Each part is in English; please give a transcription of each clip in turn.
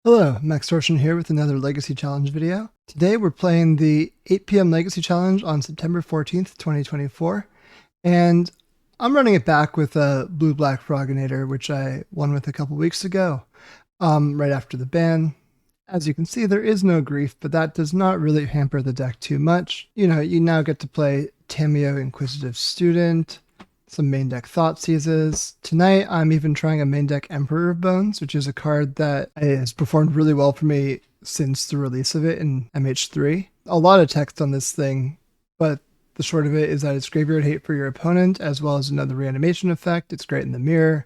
Hello, Maxtortion here with another Legacy Challenge video. Today we're playing the 8 p.m. Legacy Challenge on September 14th, 2024, and I'm running it back with a blue-black Froginator, which I won with a couple weeks ago, right after the ban. As you can see, there is no grief, but that does not really hamper the deck too much. You know, you now get to play Tamiyo Inquisitive Student, some main deck Thoughtseizes. Tonight, I'm even trying a main deck Emperor of Bones, which is a card that has performed really well for me since the release of it in MH3. A lot of text on this thing, but the short of it is that it's graveyard hate for your opponent, as well as another reanimation effect. It's great in the mirror.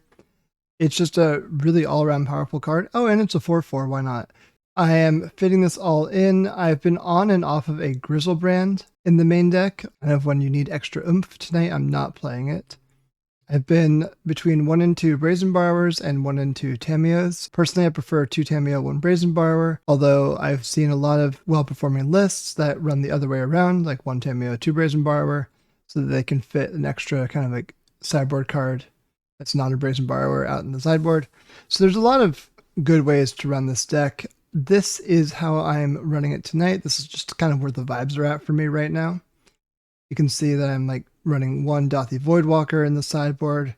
It's just a really all-around powerful card. Oh, and it's a 4/4, why not? I am fitting this all in. I've been on and off of a Grizzlebrand in the main deck, and when you need extra oomph tonight, I'm not playing it. I've been between 1 and 2 Brazen Borrowers and 1 and 2 Tamiyos. Personally, I prefer 2 Tamiyo, 1 Brazen Borrower, although I've seen a lot of well-performing lists that run the other way around, like 1 Tamiyo, 2 Brazen Borrower, so that they can fit an extra kind of like sideboard card that's not a Brazen Borrower out in the sideboard. So there's a lot of good ways to run this deck. This is how I'm running it tonight. This is just kind of where the vibes are at for me right now. You can see that I'm like running 1 Dothy Voidwalker in the sideboard,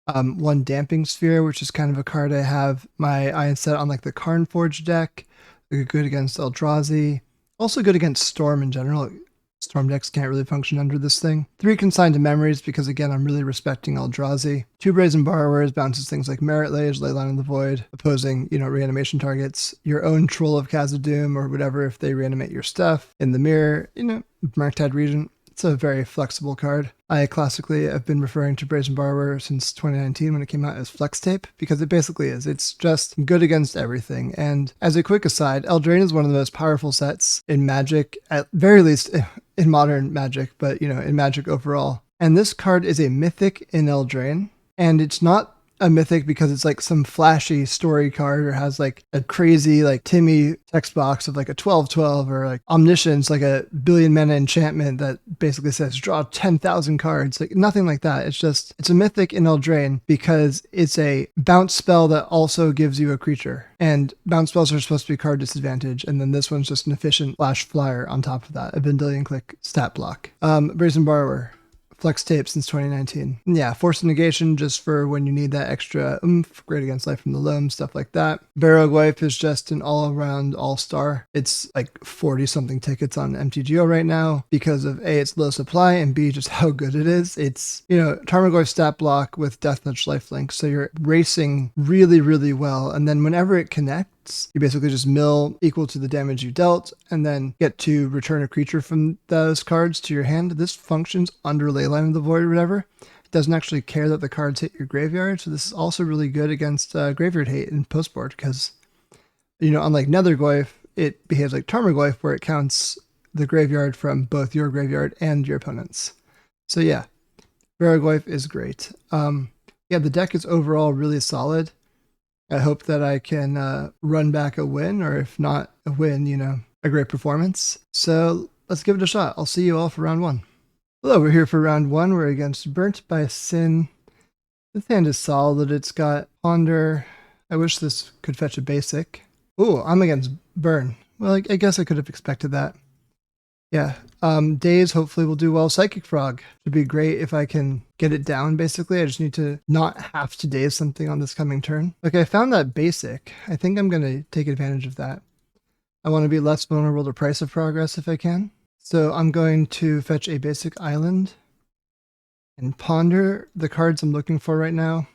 1 Damping Sphere, which is kind of a card I have my eye set on, like the KarnForge deck. Good against Eldrazi, also good against Storm in general. Storm decks can't really function under this thing. 3 Consigned to Memories, because again, I'm really respecting Eldrazi. 2 Brazen Borrowers bounces things like Merit Lage, Leyline of the Void, opposing, reanimation targets. Your own Troll of Khazad-dûm or whatever if they reanimate your stuff. In the mirror, Murktide Regent. It's a very flexible card. I classically have been referring to Brazen Borrower since 2019 when it came out as Flex Tape, because it basically is. It's just good against everything. And as a quick aside, Eldraine is one of the most powerful sets in Magic, at very least in modern Magic, but in Magic overall. And this card is a mythic in Eldraine, and it's not a mythic because it's like some flashy story card or has like a crazy like Timmy text box of like a 12/12 or like Omniscience, like a billion mana enchantment that basically says draw 10,000 cards. Like nothing like that. It's a mythic in Eldraine because it's a bounce spell that also gives you a creature, and bounce spells are supposed to be card disadvantage, and then this one's just an efficient flash flyer on top of that, a Vendilion Click stat block. Brazen Borrower. Flex Tape since 2019. Yeah, Force of Negation just for when you need that extra oomph, great against Life from the Loam, stuff like that. Barrow Wife is just an all-around all-star. It's like 40-something tickets on MTGO right now because of A, its low supply, and B, just how good it is. It's, Tarmogoyf stat block with Deathnutch lifelink, so you're racing really, really well, and then whenever it connects, you basically just mill equal to the damage you dealt, and then get to return a creature from those cards to your hand. This functions under Leyline of the Void or whatever. It doesn't actually care that the cards hit your graveyard, so this is also really good against graveyard hate in postboard, because, unlike Nethergoyf, it behaves like Tarmogoyf, where it counts the graveyard from both your graveyard and your opponent's. So yeah, Barrogoyf is great. Yeah, the deck is overall really solid. I hope that I can run back a win, or if not a win, a great performance. So let's give it a shot. I'll see you all for round 1. Hello, we're here for round 1. We're against Burnt by Sin. This hand is solid. It's got Ponder. I wish this could fetch a basic. Ooh, I'm against Burn. Well, I guess I could have expected that. Yeah, Daze hopefully will do well. Psychic Frog should be great if I can get it down, basically. I just need to not have to Daze something on this coming turn. Okay, I found that basic. I think I'm going to take advantage of that. I want to be less vulnerable to Price of Progress if I can. So I'm going to fetch a basic island and ponder. The cards I'm looking for right now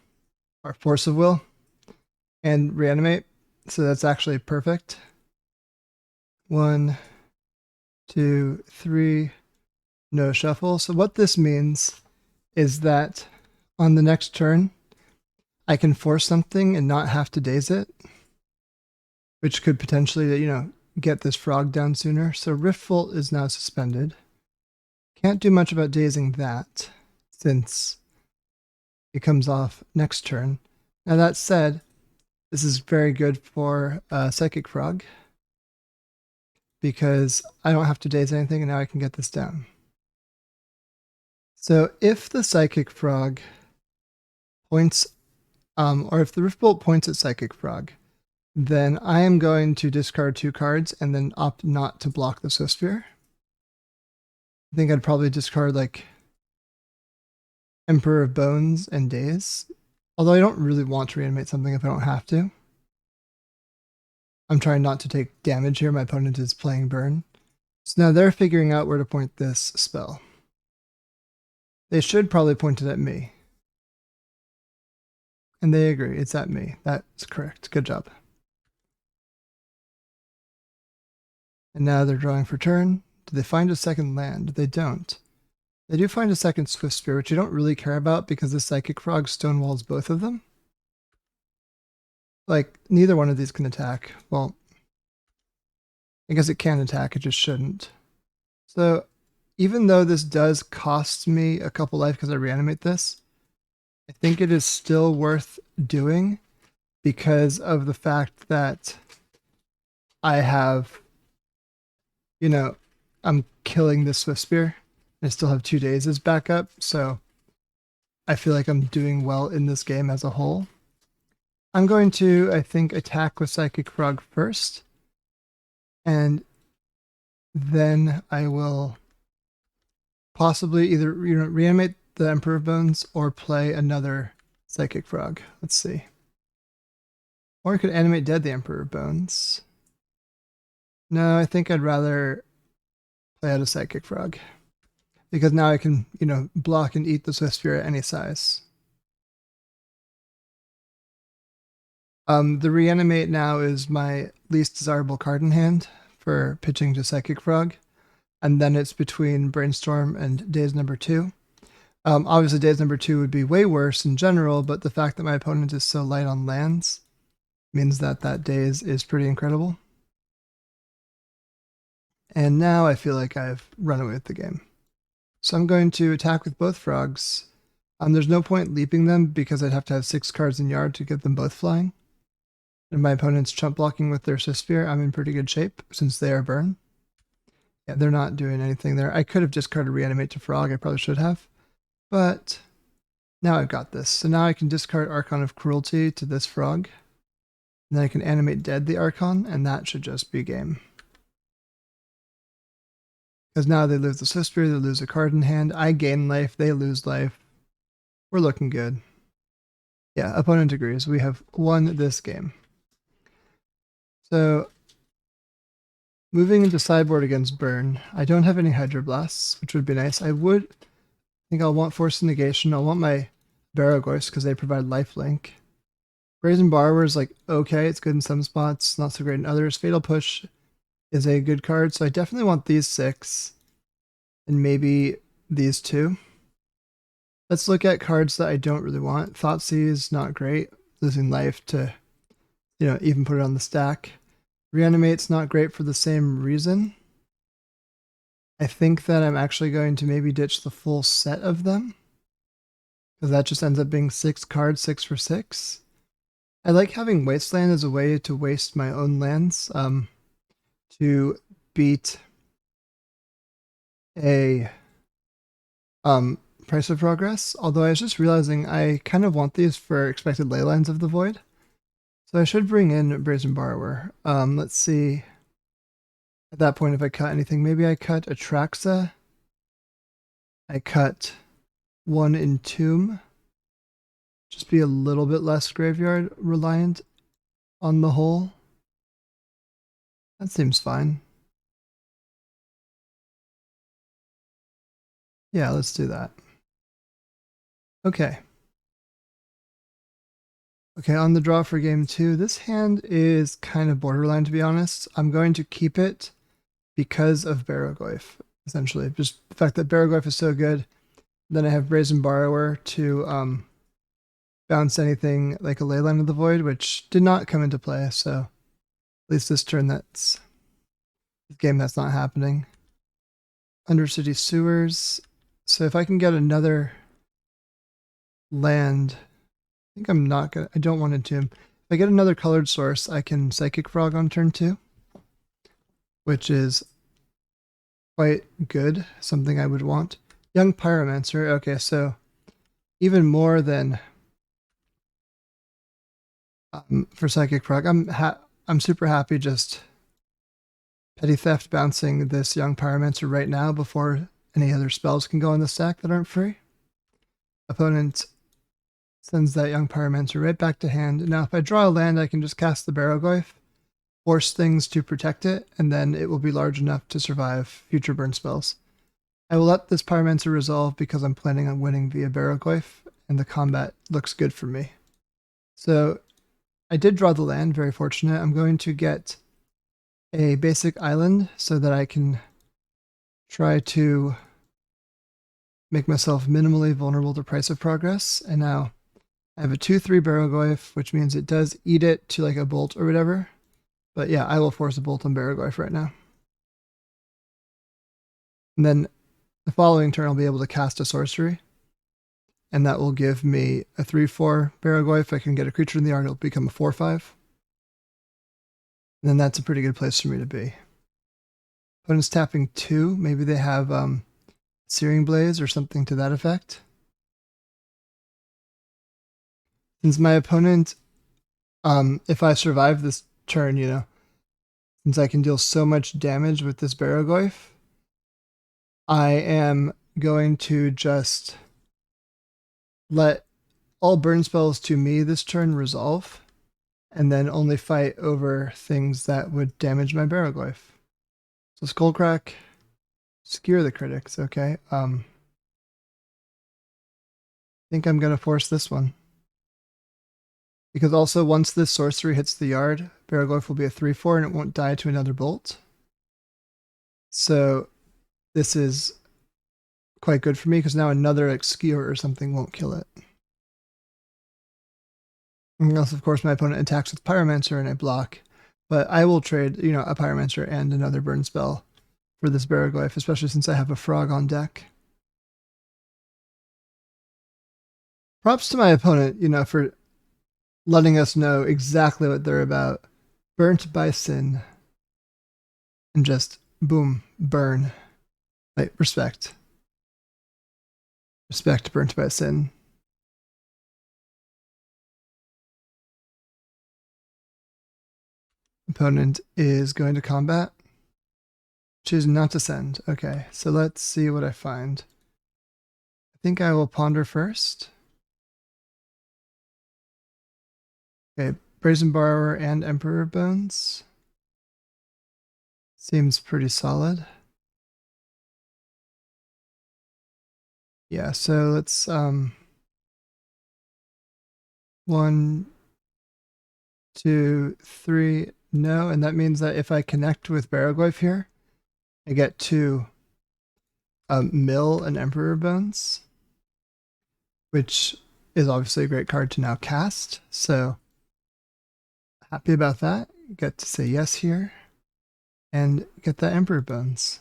are Force of Will and Reanimate. So that's actually perfect. 1, 2, 3, no shuffle. So what this means is that on the next turn, I can force something and not have to Daze it, which could potentially, get this frog down sooner. So Riftbolt is now suspended. Can't do much about dazing that since it comes off next turn. Now that said, this is very good for Psychic Frog, because I don't have to Daze anything, and now I can get this down. So if the Psychic Frog points, or if the Riftbolt points at Psychic Frog, then I am going to discard 2 cards and then opt not to block the Swiftspear. I think I'd probably discard like Emperor of Bones and Daze. Although I don't really want to reanimate something if I don't have to. I'm trying not to take damage here. My opponent is playing Burn. So now they're figuring out where to point this spell. They should probably point it at me. And they agree. It's at me. That's correct. Good job. And now they're drawing for turn. Do they find a second land? They don't. They do find a second Swiftspear, which you don't really care about because the Psychic Frog stonewalls both of them. Like, neither one of these can attack. Well, I guess it can attack, it just shouldn't. So, even though this does cost me a couple life because I reanimate this, I think it is still worth doing because of the fact that I have, you know, I'm killing the Swiftspear. I still have 2 days as backup, so I feel like I'm doing well in this game as a whole. I'm going to, I think, attack with Psychic Frog first, and then I will possibly either reanimate the Emperor of Bones or play another Psychic Frog. Let's see. Or I could animate dead the Emperor of Bones. No, I think I'd rather play out a Psychic Frog. Because now I can, block and eat the Swiftspear at any size. The reanimate now is my least desirable card in hand for pitching to Psychic Frog. And then it's between Brainstorm and Daze number 2. Obviously, Daze number 2 would be way worse in general, but the fact that my opponent is so light on lands means that Daze is pretty incredible. And now I feel like I've run away with the game. So I'm going to attack with both frogs. There's no point leaping them because I'd have to have 6 cards in yard to get them both flying. And my opponent's chump blocking with their Swiftspear. I'm in pretty good shape since they are burn. Yeah, they're not doing anything there. I could have discarded Reanimate to Frog. I probably should have. But now I've got this. So now I can discard Archon of Cruelty to this frog. And then I can animate dead the Archon, and that should just be game. Because now they lose the Swiftspear, they lose a card in hand. I gain life, they lose life. We're looking good. Yeah, opponent agrees. We have won this game. So, moving into sideboard against Burn, I don't have any Hydroblasts, which would be nice. I think I'll want Force Negation. I'll want my Barrogoyfs because they provide lifelink. Brazen Borrower is like, okay, it's good in some spots, not so great in others. Fatal Push is a good card, so I definitely want these 6 and maybe these 2. Let's look at cards that I don't really want. Thoughtseize, not great. Losing life to, even put it on the stack. Reanimate's not great for the same reason. I think that I'm actually going to maybe ditch the full set of them, because that just ends up being 6 cards, 6 for 6. I like having Wasteland as a way to waste my own lands. To beat a Price of Progress, although I was just realizing I kind of want these for expected Leylines of the Void. So I should bring in Brazen Borrower. Let's see. At that point, if I cut anything, maybe I cut Atraxa. I cut 1 Entomb. Just be a little bit less graveyard reliant on the whole. That seems fine. Yeah, let's do that. Okay. Okay, on the draw for game 2, this hand is kind of borderline, to be honest. I'm going to keep it because of Barrogoyf, essentially. Just the fact that Barrogoyf is so good. Then I have Brazen Borrower to bounce anything like a Leyline of the Void, which did not come into play, so at least this turn this game that's not happening. Undercity Sewers. So if I can get another land, I think I don't want Entomb. If I get another colored source, I can Psychic Frog on turn 2, which is quite good, something I would want. Young Pyromancer, okay, so even more than For Psychic Frog. I'm super happy just Petty Theft bouncing this Young Pyromancer right now before any other spells can go in the stack that aren't free. Opponent sends that Young Pyromancer right back to hand. Now if I draw a land, I can just cast the Barrowglyph, force things to protect it, and then it will be large enough to survive future burn spells. I will let this Pyromancer resolve because I'm planning on winning via Barrowglyph, and the combat looks good for me. So I did draw the land, very fortunate. I'm going to get a basic island so that I can try to make myself minimally vulnerable to Price of Progress. And now I have a 2/3 Barrowglyph, which means it does eat it to like a bolt or whatever. But yeah, I will force a bolt on Barrowglyph right now. And then the following turn I'll be able to cast a sorcery. And that will give me a 3/4 Barrowglyph. I can get a creature in the yard, it'll become a 4/5. And then that's a pretty good place for me to be. Opponent's tapping 2. Maybe they have Searing Blaze or something to that effect. Since my opponent, if I survive this turn, since I can deal so much damage with this Barrowglyph, I am going to just let all burn spells to me this turn resolve, and then only fight over things that would damage my Barrowglyph. So Skullcrack, Skewer the Critics, okay. I think I'm going to force this one. Because also once this sorcery hits the yard, Barrowglyph will be a 3/4 and it won't die to another bolt. So this is quite good for me because now another like Skewer or something won't kill it. And else, of course, my opponent attacks with Pyromancer and I block. But I will trade, a Pyromancer and another burn spell for this Barrowglyph, especially since I have a Frog on deck. Props to my opponent, for letting us know exactly what they're about. Burnt by Sin. And just, boom, burn. Like, respect. Respect Burnt by Sin. Opponent is going to combat. Choose not to send. Okay, so let's see what I find. I think I will ponder first. Okay, Brazen Borrower and Emperor Bones. Seems pretty solid. Yeah, so let's 1, 2, 3, no, and that means that if I connect with Barrowglyph here, I get to mill an Emperor Bones, which is obviously a great card to now cast, so happy about that. Get to say yes here, and get that Emperor Bones.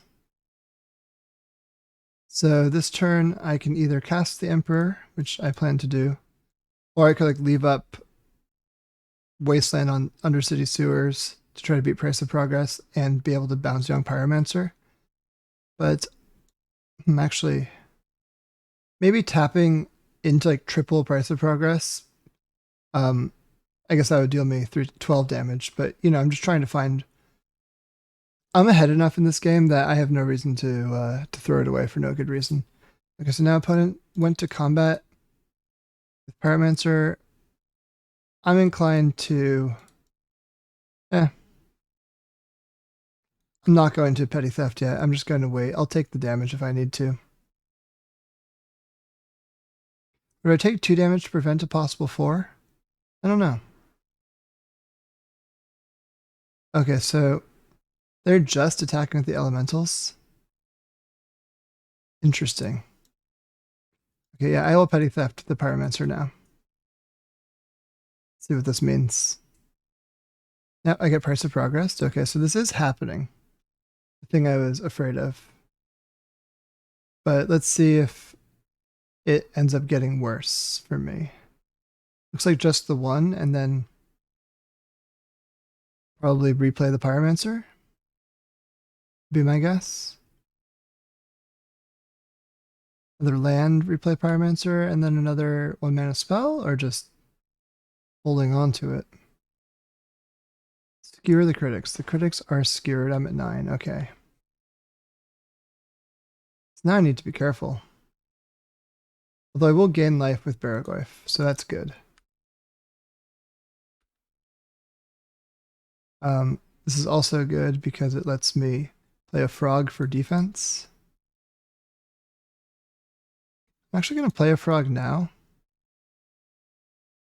So this turn I can either cast the Emperor, which I plan to do, or I could leave up Wasteland on Undercity Sewers to try to beat Price of Progress and be able to bounce Young Pyromancer. But I'm actually maybe tapping into triple Price of Progress. I guess that would deal me 12 damage, but I'm just trying to find. I'm ahead enough in this game that I have no reason to throw it away for no good reason. Okay, so now opponent went to combat with Pyromancer. I'm inclined to. I'm not going to Petty Theft yet. I'm just going to wait. I'll take the damage if I need to. Would I take 2 damage to prevent a possible 4? I don't know. Okay, so they're just attacking with the elementals. Interesting. Okay, yeah, I will Petty Theft the Pyromancer now. See what this means. Now I get Price of Progress. Okay, so this is happening. The thing I was afraid of. But let's see if it ends up getting worse for me. Looks like just the 1, and then probably replay the Pyromancer. Be my guess. Another land, replay Pyromancer, and then another 1-mana spell, or just holding on to it? Skewer the critics. The critics are skewered. I'm at 9. Okay. So now I need to be careful. Although I will gain life with Baraglyph, so that's good. This is also good because it lets me play a frog for defense. I'm actually going to play a frog now.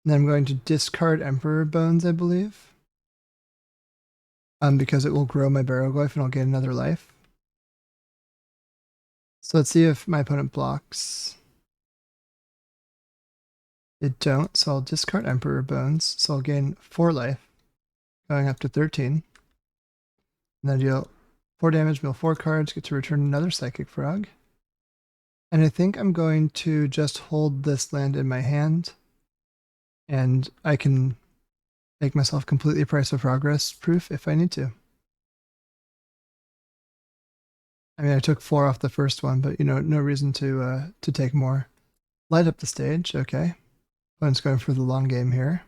And then I'm going to discard Emperor Bones, I believe. Because it will grow my Baraglyph and I'll get another life. So let's see if my opponent blocks. It don't, so I'll discard Emperor Bones. So I'll gain 4 life, going up to 13. And then deal 4 damage, mill 4 cards, get to return another Psychic Frog. And I think I'm going to just hold this land in my hand. And I can make myself completely Price of Progress proof if I need to. I mean, I took 4 off the first one, but no reason to take more. Light up the stage, okay. Opponent's going for the long game here.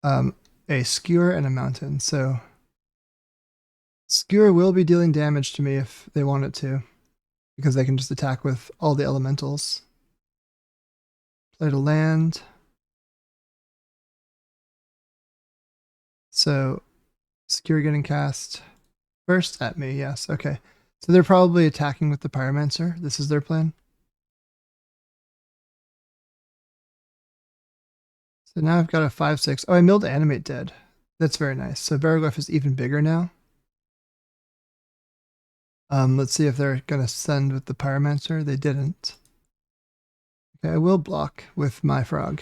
A Skewer and a Mountain. So Skewer will be dealing damage to me if they want it to, because they can just attack with all the elementals. Played a land. So Skewer getting cast first at me, yes, okay. So they're probably attacking with the Pyromancer. This is their plan. So now I've got a 5/6. Oh, I milled Animate Dead. That's very nice. So Baraglyph is even bigger now. Let's see if they're going to send with the Pyromancer. They didn't. Okay, I will block with my frog.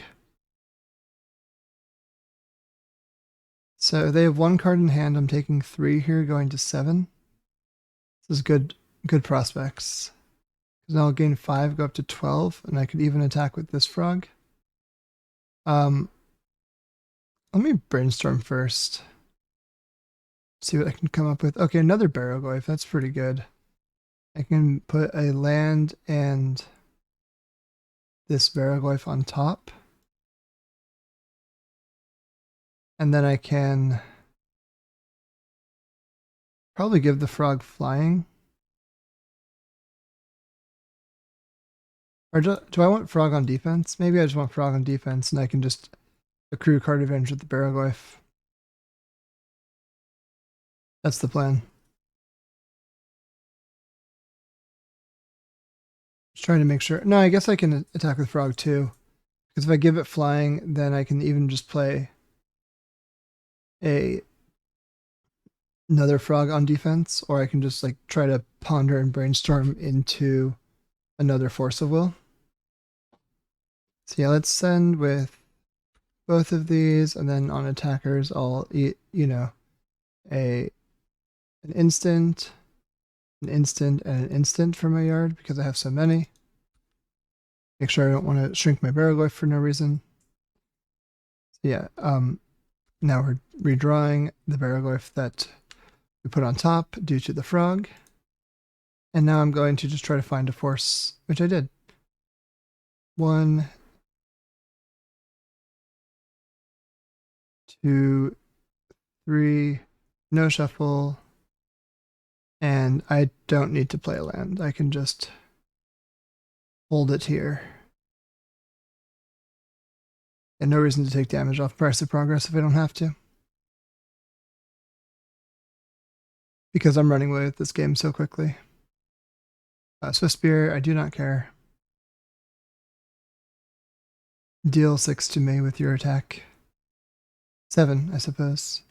So they have 1 card in hand. I'm taking 3 here, going to 7. This is good prospects. Because now I'll gain 5, go up to 12, and I could even attack with this frog. Let me brainstorm first. See what I can come up with. Okay, another Baraglyph. That's pretty good. I can put a land and this Baraglyph on top. And then I can probably give the frog flying. Or do I want frog on defense? Maybe I just want frog on defense and I can just accrue card advantage with the Baraglyph. That's the plan. Just trying to make sure. No, I guess I can attack with frog too. Because if I give it flying, then I can even just play another frog on defense, or I can just like try to ponder and brainstorm into another Force of Will. So yeah, let's send with both of these, and then on attackers, I'll an instant, and an instant for my yard because I have so many. Make sure I don't want to shrink my Baraglyph for no reason. So yeah, now we're redrawing the Baraglyph that we put on top due to the frog. And now I'm going to just try to find a force, which I did. 1, 2, 3, no shuffle. And I don't need to play a land. I can just hold it here. And no reason to take damage off Price of Progress if I don't have to. Because I'm running away with this game so quickly. Swift Spear, I do not care. Deal 6 to me with your attack. 7, I suppose.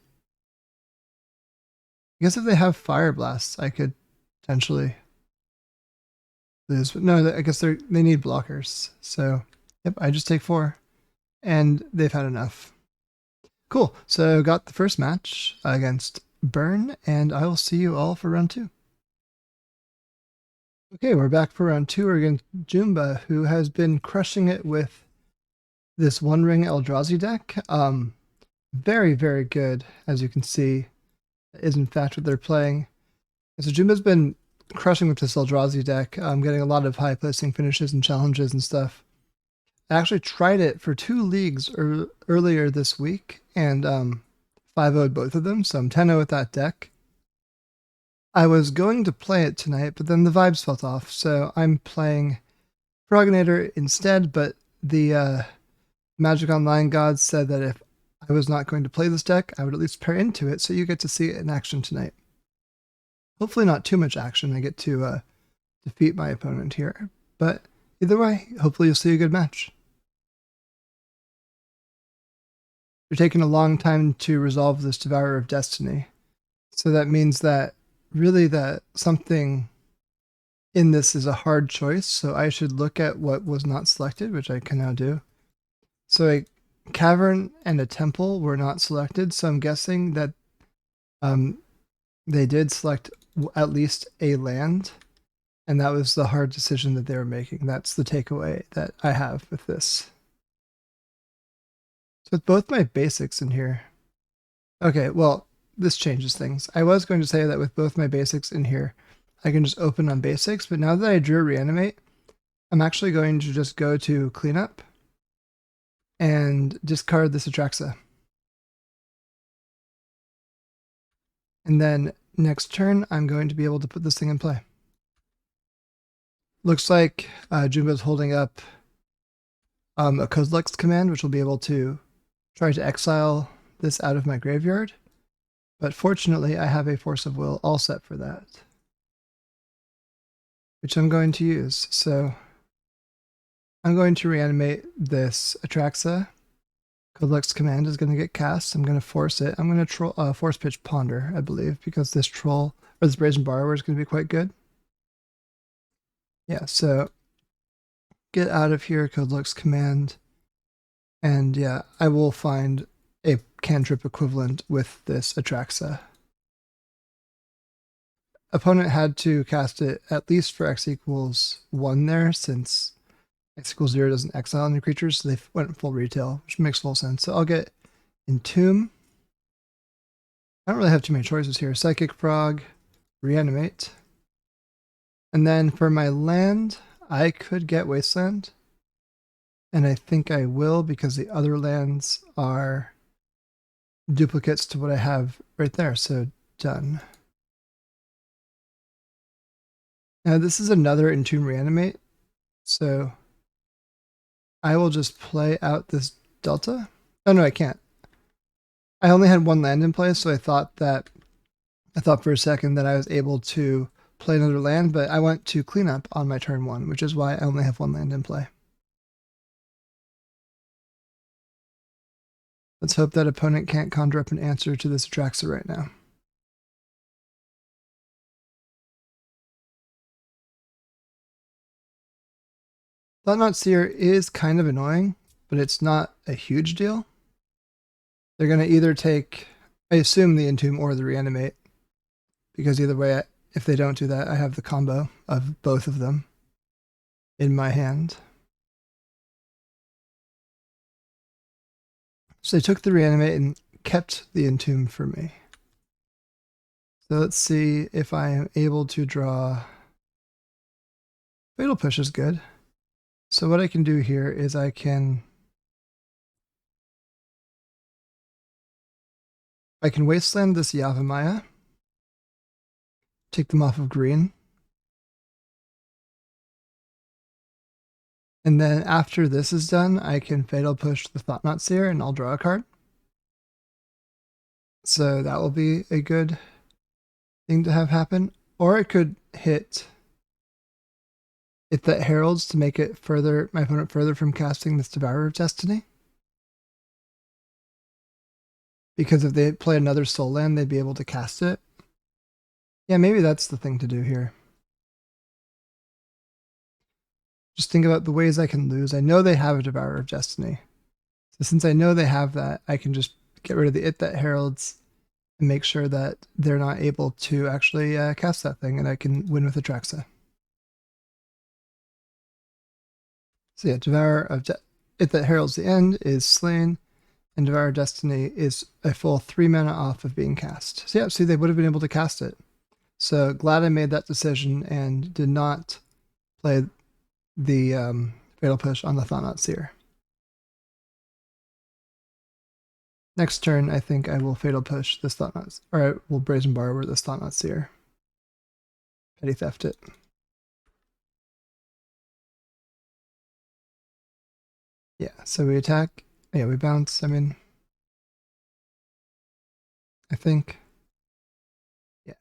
I guess if they have Fire Blasts, I could potentially lose. But no, I guess they need blockers. So, yep, I just take 4. And they've had enough. Cool. So got the first match against Burn, and I will see you all for round 2. Okay, we're back for round 2 against Jumba, who has been crushing it with this One Ring Eldrazi deck. Very, very good, as you can see, is in fact what they're playing. And so Jumba's been crushing with this Eldrazi deck, getting a lot of high placing finishes and challenges and stuff. I actually tried it for 2 leagues earlier this week and 5-0'd both of them, so I'm 10-0 with that deck. I was going to play it tonight, but then the vibes felt off, so I'm playing Froginator instead, but the Magic Online gods said that if I was not going to play this deck, I would at least pair into it, so you get to see it in action tonight. Hopefully not too much action. I get to defeat my opponent here, but either way, hopefully you'll see a good match. You're taking a long time to resolve this Devourer of Destiny, so that means that really that something in this is a hard choice, so I should look at what was not selected, which I can now do. So a cavern and a temple were not selected, so I'm guessing that they did select at least a land, and that was the hard decision that they were making. That's the takeaway that I have with this. So with both my basics in here, okay, well, this changes things. I was going to say that with both my basics in here, I can just open on basics, but now that I drew Reanimate, I'm actually going to just go to Cleanup and discard this Atraxa. And then next turn, I'm going to be able to put this thing in play. Looks like Jumbo's holding up a Kozilek's command, which will be able to try to exile this out of my graveyard. But fortunately, I have a Force of Will all set for that, which I'm going to use. So I'm going to reanimate this Atraxa. Kozilek's command is going to get cast. I'm going to force it. I'm going to force pitch Ponder, I believe, because this troll, or this Brazen Borrower is going to be quite good. Yeah, so get out of here, Kozilek's command. And yeah, I will find a cantrip equivalent with this Atraxa. Opponent had to cast it at least for x equals 1 there, since x equals 0 doesn't exile any creatures, so they went full retail, which makes full sense. So I'll get Entomb. I don't really have too many choices here. Psychic Frog, Reanimate. And then for my land, I could get Wasteland. And I think I will, because the other lands are duplicates to what I have right there. So done. Now this is another Entomb Reanimate. So I will just play out this Delta. Oh no, I can't. I only had one land in play, so I thought for a second that I was able to play another land, but I went to Cleanup on my turn 1, which is why I only have one land in play. Let's hope that opponent can't conjure up an answer to this Atraxa right now. Thought-Knot Seer is kind of annoying, but it's not a huge deal. They're going to either take, I assume, the Entomb or the Reanimate, because either way, if they don't do that, I have the combo of both of them in my hand. So they took the Reanimate and kept the Entomb for me. So let's see if I am able to draw. Fatal Push is good. So what I can do here is I can Wasteland this Yavimaya, take them off of green. And then after this is done, I can Fatal Push the Thought-Knot Seer and I'll draw a card. So that will be a good thing to have happen. Or I could hit that Heralds to make it further, my opponent further from casting this Devourer of Destiny. Because if they play another Soul Land, they'd be able to cast it. Yeah, maybe that's the thing to do here. Just think about the ways I can lose. I know they have a Devourer of Destiny. So since I know they have that, I can just get rid of the that Heralds and make sure that they're not able to actually cast that thing, and I can win with Atraxa. So yeah, Devourer of that Heralds the End is slain, and Devourer of Destiny is a full 3 mana off of being cast. So yeah, see, they would have been able to cast it. So glad I made that decision and did not play the Fatal Push on the Thought-Knot Seer. Next turn, I think I will Fatal Push this Thought-Knot, or I will Brazen Borrower this Thought-Knot Seer. Petty Theft it. Yeah, so we attack. Yeah, we bounce. I mean, I think. Yeah.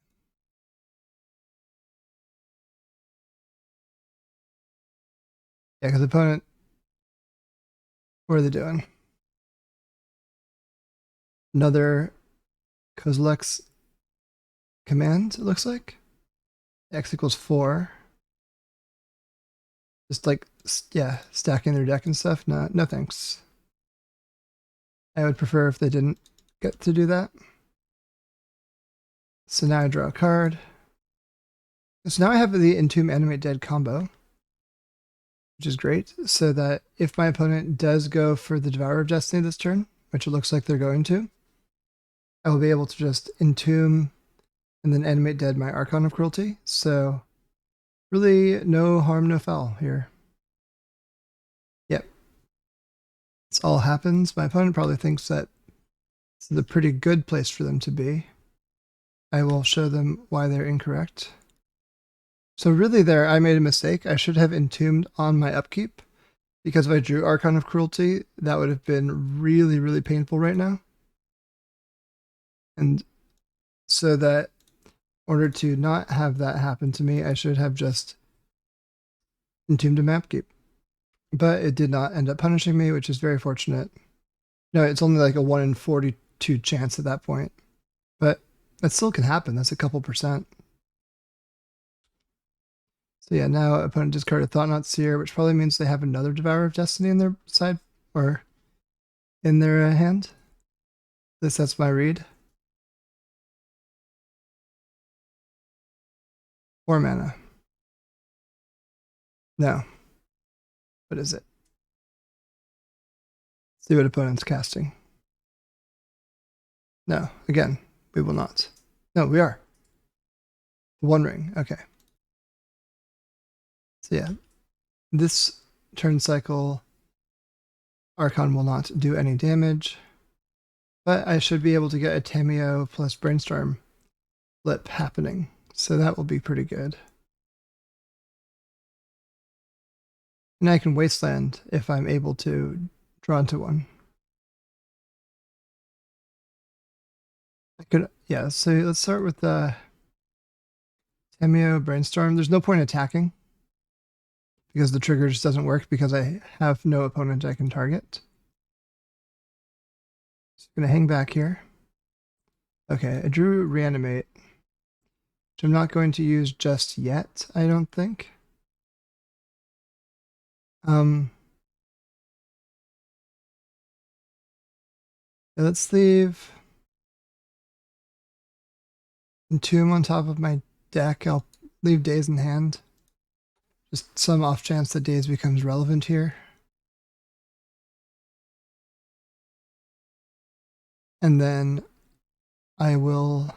Yeah, because opponent. What are they doing? Another Kozilek's command, it looks like. X equals 4. Just like, yeah, stacking their deck and stuff. No thanks. I would prefer if they didn't get to do that. So now I draw a card. So now I have the Entomb Animate Dead combo, which is great. So that if my opponent does go for the Devourer of Destiny this turn, which it looks like they're going to, I will be able to just Entomb and then Animate Dead my Archon of Cruelty. So really no harm, no foul here. Yep. This all happens. My opponent probably thinks that this is a pretty good place for them to be. I will show them why they're incorrect. So really there, I made a mistake. I should have Entombed on my upkeep, because if I drew Archon of Cruelty, that would have been really, really painful right now. And so that in order to not have that happen to me, I should have just Entombed my upkeep. But it did not end up punishing me, which is very fortunate. No, it's only like a 1 in 42 chance at that point. But that still can happen. That's a couple percent. So yeah, now opponent discarded Thought-Knot Seer, which probably means they have another Devourer of Destiny in their side, or in their hand. That's my read. 4 mana. No. What is it? See what opponent's casting. No, again, we will not. No, we are. One Ring, okay. So yeah, this turn cycle, Archon will not do any damage, but I should be able to get a Tamiyo plus Brainstorm flip happening, so that will be pretty good. And I can Wasteland if I'm able to draw into one. I could, yeah, so let's start with the Tamiyo Brainstorm. There's no point attacking, because the trigger just doesn't work because I have no opponent I can target. So I'm going to hang back here. Okay, I drew Reanimate, which I'm not going to use just yet, I don't think. Let's leave Entomb on top of my deck. I'll leave Daze in hand. Just some off chance that Daze becomes relevant here. And then I will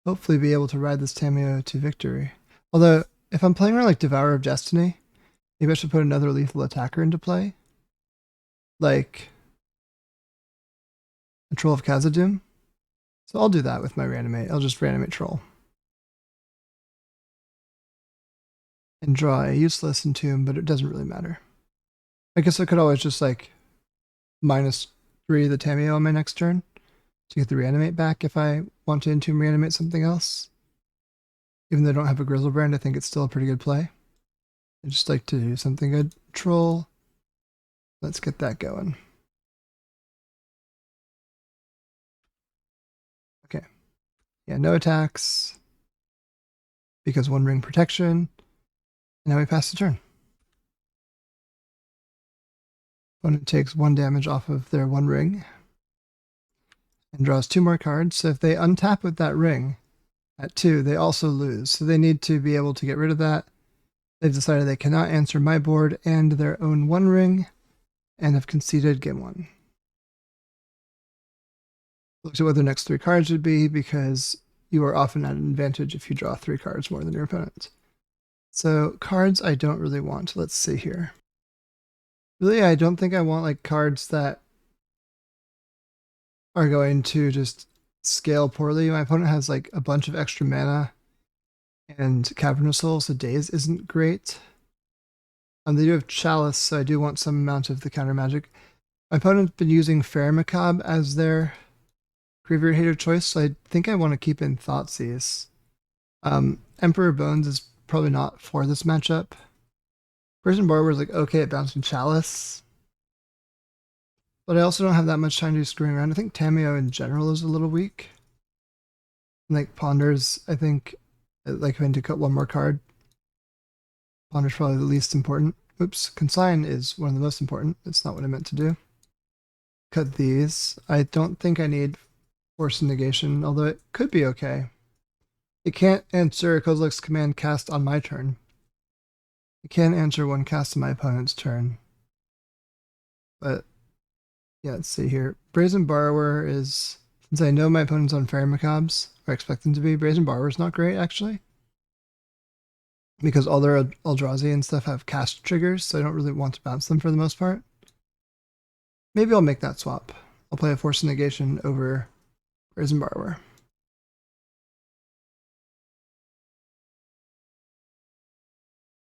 hopefully be able to ride this Tamiyo to victory. Although, if I'm playing around like Devourer of Destiny, maybe I should put another lethal attacker into play. Like a Troll of Khazad-dûm. So I'll do that with my Reanimate. I'll just Reanimate Troll. And draw a useless Entomb, but it doesn't really matter. I guess I could always just like -3 the Tamiyo on my next turn to get the Reanimate back if I want to Entomb Reanimate something else. Even though I don't have a Grizzlebrand, I think it's still a pretty good play. I just like to do something good. Troll. Let's get that going. Okay. Yeah, no attacks. Because 1 ring protection. And now we pass the turn. Opponent takes 1 damage off of their 1 ring. And draws 2 more cards. So if they untap with that ring at 2, they also lose. So they need to be able to get rid of that. They've decided they cannot answer my board and their own 1 ring, and have conceded game 1. Looked at what their next 3 cards would be, because you are often at an advantage if you draw 3 cards more than your opponent. So cards I don't really want. Let's see here. Really, I don't think I want like cards that are going to just scale poorly. My opponent has like a bunch of extra mana and Cavernous Soul, so Daze isn't great. They do have Chalice, so I do want some amount of the counter magic. My opponent's been using Fair Macabre as their Graveyard Hater choice, so I think I want to keep in Thoughtseize. Emperor Bones is probably not for this matchup. Brazen Borrower is like okay at bouncing Chalice, but I also don't have that much time to be screwing around. I think Tameo in general is a little weak. And like Ponders, I think, like having to cut one more card. Ponder's probably the least important. Oops, Consign is one of the most important. That's not what I meant to do. Cut these. I don't think I need Force Negation, although it could be okay. It can't answer Kozilek's command cast on my turn. It can answer one cast on my opponent's turn. But yeah, let's see here. Brazen Borrower is, since I know my opponent's on Fair Macabres, or expect them to be, Brazen Borrower is not great actually. Because all their Eldrazi and stuff have cast triggers, so I don't really want to bounce them for the most part. Maybe I'll make that swap. I'll play a Force Negation over Brazen Borrower.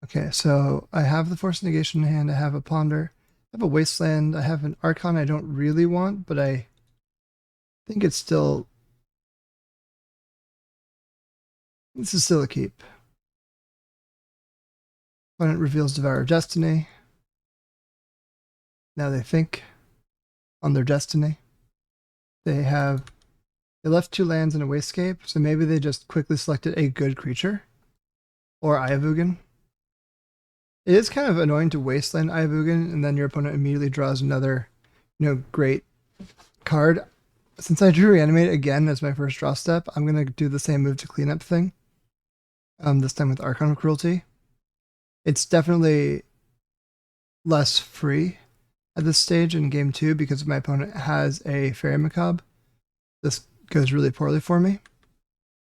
Okay, so I have the Force Negation in hand, I have a Ponder, I have a Wasteland, I have an Archon I don't really want, but I think it's still... This is still a keep. Opponent reveals Devourer of Destiny. Now they think on their destiny. They left 2 lands and a Wastegate, so maybe they just quickly selected a good creature. Or Ayavugan. It is kind of annoying to Wasteland Ayavugan, and then your opponent immediately draws another, great card. Since I drew Reanimate again as my first draw step, I'm going to do the same move to cleanup thing. This time with Archon of Cruelty. It's definitely less free at this stage in game 2 because my opponent has a Fairy Macabre. This goes really poorly for me,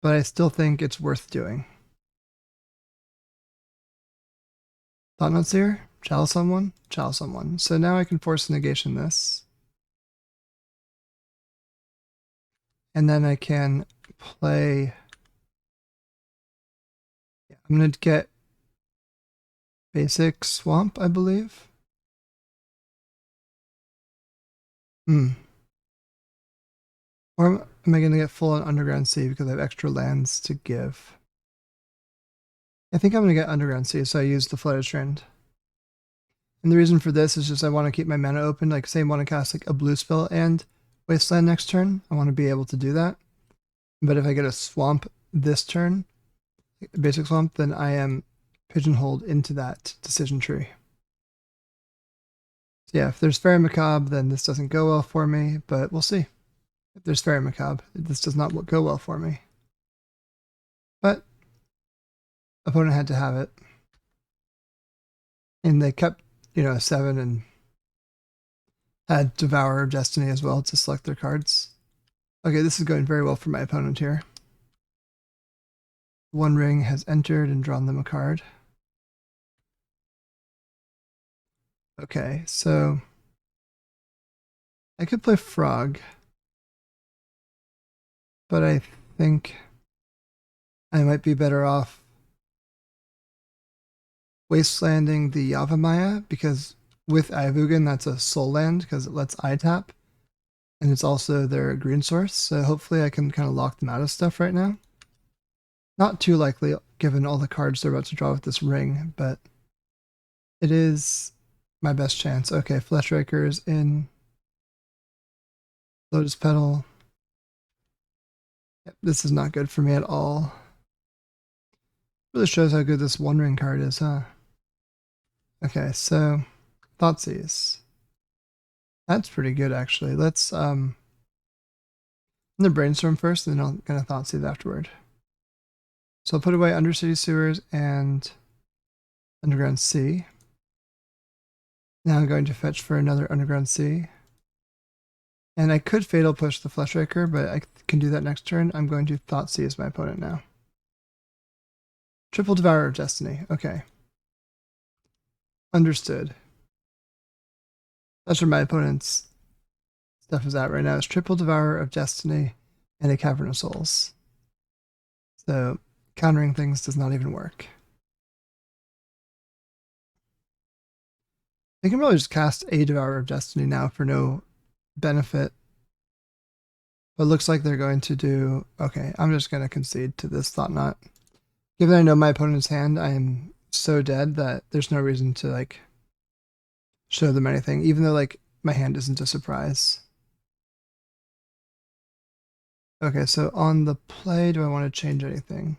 but I still think it's worth doing. Thought-Knot Seer, Chalice on 1, Chalice on 1. So now I can Force Negation this. And then I can play... I'm going to get Basic Swamp, I believe. Or am I going to get full on Underground Sea because I have extra lands to give? I think I'm going to get Underground Sea, so I use the Flooded Strand. And the reason for this is just I want to keep my mana open. Like, say I want to cast like a blue spell and Wasteland next turn, I want to be able to do that. But if I get a Swamp this turn, Basic Swamp, then I am pigeonholed into that decision tree. So yeah, if there's Fairy Macabre, then this doesn't go well for me, but we'll see. If there's Fairy Macabre, this does not go well for me. But opponent had to have it. And they kept, a 7 and had Devourer of Destiny as well to select their cards. Okay, this is going very well for my opponent here. One Ring has entered and drawn them a card. Okay, so I could play Frog, but I think I might be better off Wastelanding the Yavimaya, because with Ayavugan, that's a soul land because it lets tap, and it's also their green source, so hopefully I can kind of lock them out of stuff right now. Not too likely, given all the cards they're about to draw with this ring, but it is my best chance. Okay, Fleshraker's in. Lotus Petal. Yep, this is not good for me at all. Really shows how good this One Ring card is, huh? Okay, so Thoughtseize. That's pretty good, actually. Let's I'm gonna Brainstorm first, and then I'm gonna Thoughtseize afterward. So I'll put away Undercity Sewers and Underground Sea. Now I'm going to fetch for another Underground Sea. And I could Fatal Push the Fleshraker, but I can do that next turn. I'm going to Thoughtseize my opponent now. Triple Devourer of Destiny. Okay. Understood. That's where my opponent's stuff is out right now is Triple Devourer of Destiny and a Cavern of Souls. So countering things does not even work. They can probably just cast a Devourer of Destiny now for no benefit. But it looks like they're going to do... Okay, I'm just going to concede to this Thought Knot. Given I know my opponent's hand, I am so dead that there's no reason to, like, show them anything, even though, like, my hand isn't a surprise. Okay, so on the play, do I want to change anything?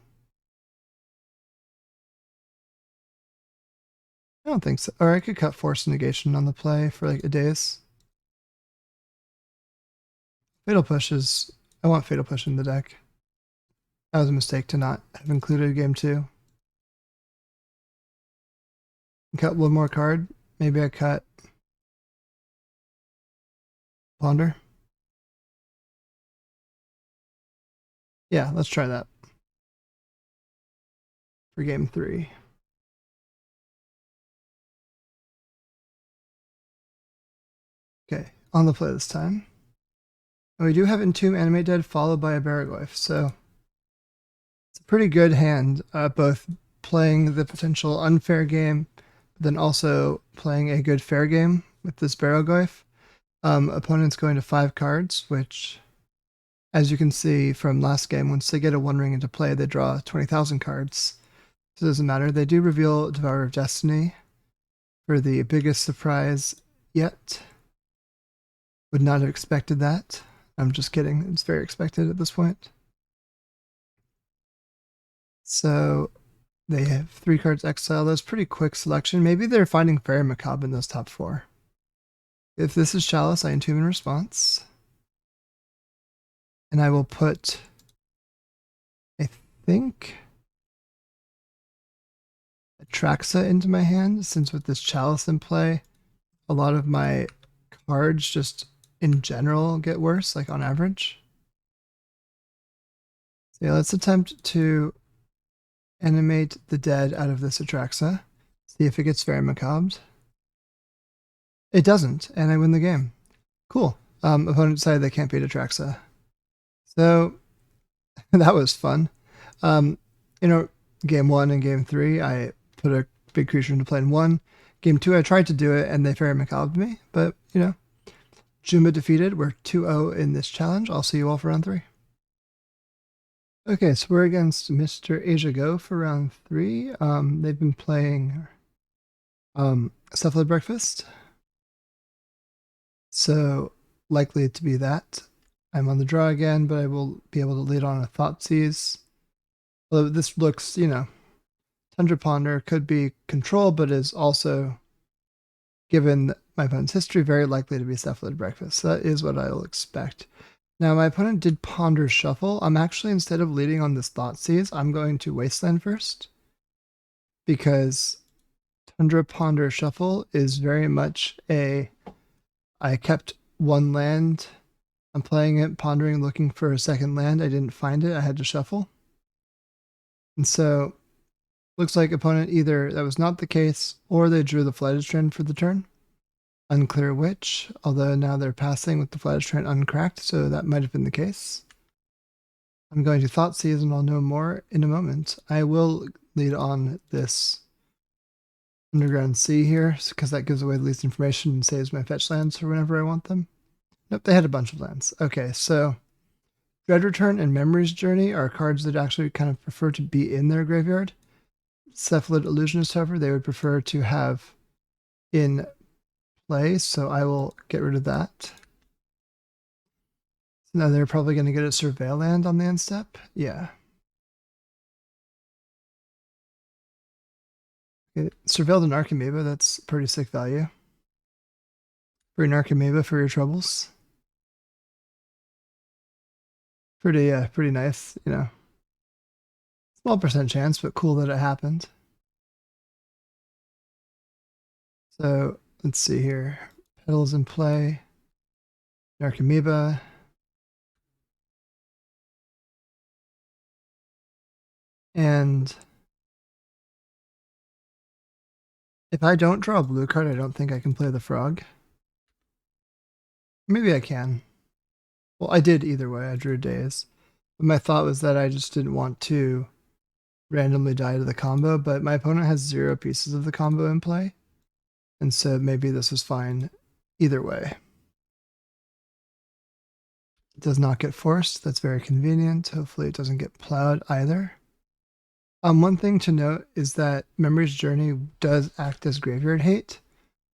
I don't think so. Or I could cut Force Negation on the play for, like, a daze. Fatal Push is... I want Fatal Push in the deck. That was a mistake to not have included game 2. Cut one more card. Maybe I cut Ponder. Yeah, let's try that for game 3. Okay, on the play this time. And we do have Entomb, Animate Dead, followed by a Baraglyph, so it's a pretty good hand, both playing the potential unfair game, but then also playing a good fair game with this Baraglyph. Opponent's going to 5 cards, which, as you can see from last game, once they get a One Ring into play, they draw 20,000 cards. So it doesn't matter. They do reveal Devourer of Destiny for the biggest surprise yet. Would not have expected that. I'm just kidding. It's very expected at this point. So they have 3 cards exile. That's pretty quick selection. Maybe they're finding Fairy Macabre in those top 4. If this is Chalice, I Entomb in response. And I will put, I think, Atraxa into my hand, since with this Chalice in play, a lot of my cards just in general get worse, like on average. So yeah, let's attempt to animate the dead out of this Atraxa. See if it gets Fairy Macabre. It doesn't, and I win the game. Cool. Opponent decided they can't beat Atraxa. So that was fun. Game 1 and game 3, I put a big creature into play in 1. Game 2, I tried to do it, and they Fairy Macabre me, but, Juma defeated. We're 2-0 in this challenge. I'll see you all for round 3. Okay, so we're against Mr. Asia Go for round 3. They've been playing Cephalid Breakfast. So, likely to be that. I'm on the draw again, but I will be able to lead on a Thoughtseize. Although this looks, Tundra Ponder could be control, but is also, given my opponent's history, very likely to be Cephalid Breakfast. So that is what I will expect. Now, my opponent did Ponder Shuffle. I'm actually, instead of leading on this Thoughtseize, I'm going to Wasteland first. Because Tundra Ponder Shuffle is very much I kept 1 land. I'm playing it, pondering, looking for a second land. I didn't find it. I had to shuffle. And so, looks like opponent either that was not the case, or they drew the Flydestrand for the turn. Unclear which, although now they're passing with the Flydestrand uncracked, so that might have been the case. I'm going to Thoughtseize, and I'll know more in a moment. I will lead on this Underground Sea here, because that gives away the least information and saves my fetch lands for whenever I want them. Nope, they had a bunch of lands. Okay, so Dread Return and Memory's Journey are cards that actually kind of prefer to be in their graveyard. Cephalid Illusionist, however, they would prefer to have in play, so I will get rid of that. So now they're probably going to get a Surveil land on the end step. Yeah. Okay, Surveilled an Archimeba, that's pretty sick value. For an Archimeba for your troubles. Pretty nice, Small percent chance, but cool that it happened. So let's see here. Petals in play. Archimeba. And if I don't draw a blue card, I don't think I can play the frog. Maybe I can. Well, I did either way. I drew days. But my thought was that I just didn't want to randomly die to the combo, but my opponent has 0 pieces of the combo in play. And so maybe this was fine either way. It does not get forced. That's very convenient. Hopefully it doesn't get plowed either. One thing to note is that Memory's Journey does act as graveyard hate.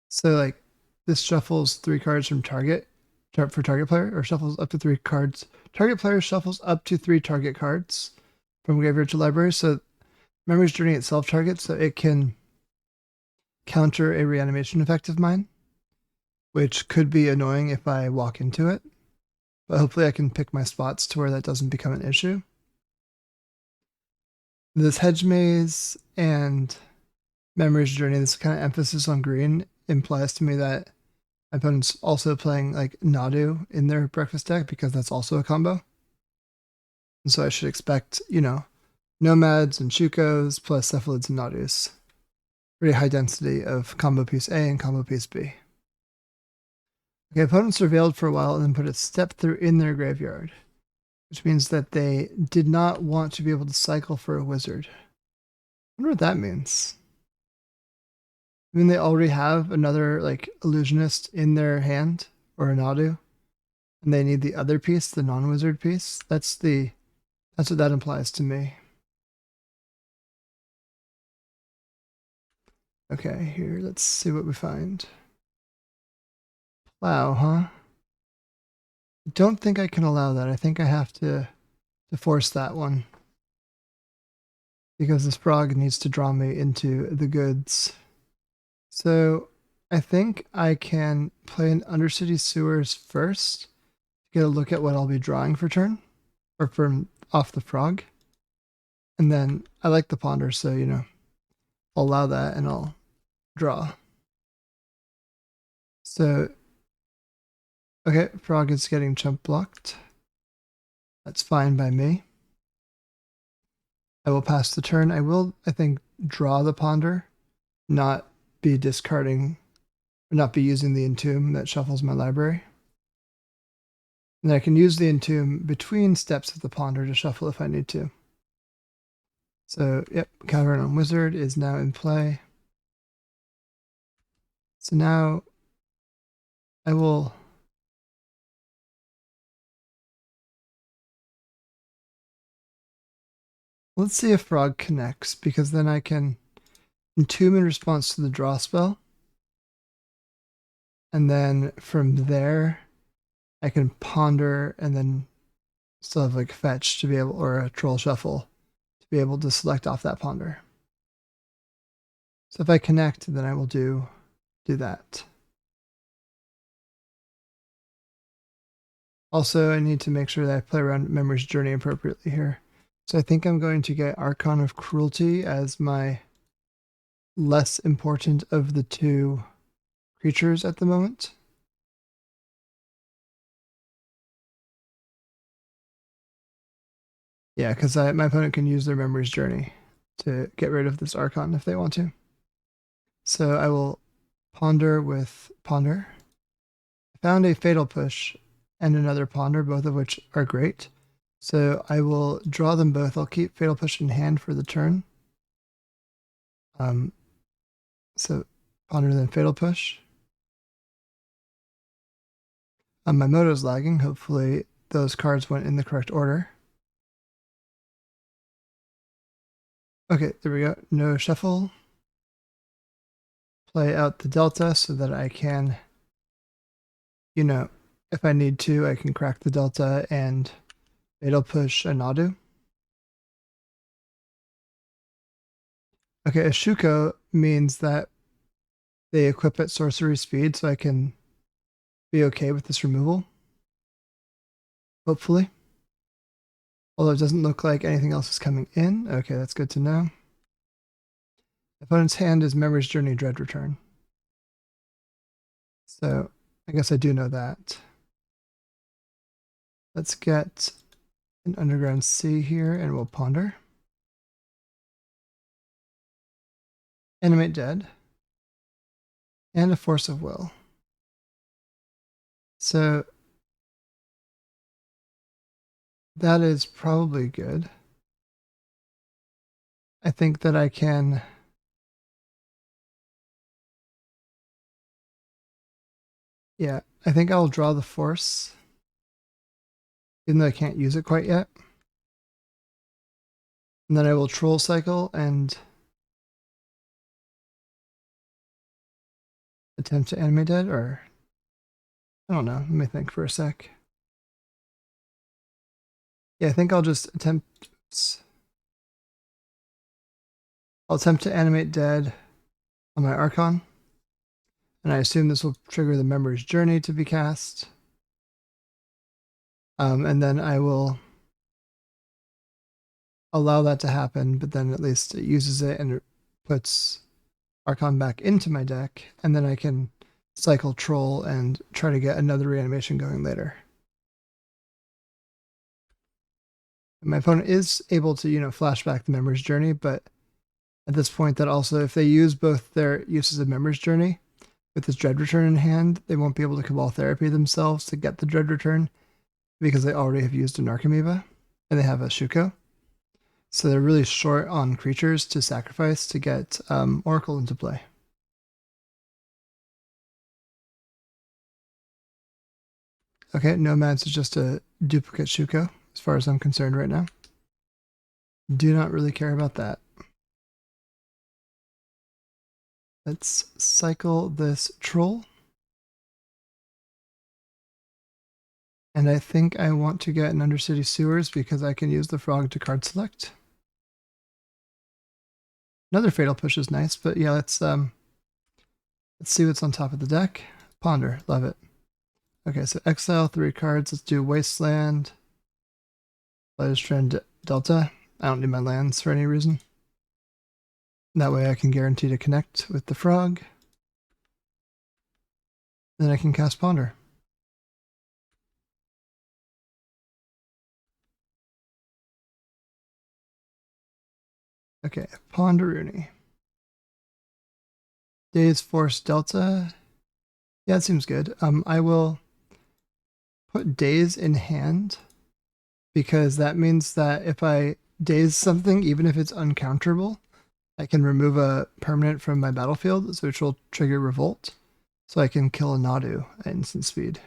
So like this shuffles 3 cards from target for target player, or shuffles up to 3 cards. Target player shuffles up to 3 target cards from graveyard to library. So Memory's Journey itself targets, so it can counter a reanimation effect of mine, which could be annoying if I walk into it. But hopefully I can pick my spots to where that doesn't become an issue. This Hedge Maze and Memory's Journey, this kind of emphasis on green, implies to me that my opponent's also playing like Nadu in their breakfast deck because that's also a combo. And so I should expect, Nomads and Shukos plus Cephalids and Nadus. Pretty high density of combo piece A and combo piece B. Okay, opponents surveilled for a while and then put a step through in their graveyard, which means that they did not want to be able to cycle for a wizard. I wonder what that means. I mean, they already have another like illusionist in their hand, or a Nadu, and they need the other piece, the non-wizard piece. That's what that implies to me. Okay, here, let's see what we find. Wow, huh? I don't think I can allow that. I think I have to force that one, because this frog needs to draw me into the goods. So I think I can play an Undercity Sewers first to get a look at what I'll be drawing for turn, or from off the frog. And then I like the ponder, so I'll allow that and I'll draw. So okay, frog is getting chump blocked. That's fine by me. I will pass the turn. I will, I think, draw the ponder, not be discarding, or not be using the entomb that shuffles my library. And then I can use the entomb between steps of the ponder to shuffle if I need to. So, yep, Cavern on Wizard is now in play. So now I will let's see if frog connects, because then I can entomb in response to the draw spell. And then from there, I can ponder and then still have like fetch to be able, or a troll shuffle to be able to select off that ponder. So if I connect, then I will do that. Also, I need to make sure that I play around Memory's Journey appropriately here. So I think I'm going to get Archon of Cruelty as my less important of the 2 creatures at the moment. Yeah, because my opponent can use their Memory's Journey to get rid of this Archon if they want to. So I will ponder with ponder. I found a Fatal Push and another ponder, both of which are great. So I will draw them both. I'll keep Fatal Push in hand for the turn. So ponder then Fatal Push. My Moto's lagging. Hopefully those cards went in the correct order. Okay, there we go. No shuffle. Play out the delta so that I can, if I need to, I can crack the delta and Fatal Push a Nadu. Okay, a Shuko means that they equip at sorcery speed, so I can be okay with this removal. Hopefully. Although it doesn't look like anything else is coming in. Okay, that's good to know. Opponent's hand is Memory's Journey Dread Return. So I guess I do know that. Let's get an Underground Sea here and we'll ponder. Animate Dead. And a Force of Will. So that is probably good. I think that I can... Yeah, I think I'll draw the force, even though I can't use it quite yet. And then I will troll cycle and attempt to animate it, or I don't know. Let me think for a sec. Yeah, I think I'll just attempt. I'll attempt to animate dead on my Archon, and I assume this will trigger the member's journey to be cast. And then I will allow that to happen, but then at least it uses it and it puts Archon back into my deck, and then I can cycle troll and try to get another reanimation going later. And my opponent is able to, flashback the member's journey, but at this point that also, if they use both their uses of member's journey with this dread return in hand, they won't be able to Cabal Therapy themselves to get the dread return because they already have used an Archamoeba and they have a Shuko. So they're really short on creatures to sacrifice to get Oracle into play. Okay, Nomads is just a duplicate Shuko, as far as I'm concerned right now. Do not really care about that. Let's cycle this troll. And I think I want to get an Undercity Sewers because I can use the frog to card select. Another Fatal Push is nice, but yeah, let's see what's on top of the deck. Ponder, love it. Okay, so exile 3 cards. Let's do Wasteland, Strand Delta. I don't need my lands for any reason. That way I can guarantee to connect with the frog. Then I can cast Ponder. Okay, Ponderoonie. Daze Force Delta. Yeah, it seems good. I will put Daze in hand because that means that if I daze something, even if it's uncounterable, I can remove a permanent from my battlefield, which will trigger Revolt. So I can kill a Nadu at instant speed.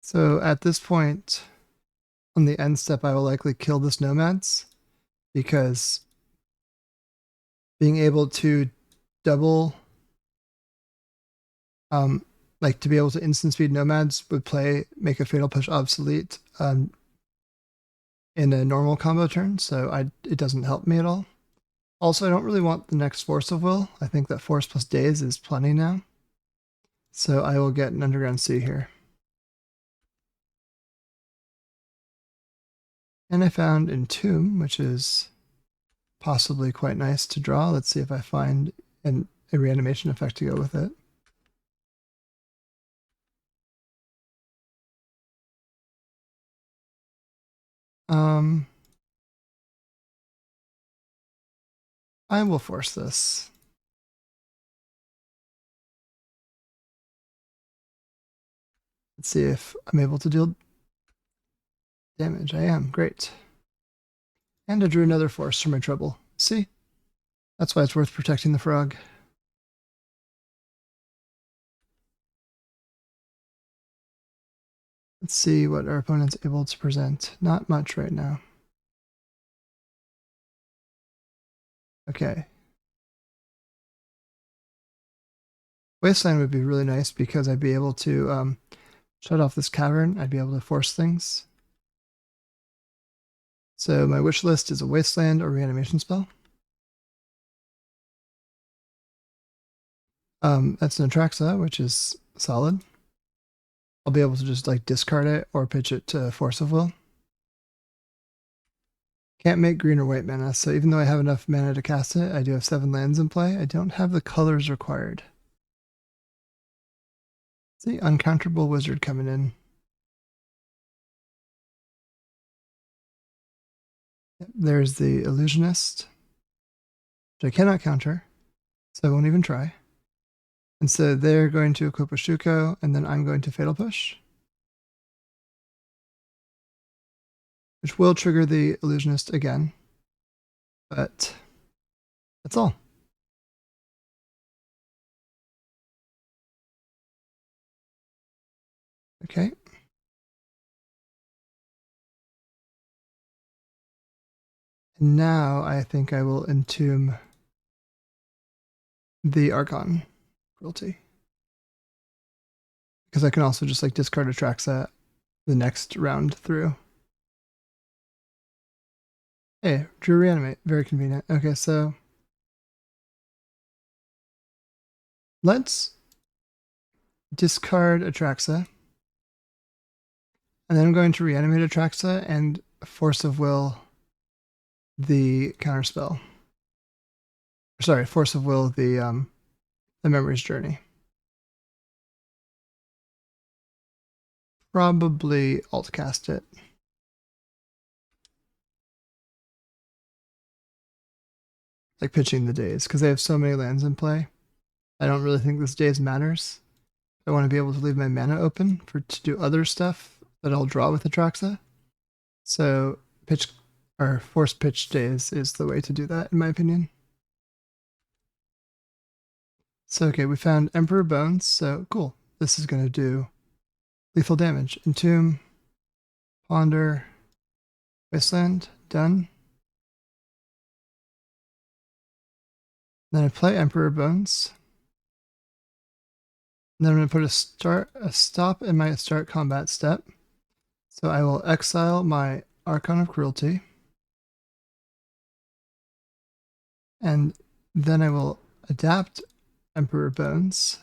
So at this point, on the end step, I will likely kill this Nomads because being able to double, like to be able to instant speed Nomads would make a Fatal Push obsolete in a normal combo turn, so it doesn't help me at all. Also, I don't really want the next Force of Will. I think that Force plus Daze is plenty now. So I will get an Underground Sea here. And I found Entomb, which is possibly quite nice to draw. Let's see if I find a reanimation effect to go with it. I will force this. Let's see if I'm able to deal damage. I am. Great. And I drew another force for my trouble. See? That's why it's worth protecting the frog. Let's see what our opponent's able to present. Not much right now. Okay. Wasteland would be really nice because I'd be able to shut off this cavern. I'd be able to force things. So my wish list is a Wasteland or reanimation spell. That's an Atraxa, which is solid. I'll be able to just like discard it or pitch it to Force of Will. Can't make green or white mana, so even though I have enough mana to cast it, I do have 7 lands in play. I don't have the colors required. See, uncounterable wizard coming in. There's the illusionist, which I cannot counter, so I won't even try. And so they're going to equip a Shuko, and then I'm going to Fatal Push, which will trigger the Illusionist again. But that's all. Okay. And now I think I will entomb the Archon Cruelty. Because I can also just like discard Atraxa the next round through. Hey, drew Reanimate. Very convenient. Okay, so let's discard Atraxa. And then I'm going to reanimate Atraxa and Force of Will the counterspell. Sorry, Force of Will the Memory's Journey. Probably alt cast it. Like pitching the days, because they have so many lands in play. I don't really think this days matters. I want to be able to leave my mana open to do other stuff that I'll draw with Atraxa. So pitch or force pitch days is the way to do that, in my opinion. So okay, we found Emperor Bones, so cool. This is gonna do lethal damage. Entomb, Ponder, Wasteland, done. Then I play Emperor Bones. And then I'm going to put a stop in my start combat step. So I will exile my Archon of Cruelty. And then I will adapt Emperor Bones,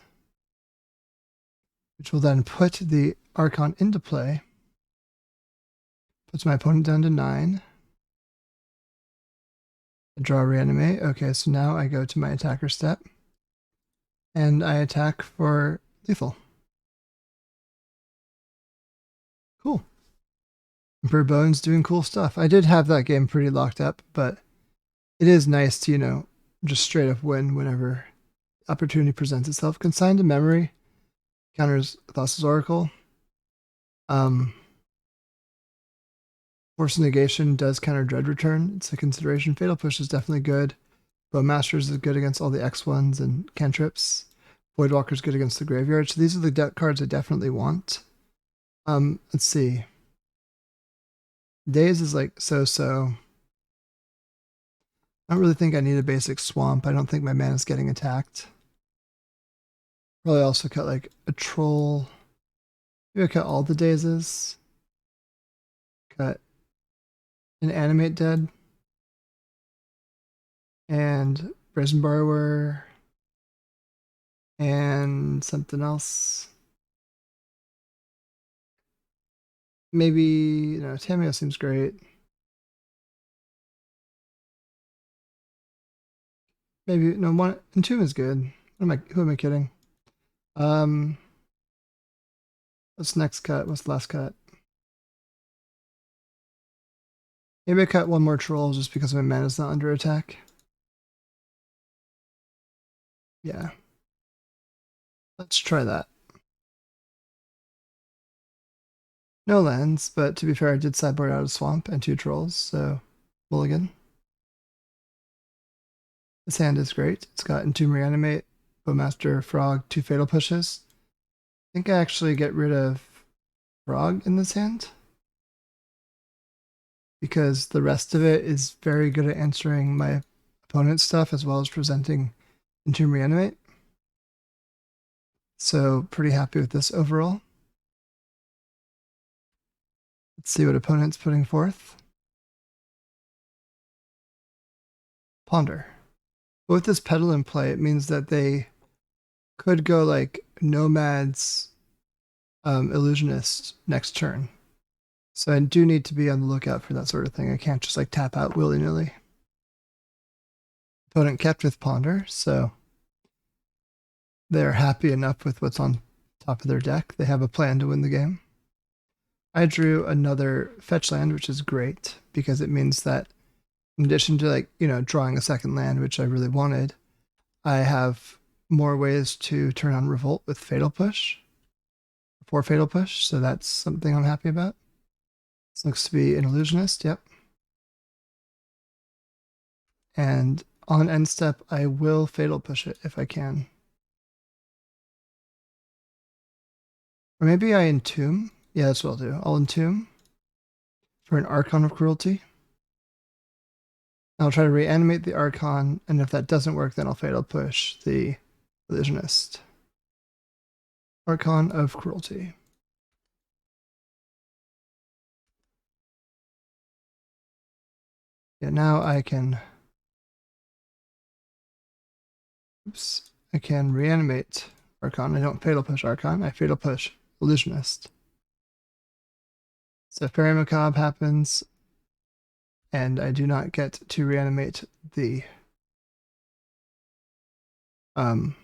which will then put the Archon into play. Puts my opponent down to 9. I draw Reanimate. Okay, so now I go to my attacker step. And I attack for lethal. Cool. Emperor Bones doing cool stuff. I did have that game pretty locked up, but it is nice to, you know, just straight up win whenever opportunity presents itself. Consign to Memory counters Thassa's Oracle. Force Negation does counter Dread Return. It's a consideration. Fatal Push is definitely good. Bowmasters is good against all the X1s and cantrips. Voidwalker is good against the graveyard. So these are the cards I definitely want. Let's see. Days is like so-so. I don't really think I need a basic swamp. I don't think my mana's getting attacked. Probably also cut like a troll. Maybe I cut all the dazes. Cut an animate dead. And Brazen Borrower. And something else. Maybe, you know, Tameo seems great. Maybe, no, one, Entomb is good. Who am I kidding? What's next cut? What's the last cut? Maybe I cut one more troll just because my mana's not under attack. Yeah. Let's try that. No lands, but to be fair, I did sideboard out a swamp and 2 trolls, so mulligan. This hand is great. It's got Entomb Reanimate, Bowmaster, Frog, 2 Fatal Pushes. I think I actually get rid of Frog in this hand, because the rest of it is very good at answering my opponent's stuff as well as presenting Entomb Reanimate. So pretty happy with this overall. Let's see what opponent's putting forth. Ponder. But with this pedal in play, it means that they could go like Nomad's Illusionist next turn. So I do need to be on the lookout for that sort of thing. I can't just like tap out willy-nilly. Opponent kept with Ponder, so they're happy enough with what's on top of their deck. They have a plan to win the game. I drew another fetch land, which is great because it means that in addition to like, you know, drawing a second land, which I really wanted, I have more ways to turn on Revolt with Fatal Push, for Fatal Push, so that's something I'm happy about. This looks to be an Illusionist, yep. And on end step, I will Fatal Push it if I can. Or maybe I Entomb. Yeah, that's what I'll do. I'll Entomb for an Archon of Cruelty. I'll try to reanimate the Archon, and if that doesn't work, then I'll Fatal Push the Illusionist. Archon of Cruelty. Yeah, now I can... Oops. I can reanimate Archon. I don't Fatal Push Archon, I Fatal Push Illusionist. So Fairy Macabre happens, and I do not get to reanimate the Archon.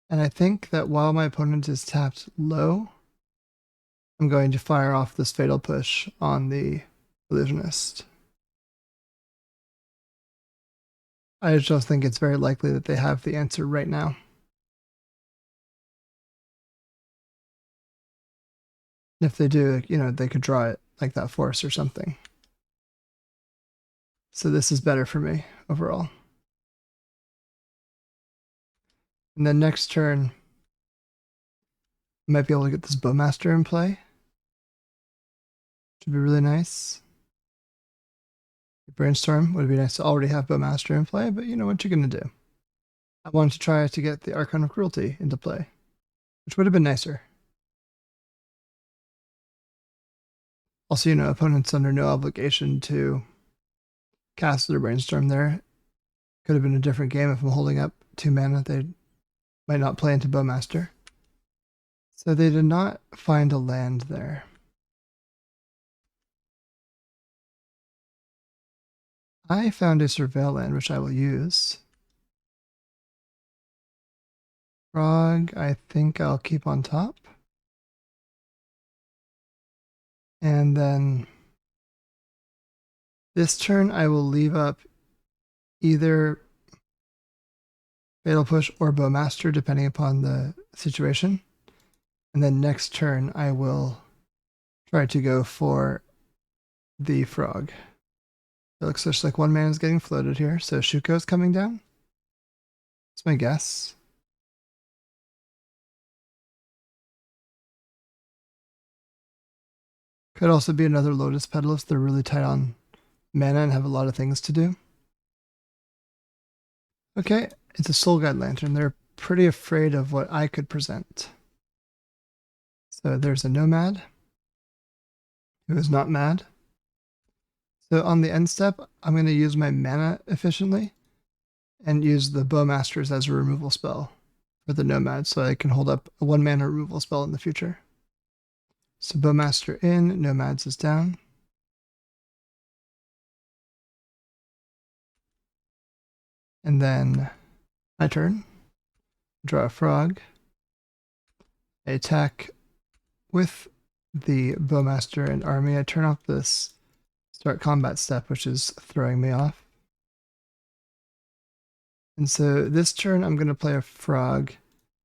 And I think that while my opponent is tapped low, I'm going to fire off this Fatal Push on the Illusionist. I just think it's very likely that they have the answer right now. If they do, you know, they could draw it like that force or something. So this is better for me overall. And then next turn, I might be able to get this Bowmaster in play. Should be really nice. Brainstorm would be nice to already have Bowmaster in play, but you know what you're going to do. I wanted to try to get the Archon of Cruelty into play, which would have been nicer. Also, you know, opponents under no obligation to cast their Brainstorm there. Could have been a different game if I'm holding up 2 mana. They might not play into Bowmaster. So they did not find a land there. I found a Surveil land, which I will use. Frog, I think I'll keep on top. And then this turn I will leave up either Fatal Push or Bowmaster, depending upon the situation. And then next turn I will try to go for the Frog. It looks just like 1 man is getting floated here, so Shuko's coming down. That's my guess. Could also be another Lotus Petal if they're really tight on mana and have a lot of things to do. Okay, it's a Soul Guide Lantern. They're pretty afraid of what I could present. So there's a Nomad who is not mad. So on the end step, I'm going to use my mana efficiently and use the Bowmasters as a removal spell for the Nomad so I can hold up a 1 mana removal spell in the future. So Bowmaster in, Nomads is down. And then my turn. Draw a Frog. I attack with the Bowmaster and army. I turn off this start combat step, which is throwing me off. And so this turn I'm going to play a Frog.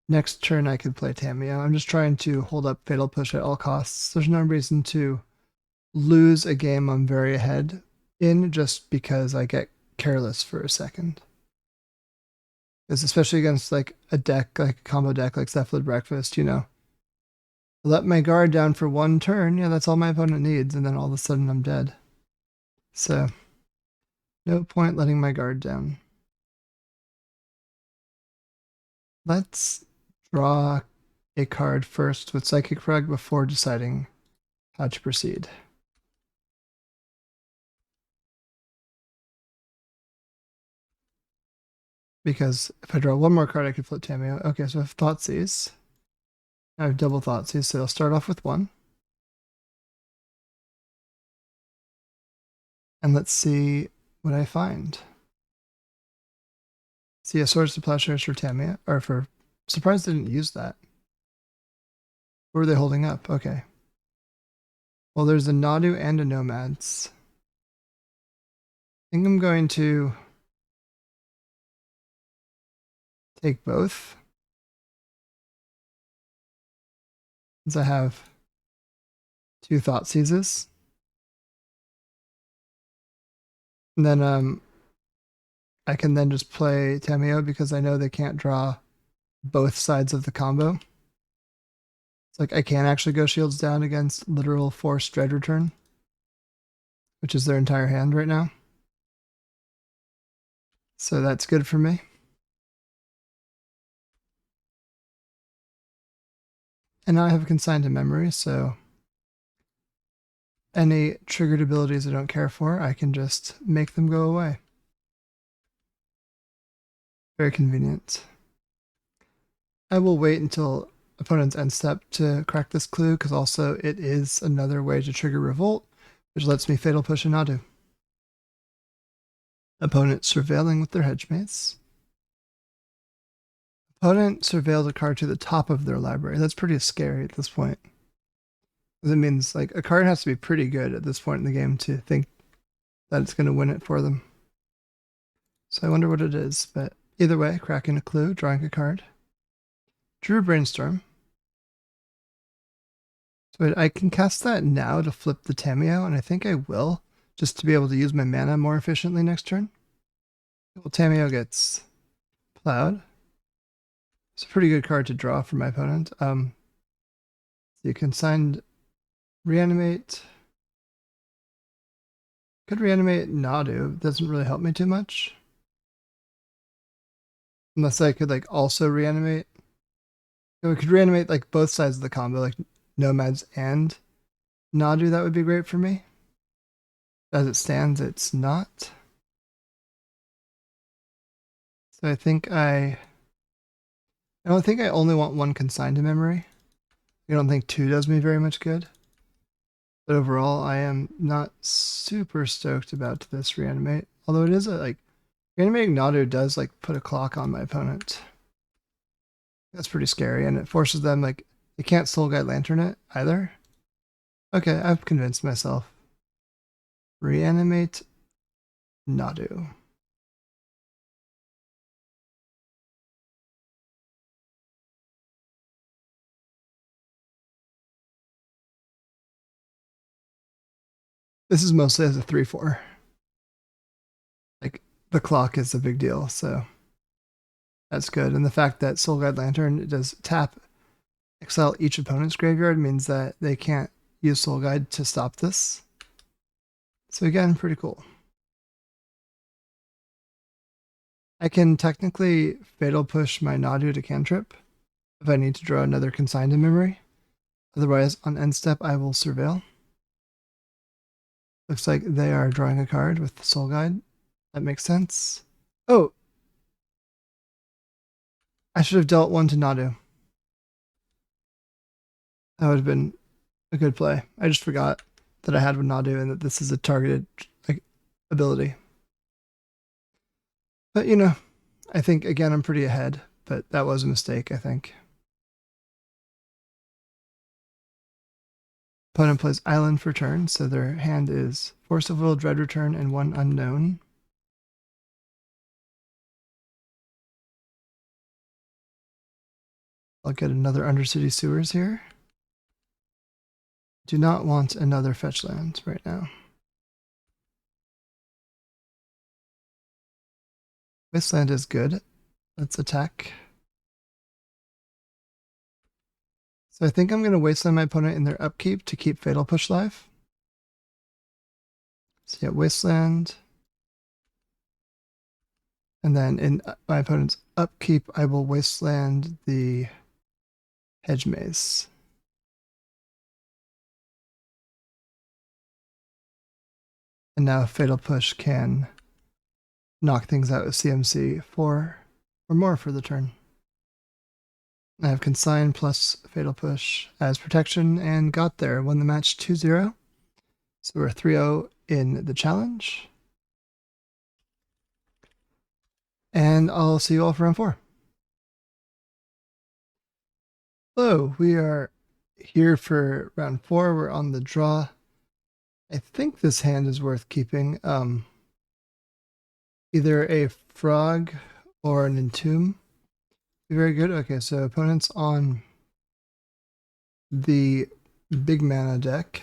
Next turn I could play Tamiyo. I'm just trying to hold up Fatal Push at all costs. There's no reason to lose a game I'm very ahead in just because I get careless for a second. Because especially against like a deck, like a combo deck like Cephalid Breakfast, you know. I let my guard down for 1 turn, yeah, that's all my opponent needs, and then all of a sudden I'm dead. So, no point letting my guard down. Let's draw a card first with Psychic Frog before deciding how to proceed. Because if I draw 1 more card, I could flip Tamiyo. Okay, so I have Thoughtseize. I have double Thoughtseize, so I'll start off with 1. And let's see what I find. See a Swords to Plowshares for Tamiyo, or for... Surprised I didn't use that. What were they holding up? Okay. Well, there's a Nadu and a Nomads. I think I'm going to take both. Since I have 2 Thought Seizes. And then I can then just play Tamiyo because I know they can't draw both sides of the combo. It's like I can actually go shields down against literal forced Dread Return, which is their entire hand right now. So that's good for me. And now I have Consigned to Memory, so any triggered abilities I don't care for, I can just make them go away. Very convenient. I will wait until opponent's end step to crack this clue, because also it is another way to trigger Revolt, which lets me Fatal Push a Nadu. Opponent surveilling with their Hedge Maze. Opponent surveils a card to the top of their library. That's pretty scary at this point. It means like a card has to be pretty good at this point in the game to think that it's going to win it for them. So I wonder what it is, but either way, cracking a clue, drawing a card. Drew Brainstorm. So I can cast that now to flip the Tamiyo, and I think I will, just to be able to use my mana more efficiently next turn. Well, Tamiyo gets plowed. It's a pretty good card to draw for my opponent. So you Consigned Reanimate. Could reanimate Nadu. It doesn't really help me too much. Unless I could like also reanimate. We could reanimate like both sides of the combo, like Nomads and Nadu. That would be great for me. As it stands, it's not. So I don't think I only want 1 Consigned to Memory. I don't think 2 does me very much good. But overall, I am not super stoked about this reanimate. Although it is reanimating Nadu does like put a clock on my opponent. That's pretty scary, and it forces them they can't Soul Guide Lantern it either. Okay, I've convinced myself. Reanimate Nadu. This is mostly as a 3/4. Like the clock is a big deal, so that's good. And the fact that Soul Guide Lantern it does tap exile each opponent's graveyard means that they can't use Soul Guide to stop this. So again, pretty cool. I can technically Fatal Push my Nadu to cantrip if I need to draw another Consigned to Memory. Otherwise, on end step, I will Surveil. Looks like they are drawing a card with Soul Guide. That makes sense. Oh! I should have dealt 1 to Nadu. That would have been a good play. I just forgot that I had with Nadu and that this is a targeted ability. But I think again I'm pretty ahead, but that was a mistake, I think. Opponent plays Island for turn, so their hand is Force of Will, Dread Return, and 1 unknown. I'll get another Undercity Sewers here. Do not want another fetch land right now. Wasteland is good. Let's attack. So I think I'm going to Wasteland my opponent in their upkeep to keep Fatal Push live. So yeah, Wasteland. And then in my opponent's upkeep, I will Wasteland the Hedge Maze. And now Fatal Push can knock things out with CMC 4 or more for the turn. I have Consign plus Fatal Push as protection and got there. Won the match 2-0. So we're 3-0 in the challenge. And I'll see you all for round 4. Hello, we are here for round 4. We're on the draw. I think this hand is worth keeping. Either a Frog or an Entomb. Very good. Okay, so opponents on the big mana deck.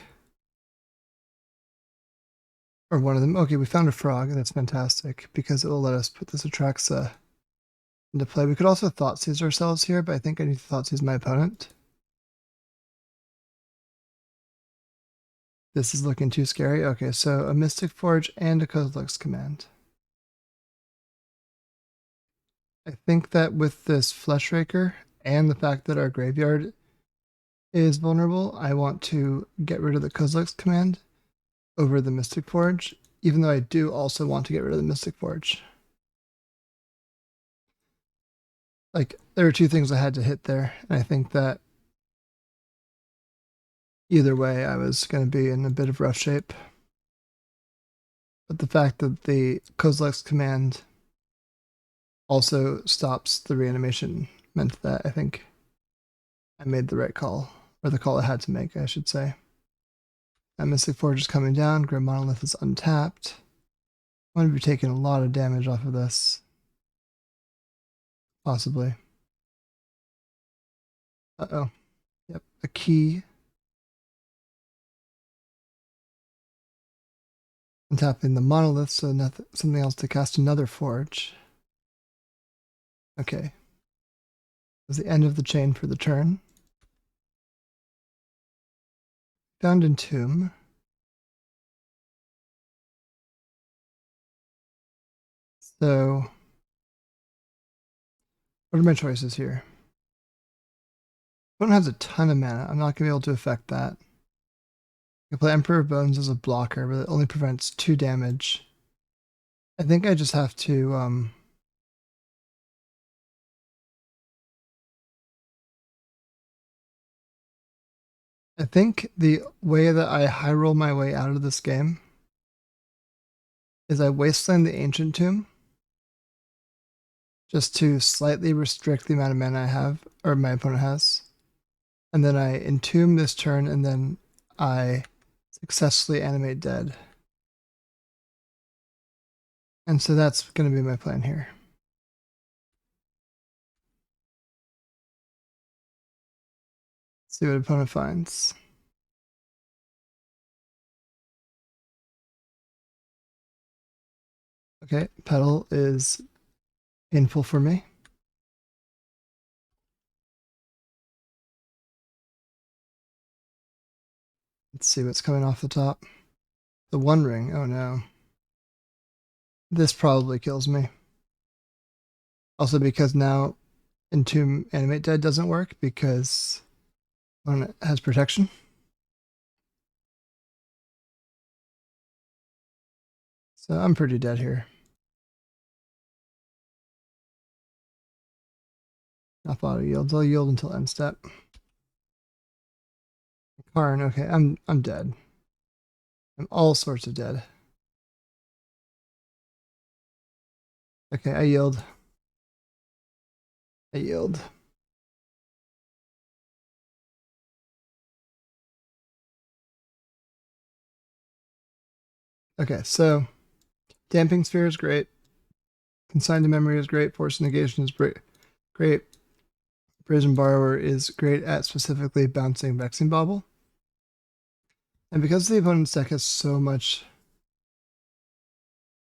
Or one of them. Okay, we found a frog. That's fantastic because it will let us put this Atraxa into play. We could also Thoughtseize ourselves here, but I think I need to Thoughtseize my opponent. This is looking too scary. Okay, so a Mystic Forge and a Kozilek's Command. I think that with this Fleshraker and the fact that our graveyard is vulnerable, I want to get rid of the Kozilek's Command over the Mystic Forge, even though I do also want to get rid of the Mystic Forge. Like, there are two things I had to hit there, and I think that either way, I was going to be in a bit of rough shape. But the fact that the Kozilek's Command also stops the reanimation meant that I think I made the right call, or the call I had to make, I should say. That Mystic Forge is coming down, Grim Monolith is untapped. I'm going to be taking a lot of damage off of this. Possibly. Uh-oh. Yep, a key. Untapping the Monolith, so nothing, something else to cast another Forge. Okay. That's the end of the chain for the turn. Found Entomb. So, what are my choices here? Opponent has a ton of mana. I'm not going to be able to affect that. I can play Emperor of Bones as a blocker, but it only prevents 2 damage. I think I just have to I think the way that I high roll my way out of this game is I wasteland the Ancient Tomb just to slightly restrict the amount of mana I have, or my opponent has. And then I entomb this turn, and then I successfully animate dead. And so that's going to be my plan here. See what opponent finds. Okay, Petal is painful for me. Let's see what's coming off the top. The One Ring, oh no. This probably kills me. Also because now Entomb Animate Dead doesn't work because opponent has protection. So I'm pretty dead here. Off auto yields. I'll yield until end step. Karn, okay, I'm dead. I'm all sorts of dead. Okay, I yield. I yield. Okay, so Damping Sphere is great. Consigned to Memory is great. Force Negation is great. Brazen Borrower is great at specifically bouncing Vexing Bauble. And because the opponent's deck has so much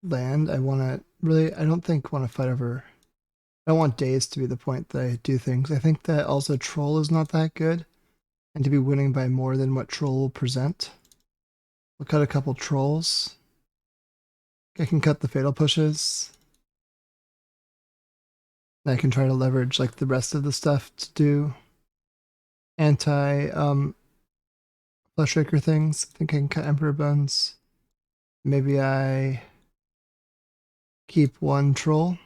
land, I don't think want to fight over. I don't want days to be the point that I do things. I think that also Troll is not that good, and to be winning by more than what Troll will present. We'll cut a couple Trolls. I can cut the Fatal Pushes. I can try to leverage like the rest of the stuff to do anti Fleshraker things. I think I can cut Emperor Bones. Maybe I keep 1 Troll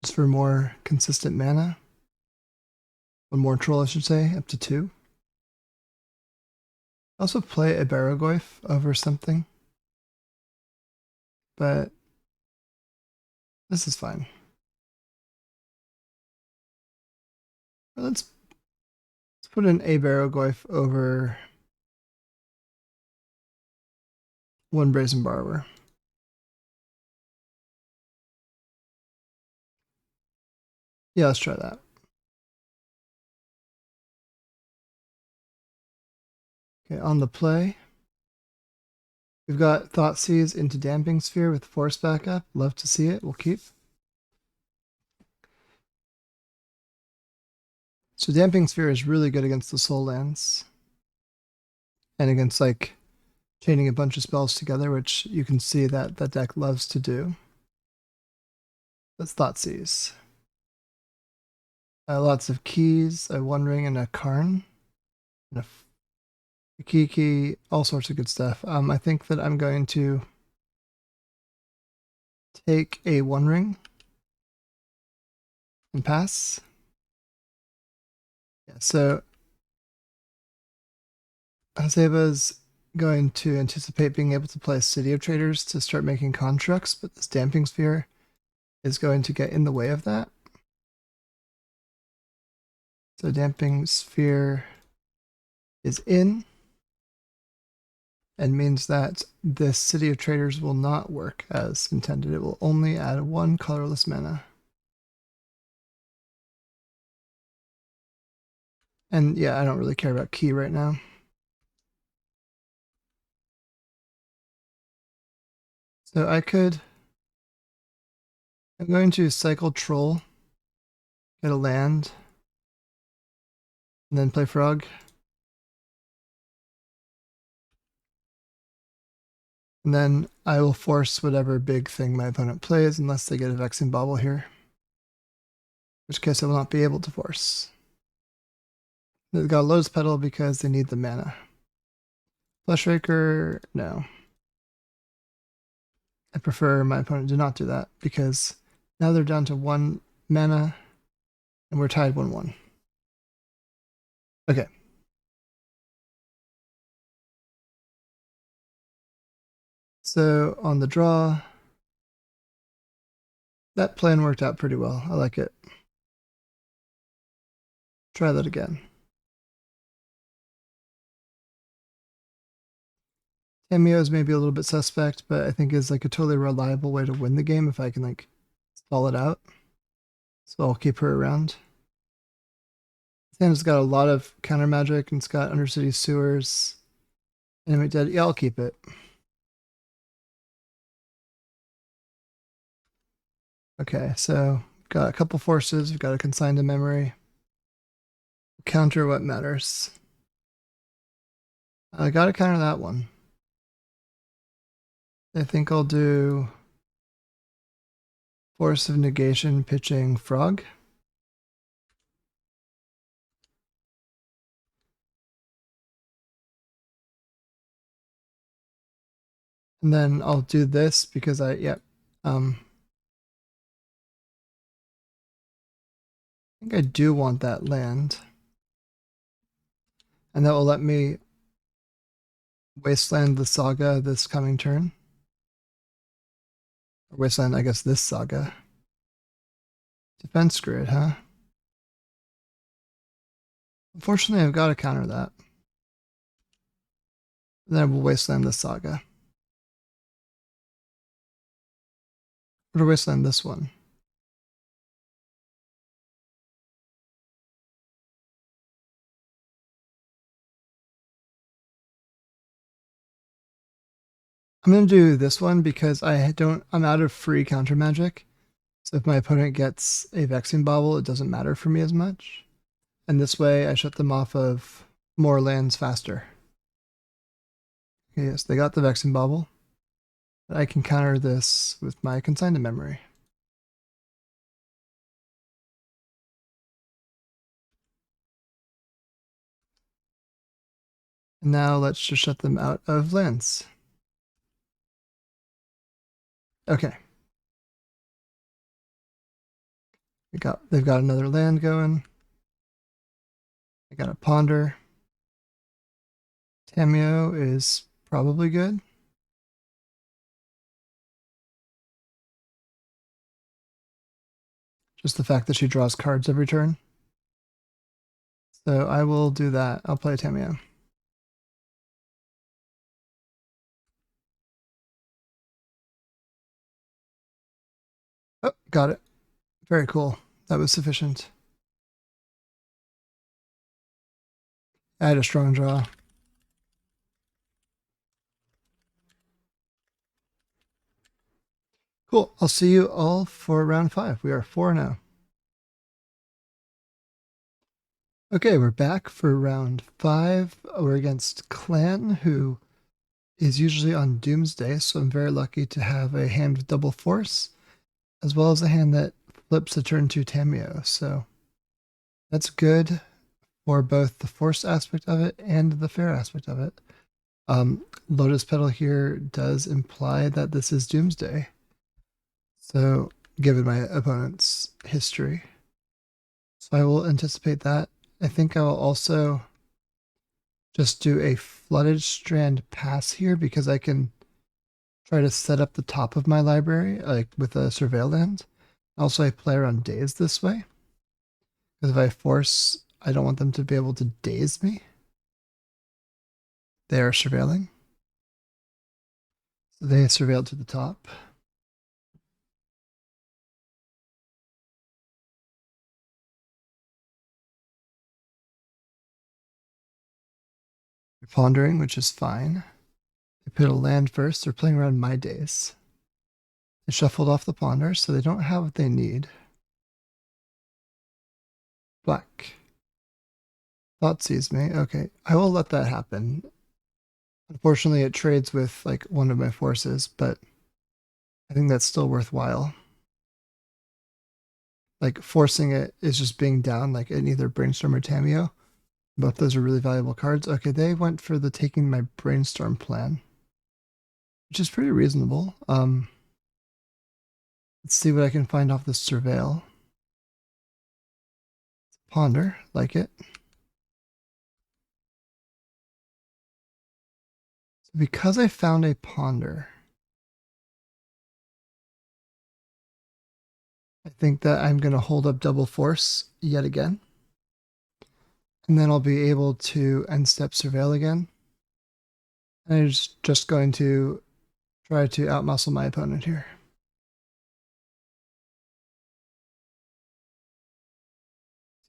just for more consistent mana. 1 more Troll, I should say, up to 2. Also play a Barrogoyf over something, but this is fine. Let's put an a Barrogoyf over 1 Brazen Borrower. Yeah, let's try that. Okay, on the play, we've got Thoughtseize into Damping Sphere with Force backup. Love to see it. We'll keep. So Damping Sphere is really good against the Soul Lands. And against, like, chaining a bunch of spells together, which you can see that that deck loves to do. That's Thoughtseize. Lots of keys, a One Ring, and a Karn. And a key, all sorts of good stuff. I think that I'm going to take a One Ring and pass. Yeah, so Haseba's going to anticipate being able to play City of Traders to start making constructs, but this Damping Sphere is going to get in the way of that. So Damping Sphere is in, and means that this City of Traders will not work as intended. It will only add 1 colorless mana. And yeah, I don't really care about key right now. So I'm going to cycle Troll, get a land, and then play Frog. And then I will force whatever big thing my opponent plays unless they get a Vexing Bauble here. In which case I will not be able to force. They've got a Lotus Petal because they need the mana. Fleshraker, no. I prefer my opponent to not do that because now they're down to 1 mana and we're tied 1-1. Okay. So on the draw, that plan worked out pretty well. I like it. Try that again. Cameo is maybe a little bit suspect, but I think is like a totally reliable way to win the game if I can like stall it out. So I'll keep her around. It's got a lot of counter magic and it's got Undercity Sewers. Enemy dead. Yeah, I'll keep it. Okay, so got a couple forces. We've got a consign to memory. Counter what matters. I gotta counter that one. I think I'll do Force of Negation pitching Frog. And then I'll do this because I think I do want that land. And that will let me wasteland the saga this coming turn. Or wasteland, I guess, this saga. Defense grid, huh? Unfortunately, I've got to counter that. And then I will wasteland this saga. Or to wasteland this one. I'm going to do this one because I'm out of free counter magic. So if my opponent gets a Vexing Bauble, it doesn't matter for me as much. And this way I shut them off of more lands faster. Okay, yes, they got the Vexing Bauble. But I can counter this with my consign to memory. And now let's just shut them out of lands. Okay. They've got another land going. I got a Ponder. Tameo is probably good. Just the fact that she draws cards every turn. So I will do that. I'll play Tameo. Oh, got it. Very cool. that was sufficient. I had a strong draw. Cool. I'll see you all for round 5. We are 4-0. Okay, we're back for round 5. We're against Clan, who is usually on Doomsday, so I'm very lucky to have a hand with double force, as well as a hand that flips a turn 2 Tamiyo. So that's good for both the force aspect of it and the fair aspect of it. Lotus Petal here does imply that this is Doomsday. So given my opponent's history. So I will anticipate that. I think I will also just do a Flooded Strand pass here because I can try to set up the top of my library like with a Surveil land. Also, I play around Daze this way. Because if I force, I don't want them to be able to daze me. They are surveilling. So they surveil to the top. They're pondering, which is fine. They put a land first. They're playing around my Daze. They shuffled off the ponder, so they don't have what they need. Black. Thought sees me. Okay, I will let that happen. Unfortunately, it trades with like one of my forces, but I think that's still worthwhile. Like forcing it is just being down like in either Brainstorm or Tamiyo. Both those are really valuable cards. Okay, they went for the taking my Brainstorm plan, which is pretty reasonable. Let's see what I can find off this Surveil. Ponder, like it. So because I found a Ponder, I think that I'm going to hold up double force yet again. And then I'll be able to end step Surveil again. And I'm just going to try to outmuscle my opponent here.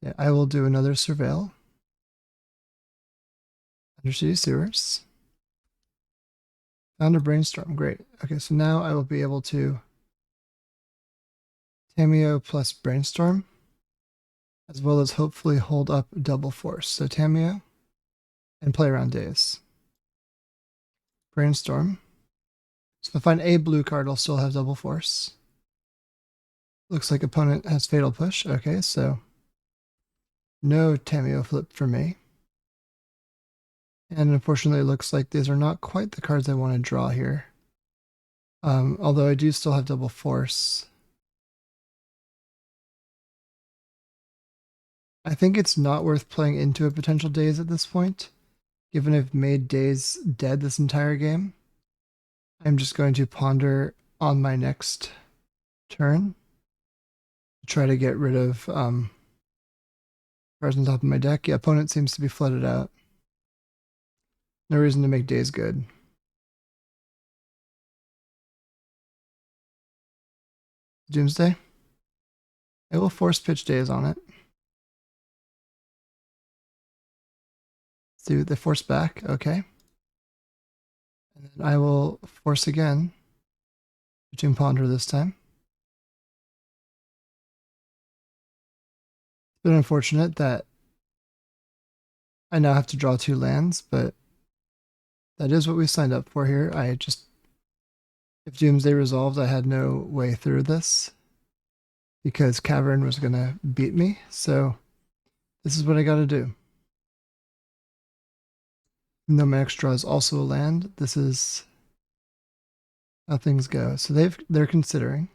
Yeah, I will do another Surveil. Undercity Sewers. Found a Brainstorm, great. Okay, so now I will be able to Tamiyo plus Brainstorm, as well as hopefully hold up double force. So Tamiyo and play around Daze. Brainstorm. So if I find a blue card, I'll still have double force. Looks like opponent has Fatal Push. Okay, so no Tamiyo flip for me. And unfortunately, it looks like these are not quite the cards I want to draw here. Although I do still have double force. I think it's not worth playing into a potential Daze at this point, given I've made Daze dead this entire game. I'm just going to ponder on my next turn to try to get rid of cards on top of my deck. Yeah, opponent seems to be flooded out. No reason to make Daze good. Doomsday. I will force pitch Daze on it. See what they force back. Okay. And then I will force again. Between ponder this time. It's been unfortunate that I now have to draw 2 lands, but that is what we signed up for here. If Doomsday resolved, I had no way through this because Cavern was going to beat me. So this is what I got to do. Even though my next draw is also a land, this is how things go. So they're considering.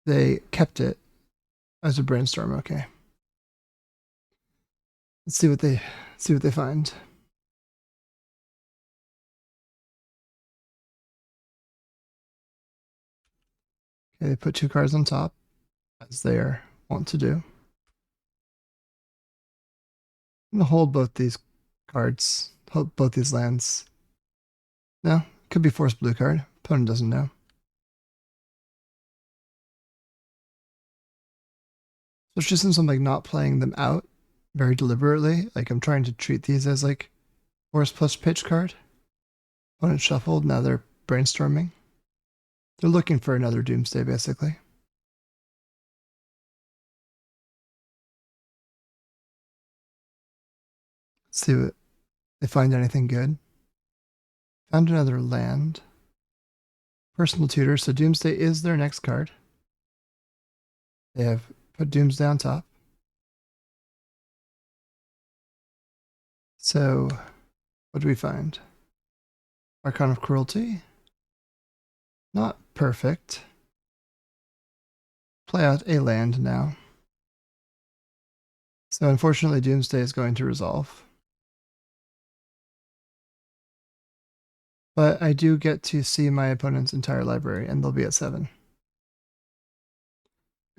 They kept it as a Brainstorm. Okay. Let's see what they find. Okay, they put 2 cards on top, as they are wont to do. I'm gonna hold both these cards, hold both these lands. No, could be force blue card. Opponent doesn't know. Especially since I'm like not playing them out very deliberately. Like I'm trying to treat these as like force plus pitch card. Opponent shuffled, now they're brainstorming. They're looking for another Doomsday, basically. Let's see what they find anything good. Found another land. Personal tutor, so Doomsday is their next card. They have put Doomsday on top. So, what do we find? Archon of Cruelty. Not perfect. Play out a land now. So unfortunately, Doomsday is going to resolve. But I do get to see my opponent's entire library, and they'll be at 7.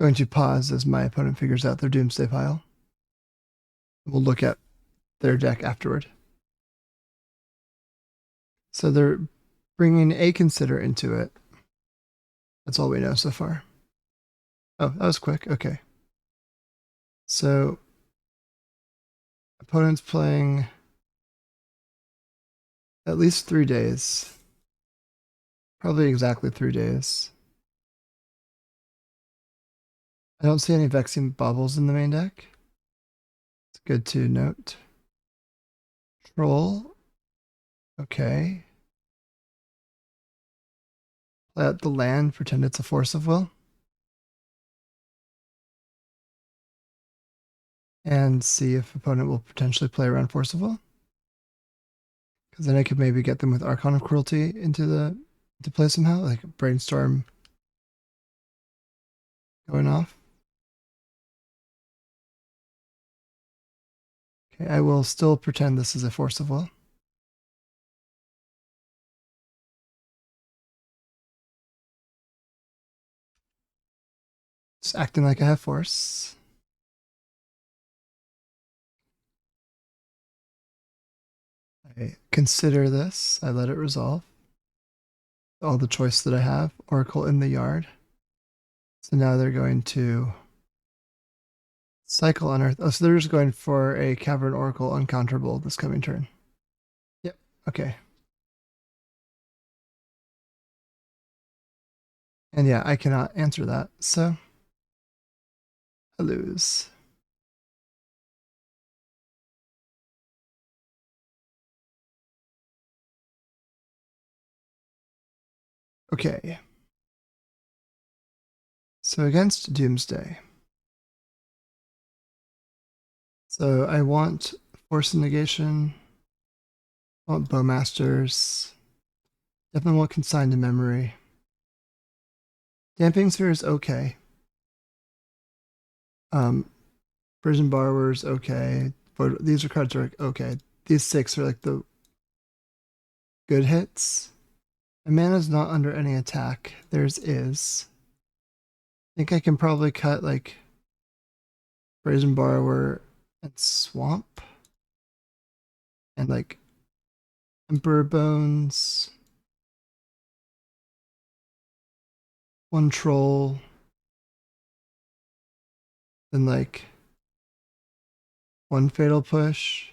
Going to pause as my opponent figures out their Doomsday pile. We'll look at their deck afterward. So they're bringing a Consider into it. That's all we know so far. Oh, that was quick. Okay. So opponent's playing at least 3 days. Probably exactly 3 days. I don't see any Vexing Baubles in the main deck. It's good to note. Troll. Okay. Play out the land, pretend it's a Force of Will. And see if opponent will potentially play around Force of Will. Because then I could maybe get them with Archon of Cruelty into play somehow, like Brainstorm going off. Okay, I will still pretend this is a Force of Will. Just acting like I have Force. I consider this. I let it resolve. All the choice that I have. Oracle in the yard. So now they're going to cycle Unearth. Oh, so they're just going for a Cavern Oracle uncounterable this coming turn. Yep. Okay. And yeah, I cannot answer that, so I lose. Okay. So against Doomsday. So I want Force of Negation. I want Bowmasters. Definitely want Consign to Memory. Damping Sphere is okay. Prison Borrower's okay. But these are cards are okay. These 6 are like the good hits. My mana's not under any attack. Theirs is. I think I can probably cut like Brazen Borrower and Swamp. And like Emperor Bones. 1 Troll. Then like 1 Fatal Push.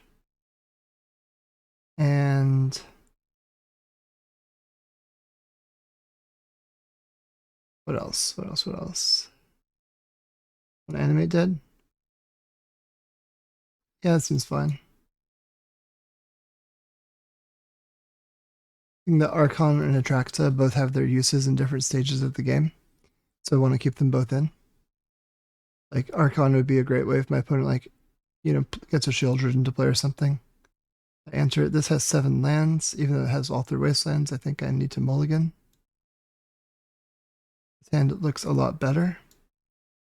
And what else? What else? What else? 1 Animate Dead? Yeah, that seems fine. I think the Archon and Atraxa both have their uses in different stages of the game. So I want to keep them both in. Like Archon would be a great way if my opponent like, gets a Shieldred into play or something. I answer it. This has 7 lands, even though it has all 3 wastelands. I think I need to mulligan. This hand looks a lot better.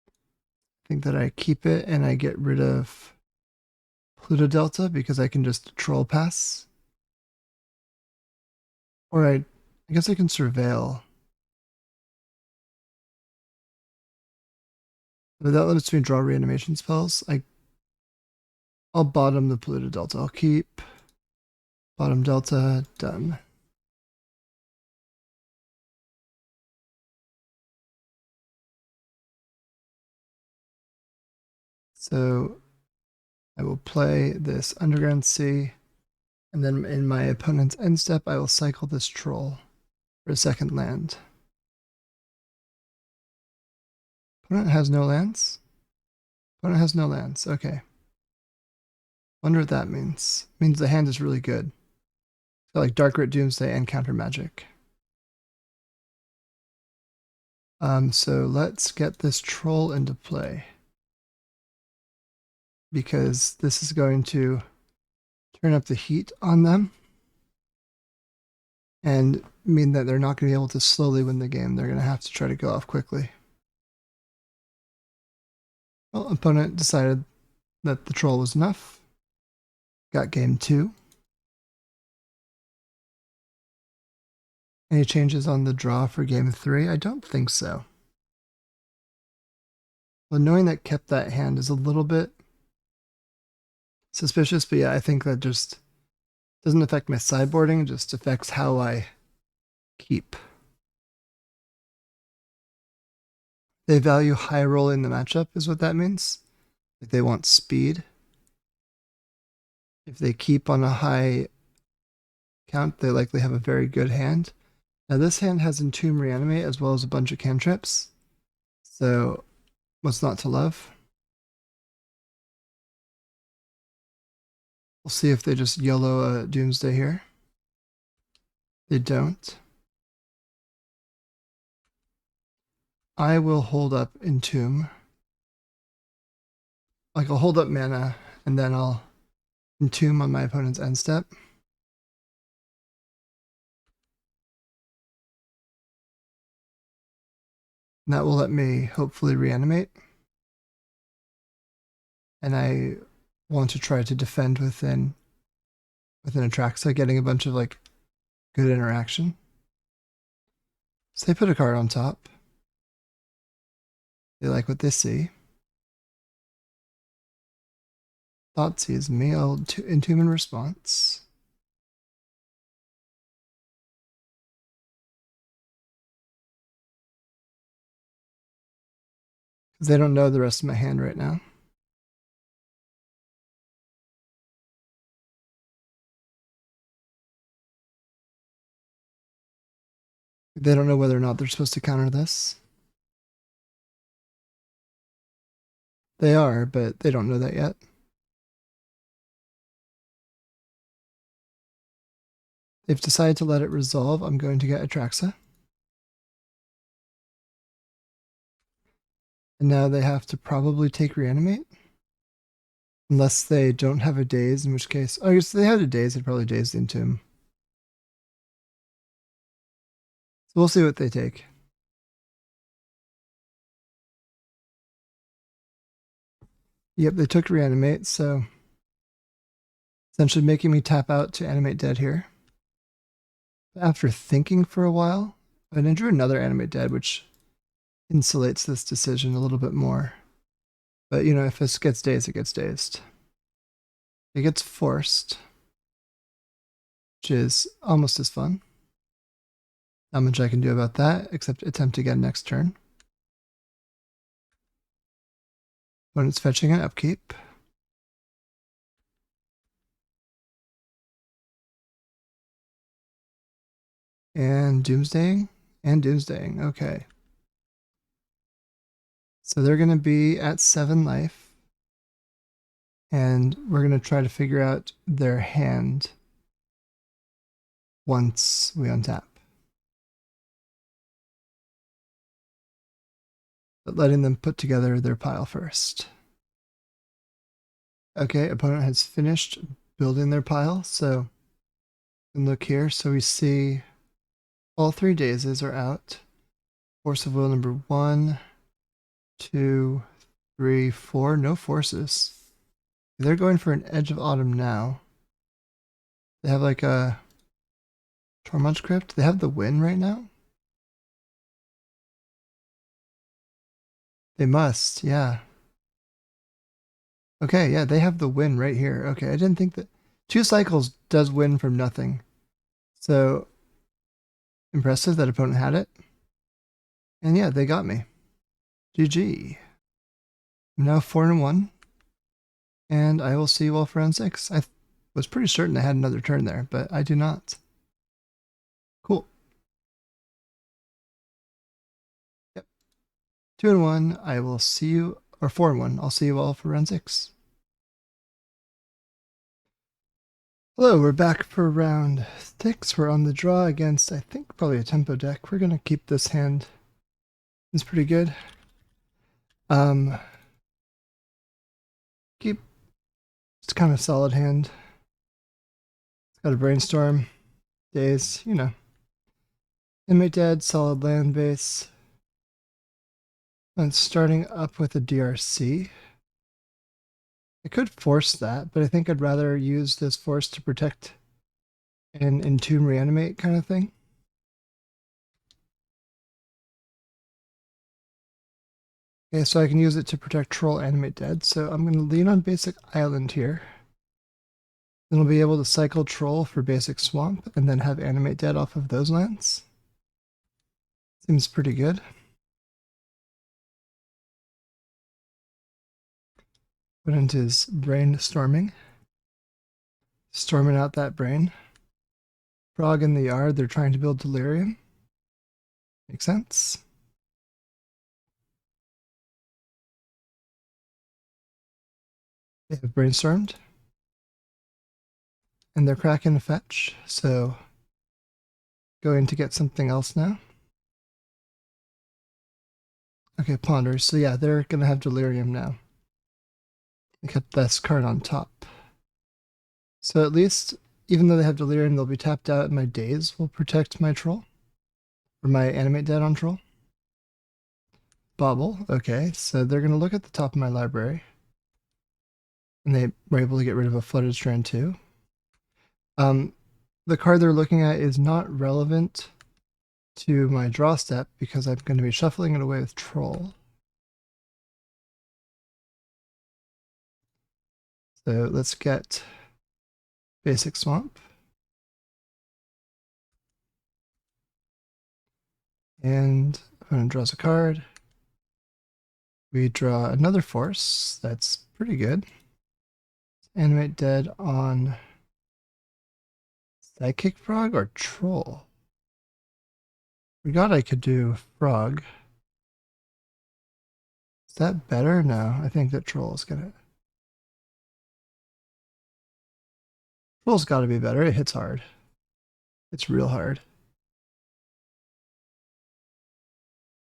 I think that I keep it and I get rid of Pluto Delta because I can just troll pass. Or I guess I can surveil. But that limits me to draw reanimation spells. I'll bottom the Pluto Delta. I'll keep bottom Delta, done. So I will play this Underground Sea, and then in my opponent's end step, I will cycle this Troll for a second land. Opponent has no lands? Opponent has no lands, okay. Wonder what that means. It means the hand is really good. So like Dark Root, Doomsday, and Counter Magic. So let's get this Troll into play, because this is going to turn up the heat on them and mean that they're not going to be able to slowly win the game. They're going to have to try to go off quickly. Well, opponent decided that the Troll was enough. Got game 2. Any changes on the draw for game 3? I don't think so. Well, knowing that kept that hand is a little bit suspicious, but yeah, I think that just doesn't affect my sideboarding, it just affects how I keep. They value high roll in the matchup is what that means. Like they want speed. If they keep on a high count, they likely have a very good hand. Now this hand has Entomb, Reanimate, as well as a bunch of cantrips. So what's not to love? We'll see if they just YOLO a Doomsday here. They don't. I will hold up Entomb. Like I'll hold up mana, and then I'll Entomb on my opponent's end step. And that will let me hopefully reanimate. And I want to try to defend within Atraxa, getting a bunch of like good interaction. So they put a card on top. They like what they see. Thought sees me. I'll Entomb in response. Because they don't know the rest of my hand right now. They don't know whether or not they're supposed to counter this. They are, but they don't know that yet. They've decided to let it resolve. I'm going to get Atraxa. And now they have to probably take Reanimate. Unless they don't have a daze, in which case... Oh, I guess if they had a daze, they'd probably daze the Entomb. So we'll see what they take. Yep, they took Reanimate, so... essentially making me tap out to Animate Dead here. After thinking for a while, and I drew another Animate Dead, which insulates this decision a little bit more. But, you know, if this gets dazed, it gets dazed. It gets forced, which is almost as fun. Not much I can do about that, except attempt again next turn. When it's fetching an upkeep. And Doomsdaying? And Doomsdaying, okay. So they're going to be at 7 life. And we're going to try to figure out their hand once we untap. But letting them put together their pile first. Okay, opponent has finished building their pile, so and look here. So we see all 3 dazes are out. Force of Will number 1, 2, 3, 4. No forces. They're going for an Edge of Autumn now. They have like a Tormund Crypt. They have the win right now. They must, yeah. Okay, yeah, they have the win right here. Okay, I didn't think that 2 cycles does win from nothing. So impressive that opponent had it. And yeah, they got me. GG. I'm now 4-1. And I will see you all for round 6. I was pretty certain I had another turn there, but I do not. Cool. Yep. 2-1. I will see you, or 4-1. I'll see you all for round 6. Hello, we're back for round 6. We're on the draw against, I think, probably a tempo deck. We're going to keep this hand. It's pretty good. Keep, it's kind of solid hand. It's got a brainstorm, days, you know. Inmate dead, solid land base. And starting up with a DRC. I could force that, but I think I'd rather use this force to protect and entomb reanimate kind of thing. Okay, so I can use it to protect troll animate dead. So I'm going to lean on basic island here. Then I'll be able to cycle troll for basic swamp and then have animate dead off of those lands. Seems pretty good. Put into his brainstorming. Storming out that brain. Frog in the yard, they're trying to build delirium. Makes sense. They have brainstormed. And they're cracking a fetch, so going to get something else now. Okay, ponder. So yeah, they're gonna have delirium now. They kept this card on top. So at least, even though they have delirium, they'll be tapped out, and my days will protect my troll. Or my animate dead on troll. Bobble, okay, so they're gonna look at the top of my library. And they were able to get rid of a flooded strand too. The card they're looking at is not relevant to my draw step because I'm going to be shuffling it away with troll. So let's get basic swamp. And opponent draws a card. We draw another force. That's pretty good. Animate dead on Psychic Frog or Troll? Forgot I could do Frog. Is that better? No, I think that Troll's gonna... Troll's gotta be better. It hits hard. It's real hard.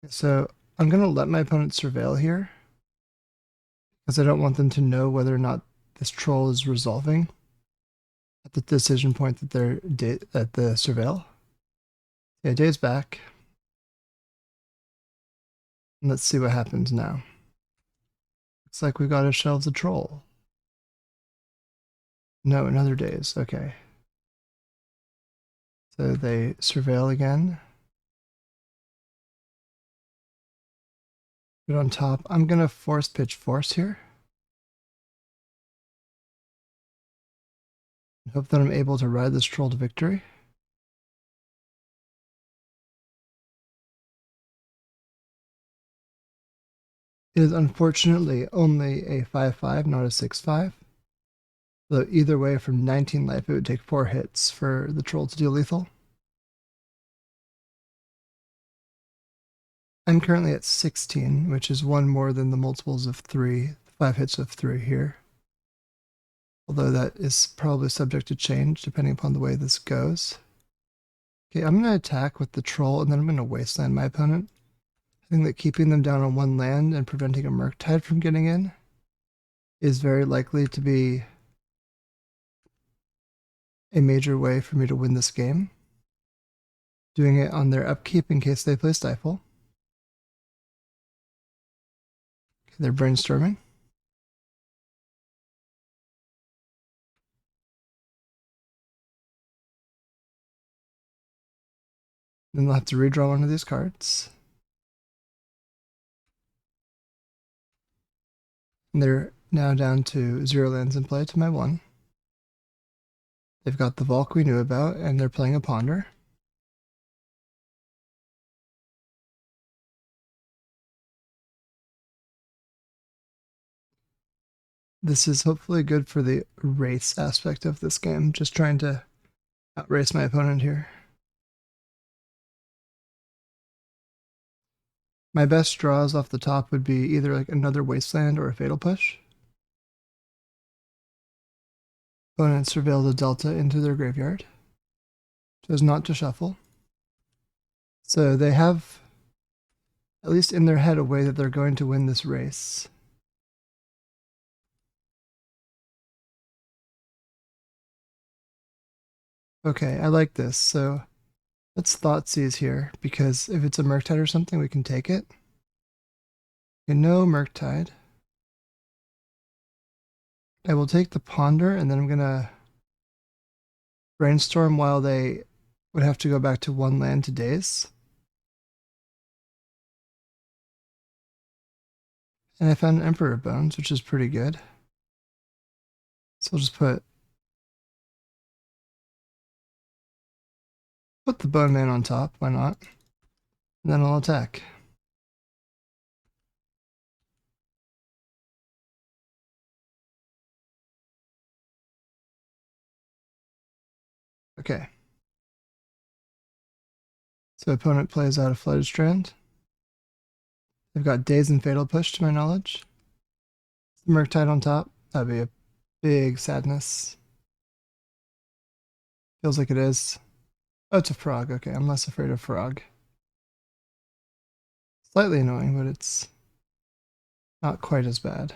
So I'm gonna let my opponent surveil here because I don't want them to know whether or not this troll is resolving at the decision point that they're at the surveil. Yeah, day's back. And let's see what happens now. Looks like we've got to shelve the troll. No, another days. Okay. So they surveil again. Put on top. I'm gonna force pitch force here. Hope that I'm able to ride this troll to victory. It is unfortunately only a 5/5, not a 6/5. So either way, from 19 life, it would take 4 hits for the troll to deal lethal. I'm currently at 16, which is one more than the multiples of 3, 5 hits of 3 here. Although that is probably subject to change depending upon the way this goes. Okay, I'm going to attack with the troll, and then I'm going to wasteland my opponent. I think that keeping them down on one land and preventing a Murktide from getting in is very likely to be a major way for me to win this game. Doing it on their upkeep in case they play Stifle. Okay, they're brainstorming. Then they'll have to redraw one of these cards. And they're now down to 0 lands in play to my 1. They've got the Volk we knew about, and they're playing a Ponder. This is hopefully good for the race aspect of this game, just trying to outrace my opponent here. My best draws off the top would be either like another Wasteland or a Fatal Push. Opponent surveil the Delta into their graveyard. Chose not to shuffle. So they have, at least in their head, a way that they're going to win this race. Okay, I like this. So let's Thoughtseize here, because if it's a Murktide or something, we can take it. Okay, no Murktide. I will take the Ponder, and then I'm going to Brainstorm while they would have to go back to one land to daze. And I found an Emperor Bones, which is pretty good. So we'll just put the Bone Man on top, why not? And then I'll attack. Okay. So opponent plays out a Flooded Strand. They've got Daze and Fatal Push to my knowledge. Murktide on top. That'd be a big sadness. Feels like it is. Oh, it's a frog. Okay, I'm less afraid of frog. Slightly annoying, but it's not quite as bad.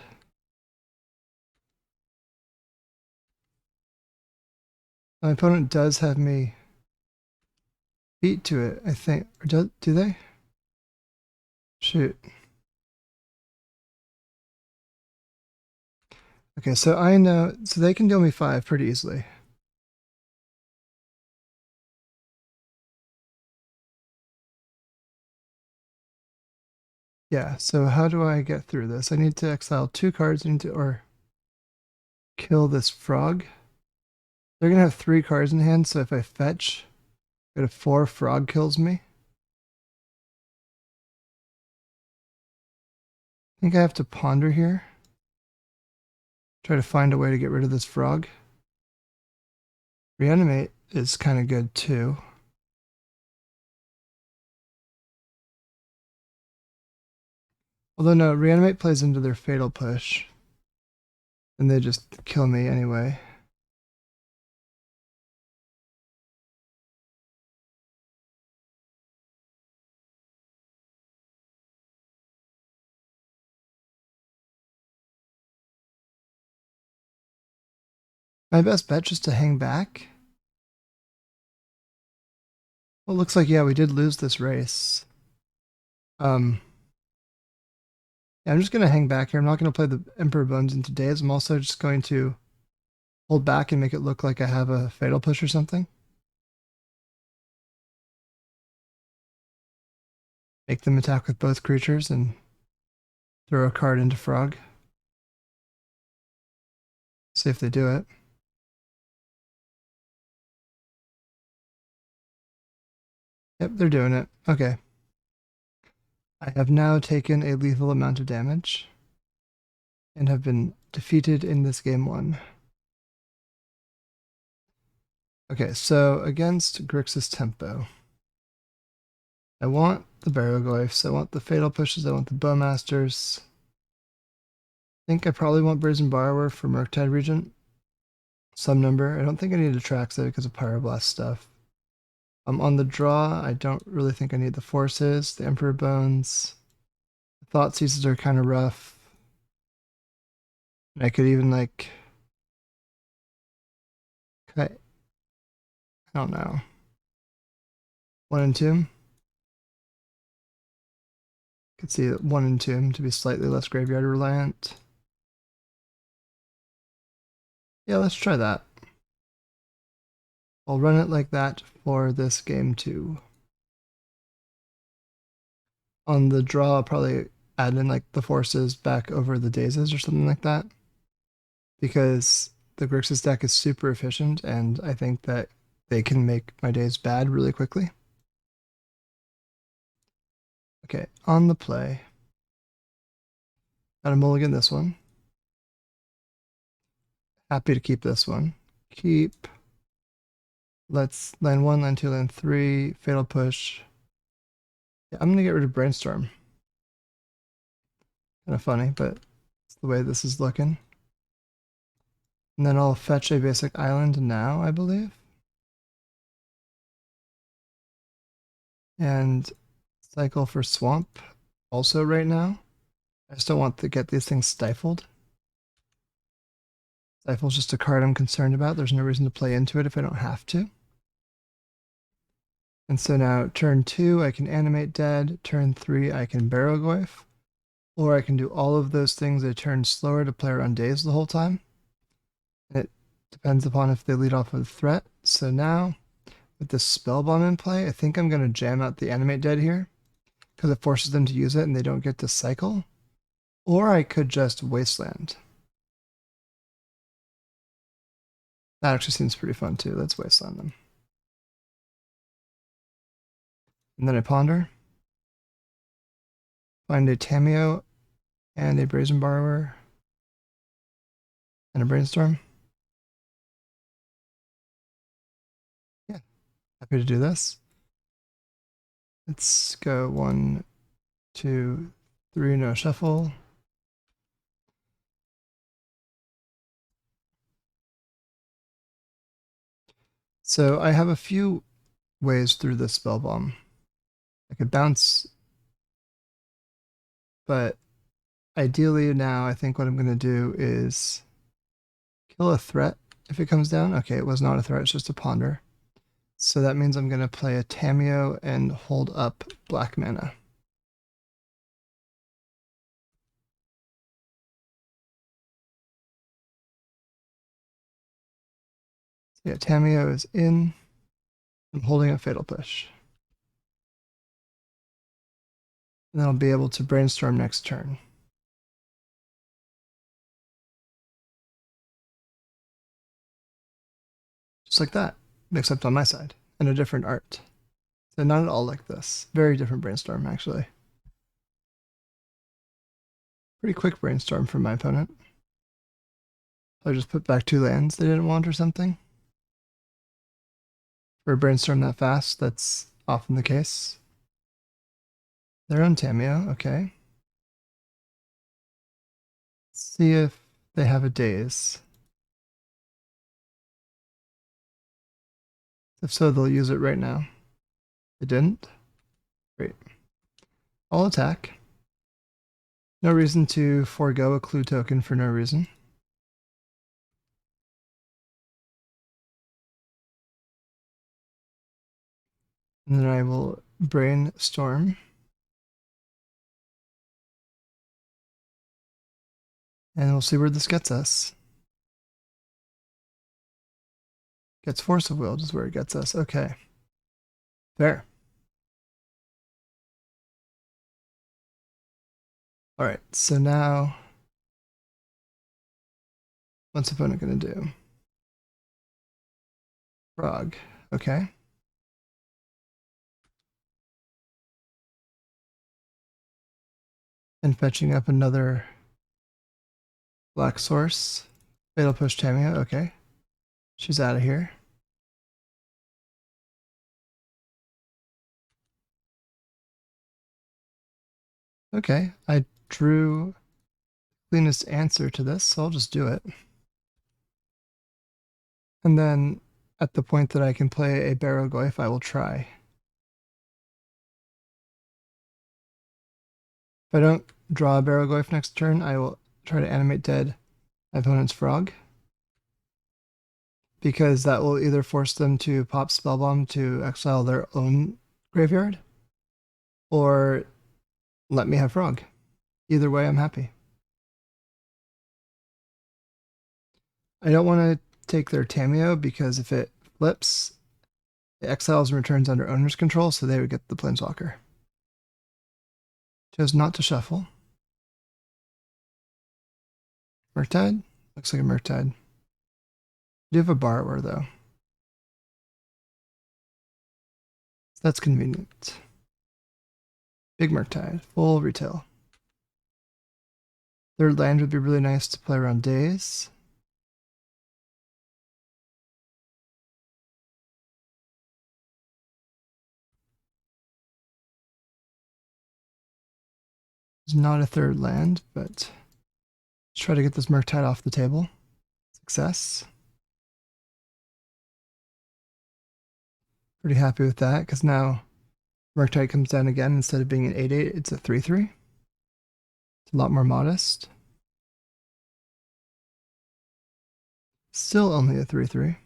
My opponent does have me beat to it, I think. Or do they? Shoot. Okay, so I know, so they can deal me 5 pretty easily. Yeah, so how do I get through this? I need to exile 2 cards, or kill this frog. They're gonna have 3 cards in hand, so if I fetch, get a 4, frog kills me. I think I have to ponder here. Try to find a way to get rid of this frog. Reanimate is kind of good too. Although no, Reanimate plays into their Fatal Push. And they just kill me anyway. My best bet is to hang back. Well, it looks like, yeah, we did lose this race. Yeah, I'm just going to hang back here. I'm not going to play the Emperor Bones into days. I'm also just going to hold back and make it look like I have a Fatal Push or something. Make them attack with both creatures and throw a card into Frog. See if they do it. Yep, they're doing it. Okay. I have now taken a lethal amount of damage and have been defeated in this game 1. Okay, so against Grixis Tempo, I want the Barrowglyphs, I want the Fatal Pushes, I want the Bowmasters. I think I probably want Brazen Borrower for Murktide Regent. Some number. I don't think I need Atraxa because of Pyroblast stuff. On the draw, I don't really think I need the Forces, the Emperor Bones. The Thoughtseizes are kind of rough. And I could even like... I don't know. 1 and Tomb. Could see 1 and Tomb to be slightly less graveyard reliant. Yeah, let's try that. I'll run it like that for this game 2. On the draw, I'll probably add in like the Forces back over the Dazes or something like that. Because the Grixis deck is super efficient, and I think that they can make my days bad really quickly. Okay, on the play. Got a mulligan this one. Happy to keep this one. Keep. Let's land 1, land 2, land 3, fatal push. Yeah, I'm gonna get rid of brainstorm. Kind of funny, but it's the way this is looking. And then I'll fetch a basic island now, I believe. And cycle for swamp also right now. I just don't want to get these things stifled. Stifle's just a card I'm concerned about. There's no reason to play into it if I don't have to. And so now turn 2, I can animate dead. Turn 3, I can Barrowgoyf. Or I can do all of those things a turn slower to play around days the whole time. It depends upon if they lead off with a threat. So now, with this Spellbomb in play, I think I'm going to jam out the Animate Dead here, because it forces them to use it and they don't get to cycle. Or I could just Wasteland. That actually seems pretty fun too. Let's Wasteland them. And then I Ponder. Find a Tameo and a Brazen Borrower. And a Brainstorm. Yeah, happy to do this. Let's go 1, 2, 3, no shuffle. So I have a few ways through this spell bomb. I could bounce, but ideally now I think what I'm going to do is kill a threat if it comes down. Okay, it was not a threat, it's just a ponder. So that means I'm going to play a Tameo and hold up black mana. So yeah, Tameo is in. I'm holding a Fatal Push. And then I'll be able to Brainstorm next turn. Just like that, except on my side, and a different art. So not at all like this. Very different Brainstorm, actually. Pretty quick Brainstorm from my opponent. I just put back 2 lands they didn't want or something. For a Brainstorm that fast, that's often the case. Their own Tameo, okay. Let's see if they have a Daze. If so, they'll use it right now. They didn't? Great. I'll attack. No reason to forego a clue token for no reason. And then I will Brainstorm. And we'll see where this gets us. Gets Force of Will is where it gets us. Okay. Fair. Alright, so now what's the opponent gonna do? Frog. Okay. And fetching up another black source. Fatal Push Tameo, okay. She's out of here. Okay, I drew cleanest answer to this, so I'll just do it. And then at the point that I can play a Barrowgoyf, I will try. If I don't draw a Barrowgoyf next turn, I will try to animate dead my opponent's frog. Because that will either force them to pop Spellbomb to exile their own graveyard, or let me have frog. Either way, I'm happy. I don't want to take their Tameo because if it flips, it exiles and returns under owner's control, so they would get the Planeswalker. Chose not to shuffle. Murktide? Looks like a Murktide. I do have a Borrower, though. That's convenient. Big Murktide, full retail. Third land would be really nice to play around days. There's not a third land, but let's try to get this Murktide off the table. Success. Pretty happy with that, because now Murktide comes down again. Instead of being an 8/8, it's a 3/3. It's a lot more modest. Still only a 3/3.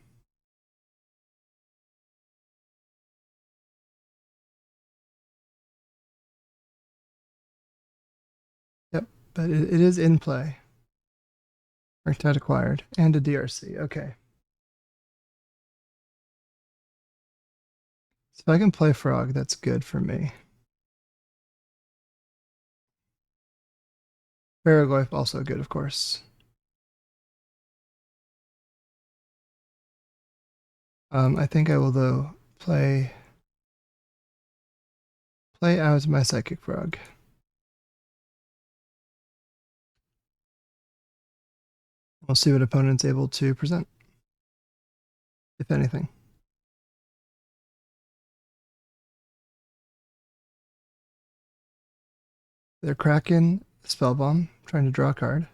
Yep, but it is in play. Murktide acquired, and a DRC, okay. So if I can play Frog, that's good for me. Baraglyph also good, of course. I think I will, though, play out my Psychic Frog. We'll see what opponent's able to present, if anything. They're Kraken, Spellbomb, trying to draw a card.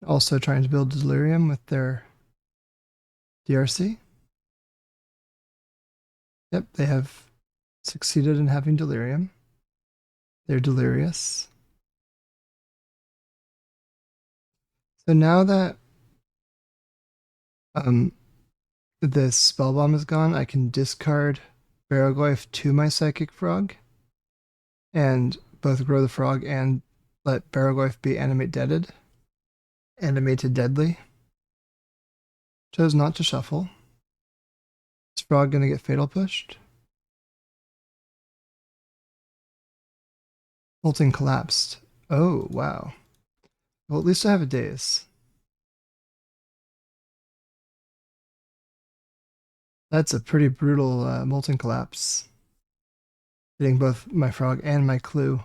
Also trying to build Delirium with their DRC. Yep, they have succeeded in having Delirium. They're delirious. So now that this Spellbomb is gone, I can discard Baraglyph to my Psychic Frog and both grow the frog and let Baraglyph be animated deadly. Chose not to shuffle. Is Frog gonna get fatal pushed? Molting collapsed. Oh, wow. Well, at least I have a daze. That's a pretty brutal Molten Collapse. Hitting both my frog and my clue.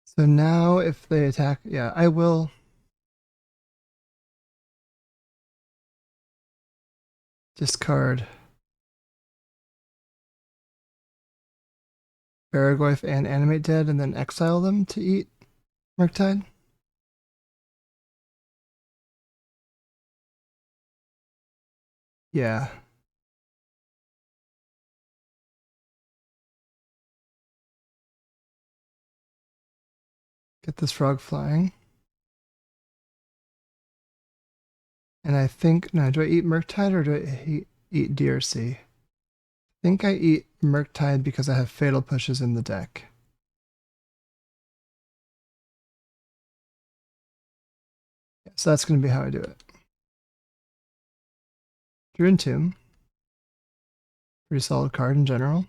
So now if they attack, yeah, I will discard Baraglyph and Animate Dead and then exile them to eat Murktide. Yeah. Get this frog flying. And I think, no, do I eat Murktide or do I eat DRC? I think I eat Murktide because I have Fatal Pushes in the deck. Yeah, so that's going to be how I do it. Drew and Tomb. Pretty solid card in general.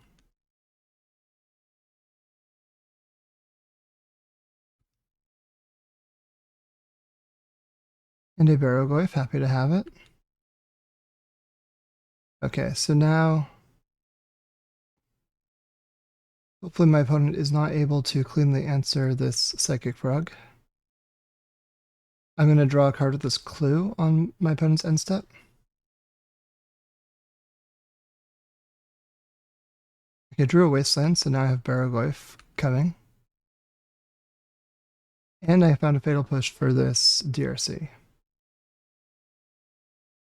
And a Baraglyph, happy to have it. Okay, so now hopefully my opponent is not able to cleanly answer this Psychic Frog. I'm going to draw a card with this clue on my opponent's end step. Okay, drew a Wasteland, so now I have Baraglyph coming. And I found a Fatal Push for this DRC.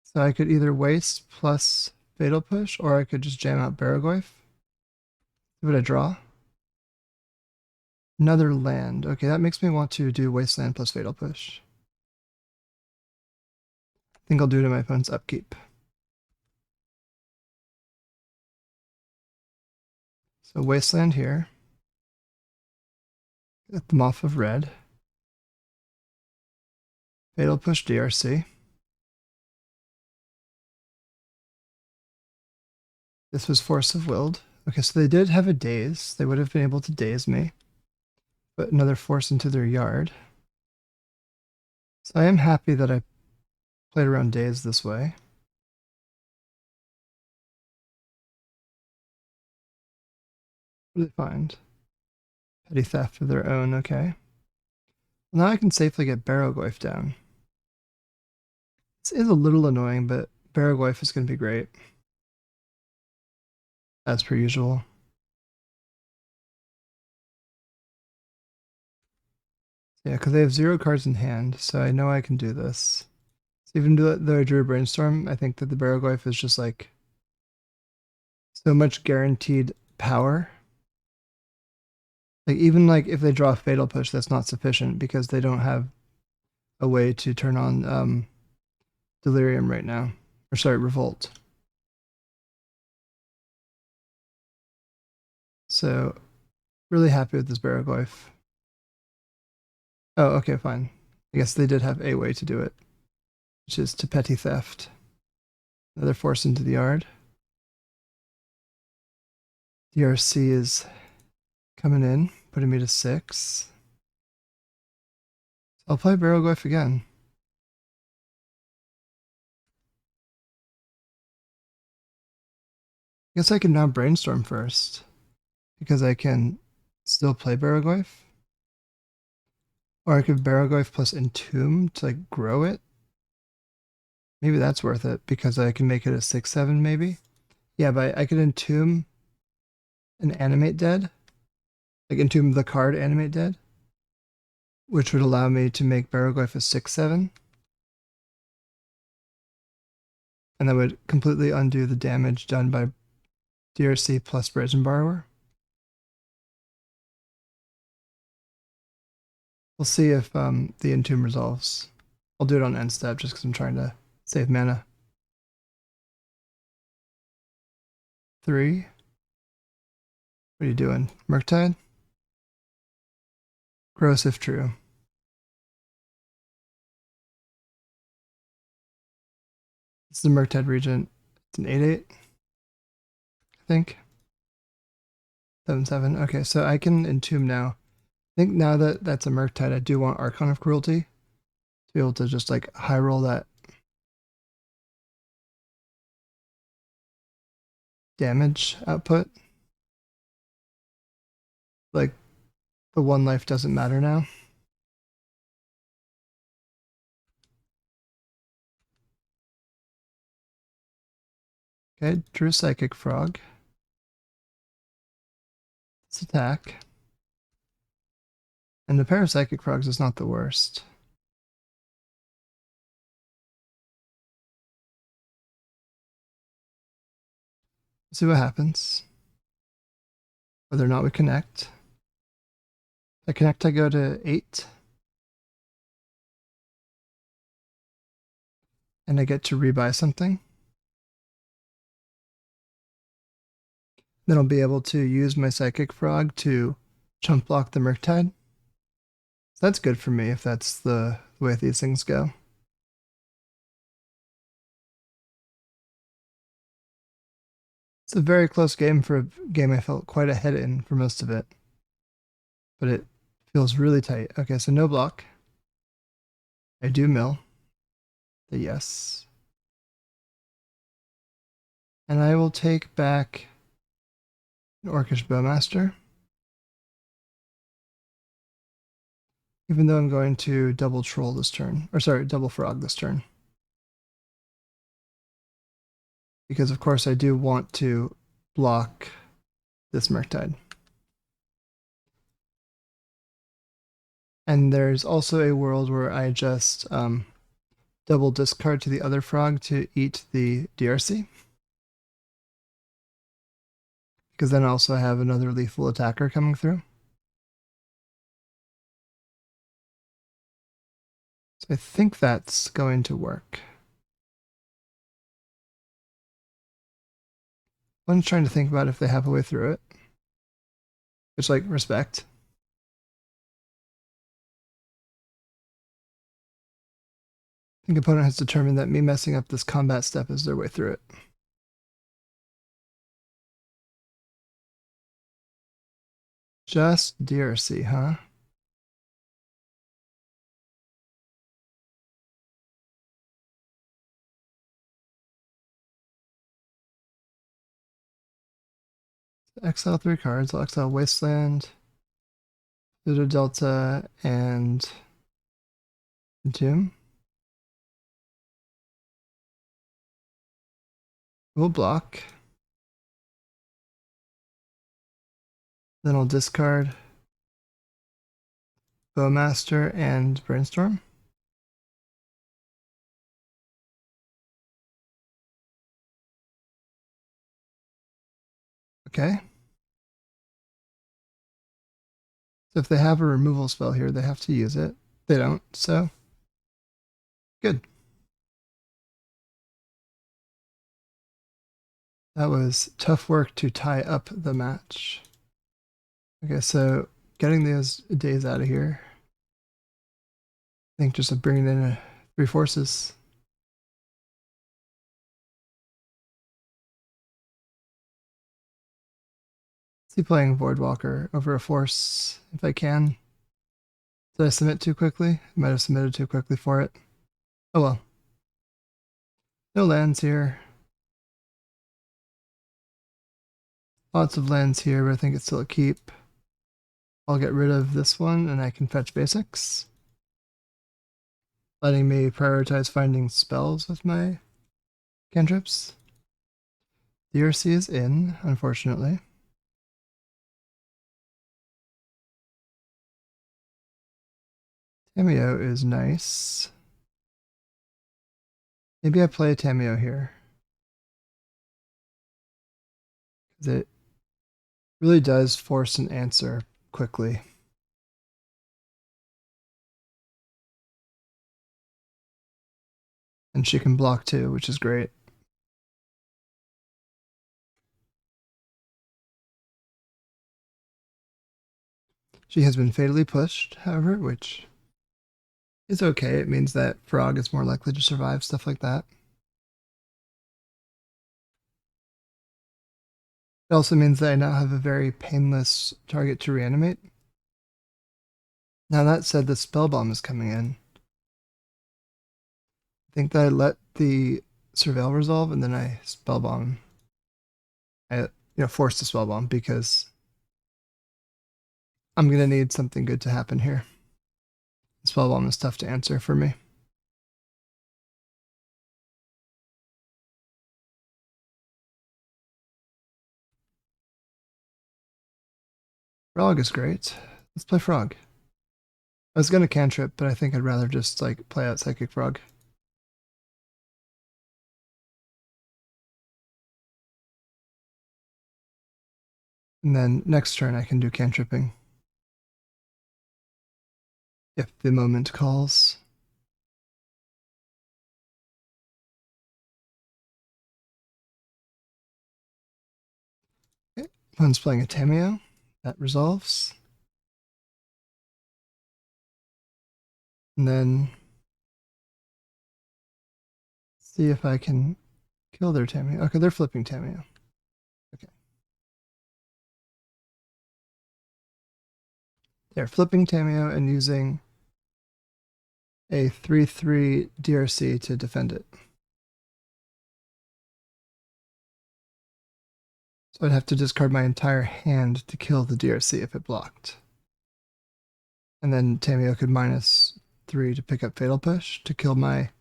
So I could either waste plus Fatal Push, or I could just jam out Baraglyph. See what I draw. Another land. Okay, that makes me want to do Wasteland plus Fatal Push. I think I'll do it in my opponent's upkeep. So Wasteland here. Get them off of red. Fatal Push DRC. This was Force of Willed. Okay, so they did have a daze. They would have been able to daze me. Put another force into their yard. So I am happy that I played around daze this way. What do they find? Petty theft of their own, okay. Well, now I can safely get Baraglyph down. This is a little annoying, but Baraglyph is going to be great. As per usual. Yeah, because they have 0 cards in hand, so I know I can do this. So even though I drew a Brainstorm, I think that the Baraglyph is just like so much guaranteed power. Like even like if they draw a Fatal Push, that's not sufficient because they don't have a way to turn on Delirium right now. Or sorry, Revolt. So really happy with this Baraglyph. Oh, okay, fine. I guess they did have a way to do it, which is to Petty Theft. Another force into the yard. DRC is coming in, putting me to 6. I'll play Baraglyph again. I guess I can now Brainstorm first, because I can still play Baraglyph. Or I could Baraglyph plus Entomb to like grow it. Maybe that's worth it, because I can make it a 6/7 maybe. Yeah, but I could Entomb and Animate Dead. Like Entomb the card Animate Dead, which would allow me to make Baraglyph a 6/7. And that would completely undo the damage done by DRC plus Brazen Borrower. We'll see if the Entomb resolves. I'll do it on end step just because I'm trying to save mana. 3. What are you doing? Murktide? Gross if true. It's the Murktide Regent. It's an 8/8, I think. 7/7. Okay, so I can Entomb now. I think now that that's a Murktide, I do want Archon of Cruelty to be able to just like high roll that damage output. Like the 1 life doesn't matter now. Okay, drew Psychic Frog. Let's attack. And the pair of Psychic Frogs is not the worst. Let's see what happens. Whether or not we connect. If I connect, I go to 8. And I get to rebuy something. Then I'll be able to use my Psychic Frog to chump block the Murktide. So that's good for me if that's the way these things go. It's a very close game for a game I felt quite ahead in for most of it. But it feels really tight. Okay, so no block. I do mill. The yes. And I will take back an Orcish Bowmaster. Even though I'm going to double troll this turn. Or sorry, double frog this turn. Because of course I do want to block this Murktide. And there's also a world where I just double discard to the other frog to eat the DRC. Because then I also have another lethal attacker coming through. So I think that's going to work. I'm trying to think about if they have a way through it. It's like respect. I think opponent has determined that me messing up this combat step is their way through it. Just DRC, huh? Exile 3 cards. I'll exile Wasteland, Pluto Delta, and Entomb. We'll block. Then I'll discard Bowmaster and Brainstorm. Okay. So if they have a removal spell here, they have to use it. They don't, so good. That was tough work to tie up the match. Okay, so getting those days out of here. I think just bringing in 3 forces. See playing Voidwalker over a force if I can. Did I submit too quickly? I might have submitted too quickly for it. Oh well. No lands here. Lots of lands here, but I think it's still a keep. I'll get rid of this one and I can fetch basics. Letting me prioritize finding spells with my cantrips. DRC is in, unfortunately. Tamiyo is nice. Maybe I play Tamiyo here. Because it really does force an answer quickly. And she can block too, which is great. She has been fatally pushed, however, which is okay. It means that Frog is more likely to survive, stuff like that. It also means that I now have a very painless target to reanimate. Now that said, the spell bomb is coming in. I think that I let the surveil resolve and then I spell bomb. I force the spell bomb because I'm gonna need something good to happen here. The spell bomb is tough to answer for me. Frog is great. Let's play Frog. I was gonna cantrip, but I think I'd rather just like play out Psychic Frog. And then next turn I can do cantripping. If the moment calls. Okay. Opponent's playing a Tamiyo. That resolves. And then see if I can kill their Tamiyo. Okay, they're flipping Tamiyo. Okay. They're flipping Tamiyo and using a 3/3 DRC to defend it. So I'd have to discard my entire hand to kill the DRC if it blocked. And then Tamiyo could -3 to pick up Fatal Push to kill my...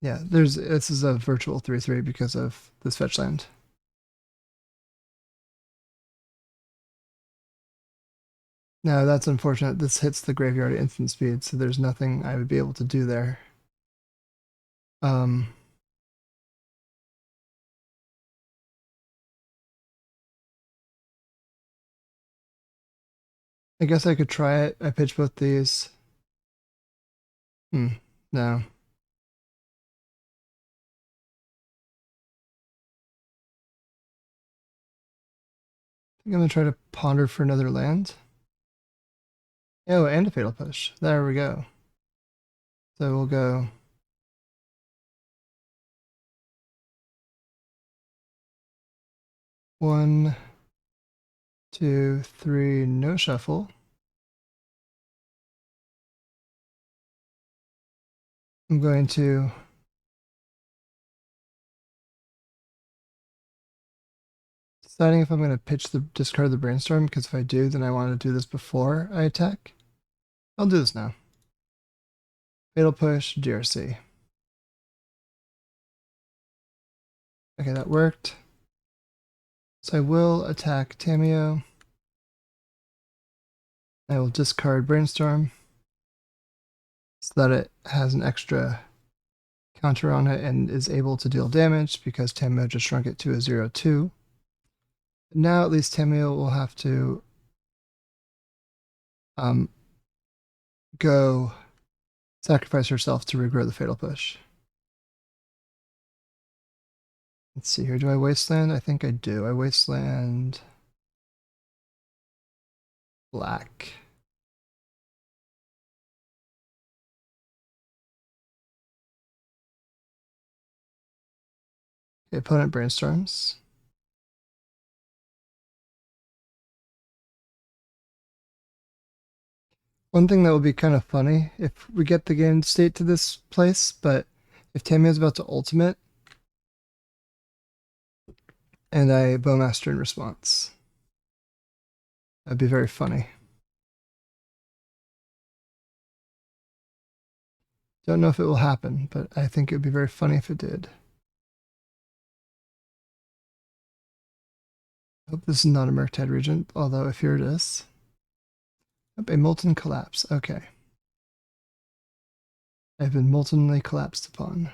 Yeah, this is a virtual 3/3 because of this fetch land. No, that's unfortunate. This hits the graveyard at instant speed, so there's nothing I would be able to do there. I guess I could try it. I pitch both these. No. I think I'm gonna try to ponder for another land. Oh, and a Fatal Push. There we go. So we'll go... One, two, three, no shuffle. I'm going to deciding if I'm going to discard the Brainstorm, because if I do, then I want to do this before I attack. I'll do this now. Fatal Push, DRC. Okay, that worked. So I will attack Tamiyo. I will discard Brainstorm so that it has an extra counter on it and is able to deal damage because Tamiyo just shrunk it to a 0/2. Now at least Tamiyo will have to go sacrifice herself to regrow the Fatal Push. Let's see here. Do I Wasteland? I think I do. I Wasteland black. Okay, opponent Brainstorms. One thing that would be kind of funny if we get the game state to this place, but if Tamiyo's about to ultimate and I Bowmaster in response, that'd be very funny. Don't know if it will happen, but I think it would be very funny if it did. Hope this is not a Murktide Regent, although if here it is. A Molten Collapse, okay. I've been moltenly collapsed upon.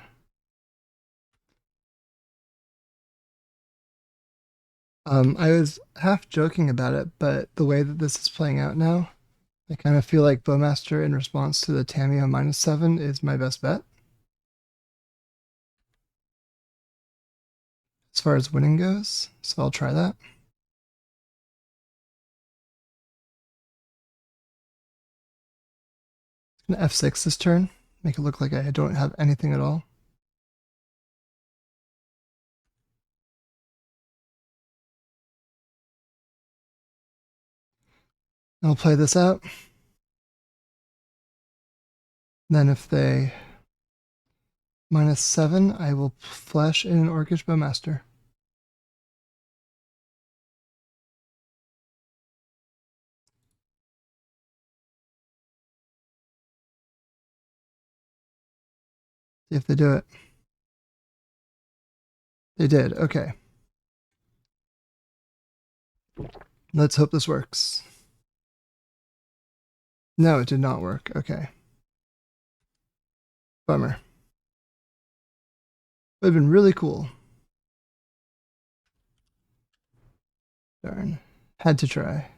I was half joking about it, but the way that this is playing out now, I kind of feel like Bowmaster in response to the Tamiyo -7 is my best bet. As far as winning goes, so I'll try that. I'm gonna F6 this turn, make it look like I don't have anything at all. I'll play this out. Then if they -7, I will flash in an Orcish Bowmaster. See if they do it. They did, okay. Let's hope this works. No, it did not work, okay. Bummer. Would have been really cool. Darn. Had to try.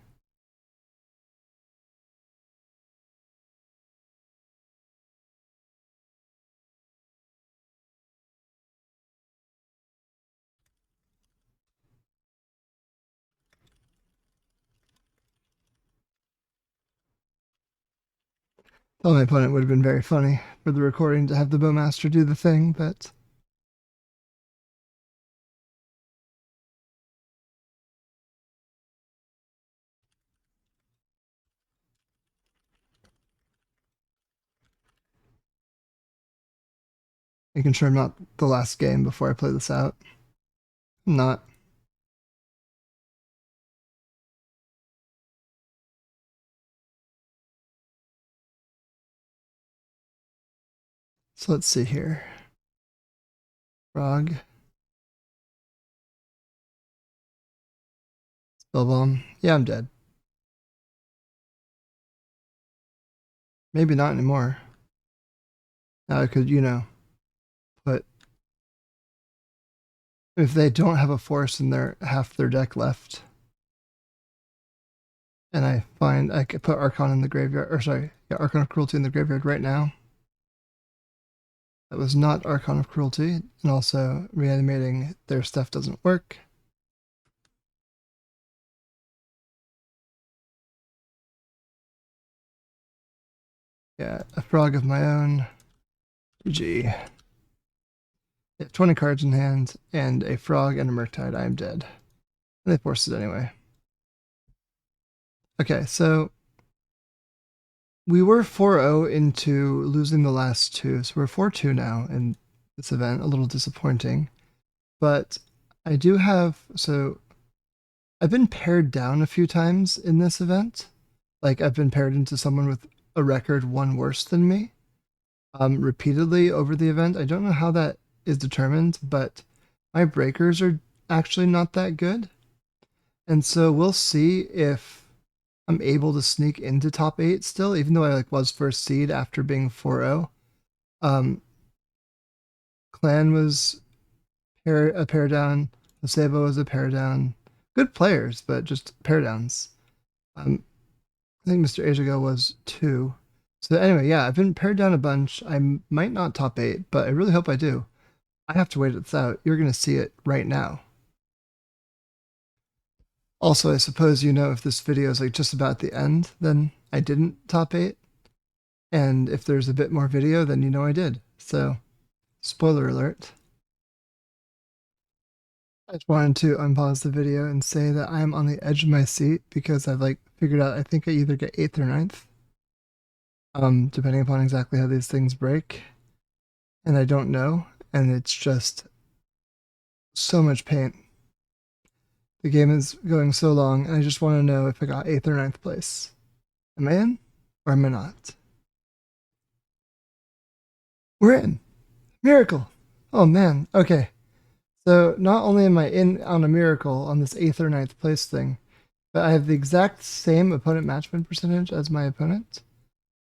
Thought my opponent would have been very funny for the recording to have the Bowmaster do the thing, but making sure I'm not the last game before I play this out. I'm not. So let's see here. Frog. Spell bomb. Yeah, I'm dead. Maybe not anymore. Now I could, put if they don't have a force in their half their deck left. And I find I could put Archon in the graveyard, or sorry, yeah, Archon of Cruelty in the graveyard right now. That was not Archon of Cruelty, and also reanimating their stuff doesn't work. Yeah, a frog of my own. GG. Yeah, 20 cards in hand, and a frog and a Murktide. I am dead. And they forced it anyway. Okay, so we were 4-0 into losing the last two, so we're 4-2 now in this event. A little disappointing. But I do have, so I've been paired down a few times in this event. Like I've been paired into someone with a record one worse than me repeatedly over the event. I don't know how that is determined, but my breakers are actually not that good. And so we'll see if I'm able to sneak into top 8 still, even though I was first seed after being 4-0. Clan was a pair down. Sebo was a pair down. Good players, but just pair downs. I think Mr. Ajago was 2. So anyway, yeah, I've been paired down a bunch. I might not top 8, but I really hope I do. I have to wait this out. You're going to see it right now. Also, I suppose you know if this video is just about the end, then I didn't top 8. And if there's a bit more video, then you know I did. So, spoiler alert. I just wanted to unpause the video and say that I'm on the edge of my seat because I've figured out I think I either get 8th or 9th. Depending upon exactly how these things break. And I don't know, and it's just so much pain. The game is going so long, and I just want to know if I got 8th or 9th place. Am I in, or am I not? We're in! Miracle! Oh man, okay. So not only am I in on a miracle on this 8th or 9th place thing, but I have the exact same opponent match win percentage as my opponent,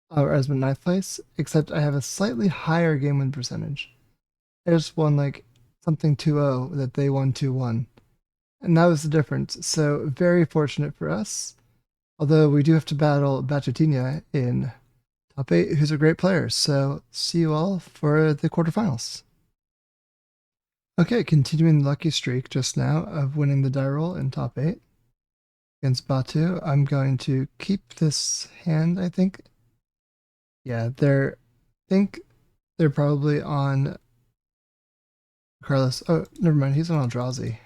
or as my 9th place, except I have a slightly higher game win percentage. I just won something 2-0 that they won 2-1. And that was the difference. So very fortunate for us. Although we do have to battle Batutinha in top 8, who's a great player. So see you all for the quarterfinals. Okay, continuing the lucky streak just now of winning the die roll in top 8 against Batu. I'm going to keep this hand, I think. Yeah, I think they're probably on Carlos. Oh, never mind, he's on Eldrazi.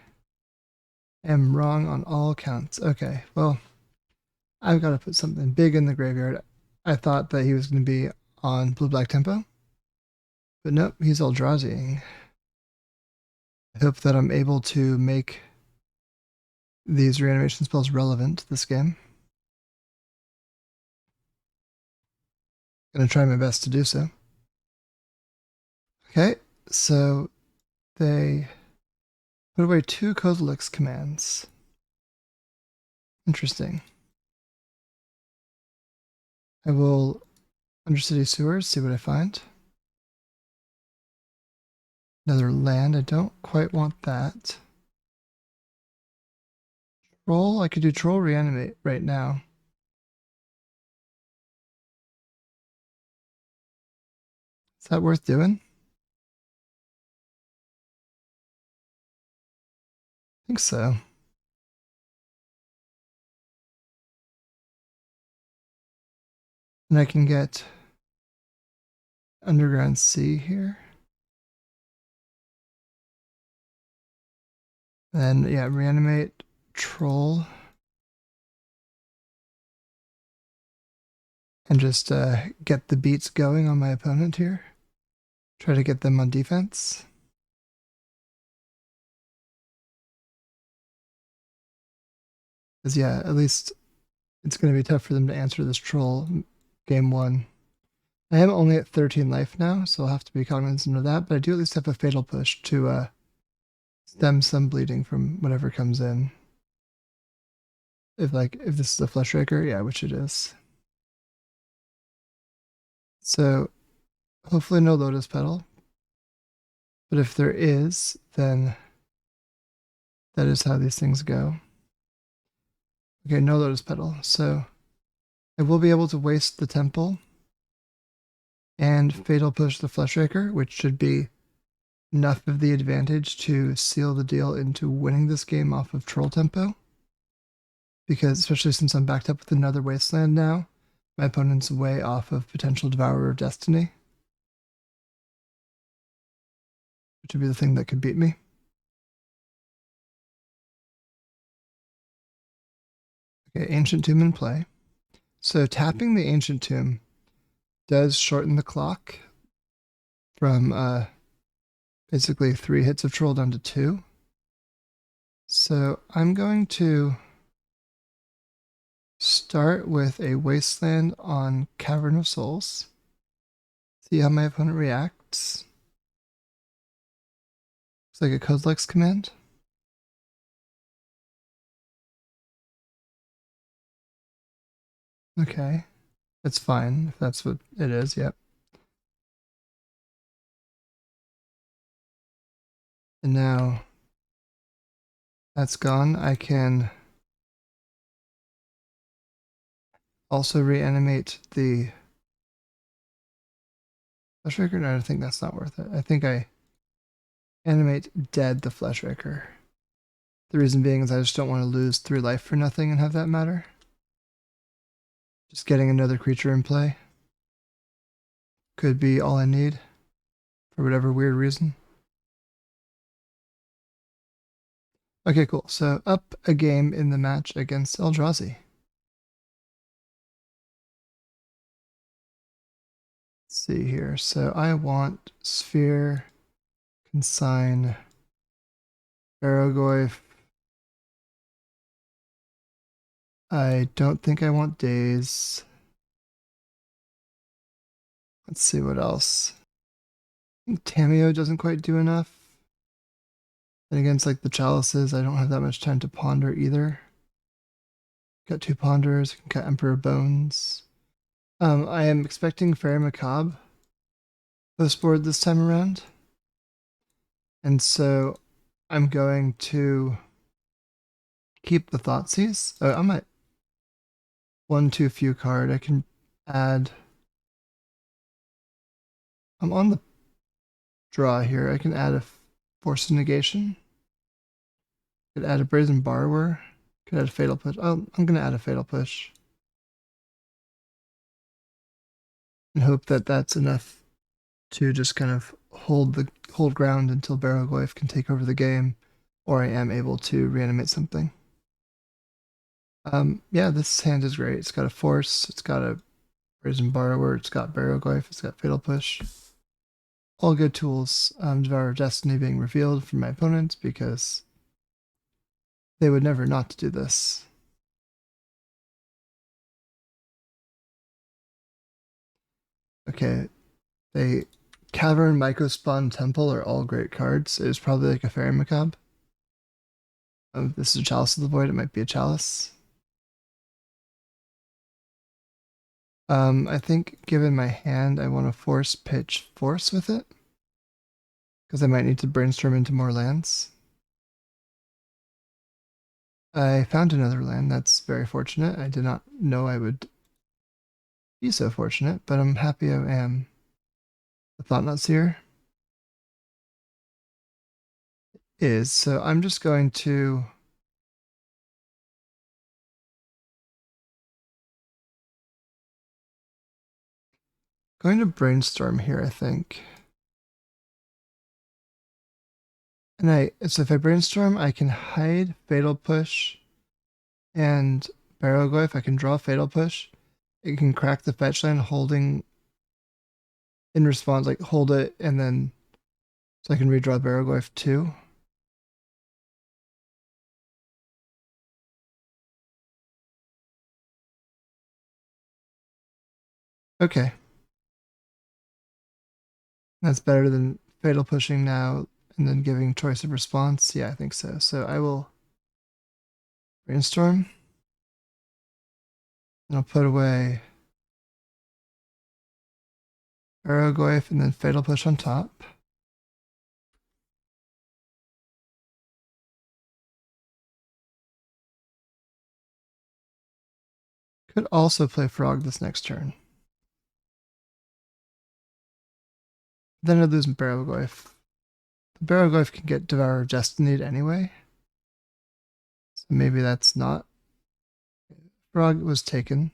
I am wrong on all counts. Okay, well, I've got to put something big in the graveyard. I thought that he was going to be on blue-black tempo, but nope, he's Eldraziing. I hope that I'm able to make these reanimation spells relevant to this game. Gonna try my best to do so. Okay, so they put away 2 Kozilek's commands. Interesting. I will Undercity Sewers, see what I find. Another land, I don't quite want that. Troll, I could do Troll Reanimate right now. Is that worth doing? I think so. And I can get Underground Sea here. Then, yeah, reanimate Troll. And just get the beats going on my opponent here. Try to get them on defense. Because, yeah, at least it's going to be tough for them to answer this Troll game 1. I am only at 13 life now, so I'll have to be cognizant of that, but I do at least have a Fatal Push to stem some bleeding from whatever comes in. If this is a Fleshraker, yeah, which it is. So hopefully no Lotus Petal. But if there is, then that is how these things go. Okay, no Lotus Petal. So I will be able to waste the Temple and Fatal Push the Fleshraker, which should be enough of the advantage to seal the deal into winning this game off of Troll Tempo. Because especially since I'm backed up with another Wasteland now, my opponent's way off of potential Devourer of Destiny, which would be the thing that could beat me. Okay, Ancient Tomb in play. So tapping the Ancient Tomb does shorten the clock from basically 3 hits of Troll down to 2. So I'm going to start with a Wasteland on Cavern of Souls. See how my opponent reacts. Looks like a Kozilek's command. Okay. It's fine if that's what it is, yep. And now that's gone, I can also reanimate the Fleshraker. No, I think that's not worth it. I think I animate dead the Fleshraker. The reason being is I just don't want to lose 3 life for nothing and have that matter. Just getting another creature in play could be all I need for whatever weird reason. Okay, cool. So up a game in the match against Eldrazi. Let's see here. So I want Sphere, Consign, Barrogoyf. I don't think I want Daze. Let's see what else. I think Tameo doesn't quite do enough. And against like the Chalices, I don't have that much time to ponder either. Got 2 Ponders, I can cut Emperor Bones. I am expecting Fairy Macabre post board this time around. And so I'm going to keep the Thoughtseize. Oh, I'm at 1 too few card. I can add. I'm on the draw here. I can add a Force of Negation. Could add a Brazen Borrower. Could add a Fatal Push. Oh, I'm going to add a Fatal Push. And hope that that's enough to just kind of hold ground until Barrogoyf can take over the game, or I am able to reanimate something. Yeah, this hand is great. It's got a Force, it's got a Brazen Borrower, it's got Barrogoyf, it's got Fatal Push. All good tools. Devourer of Destiny being revealed from my opponent because they would never not do this. Okay, they Cavern, Mycospawn, Temple are all great cards. It was probably like a Fairy Macabre. This is a Chalice of the Void. It might be a Chalice. I think given my hand, I want to force pitch Force with it because I might need to brainstorm into more lands. I found another land. That's very fortunate. I did not know I would be so fortunate, but I'm happy I am. The Thought-Knot Seer is, so I'm just going to brainstorm here, I think. And so if I brainstorm, I can hide Fatal Push and Barrogoyf. I can draw Fatal Push. It can crack the fetch land holding in response, like hold it, and then so I can redraw Barrogoyf too. Okay. That's better than Fatal Pushing now and then giving choice of response. Yeah, I think so. So I will brainstorm. And I'll put away Barrogoyf and then Fatal Push on top. Could also play Frog this next turn. Then I'd lose Barrogoyf. The Barrogoyf can get Devourer of Destiny anyway. So maybe that's not. Frog was taken.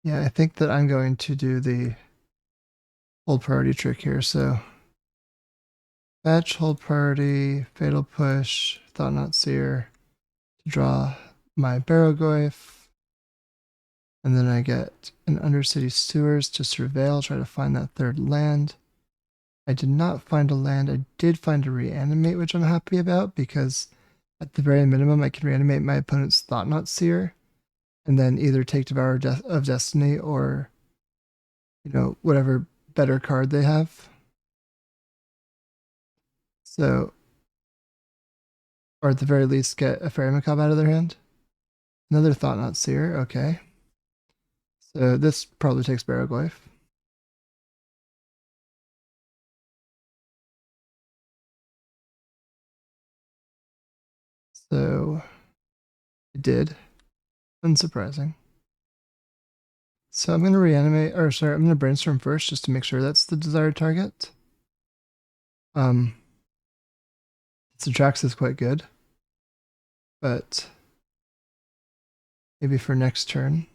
Yeah, I think that I'm going to do the hold priority trick here. So fetch, hold priority, Fatal Push, Thought-Knot Seer to draw my Barrogoyf. And then I get an Undercity Sewers to surveil, try to find that 3rd land. I did not find a land. I did find a reanimate, which I'm happy about because at the very minimum, I can reanimate my opponent's Thought-Knot Seer and then either take Devourer of Destiny or, whatever better card they have. So, or at the very least, get a Fairy Macabre out of their hand. Another Thought-Knot Seer, okay. So this probably takes Barrowglyph. So it did. Unsurprising. So I'm going to reanimate, or sorry, I'm going to brainstorm first just to make sure that's the desired target. Atraxa is quite good, but maybe for next turn.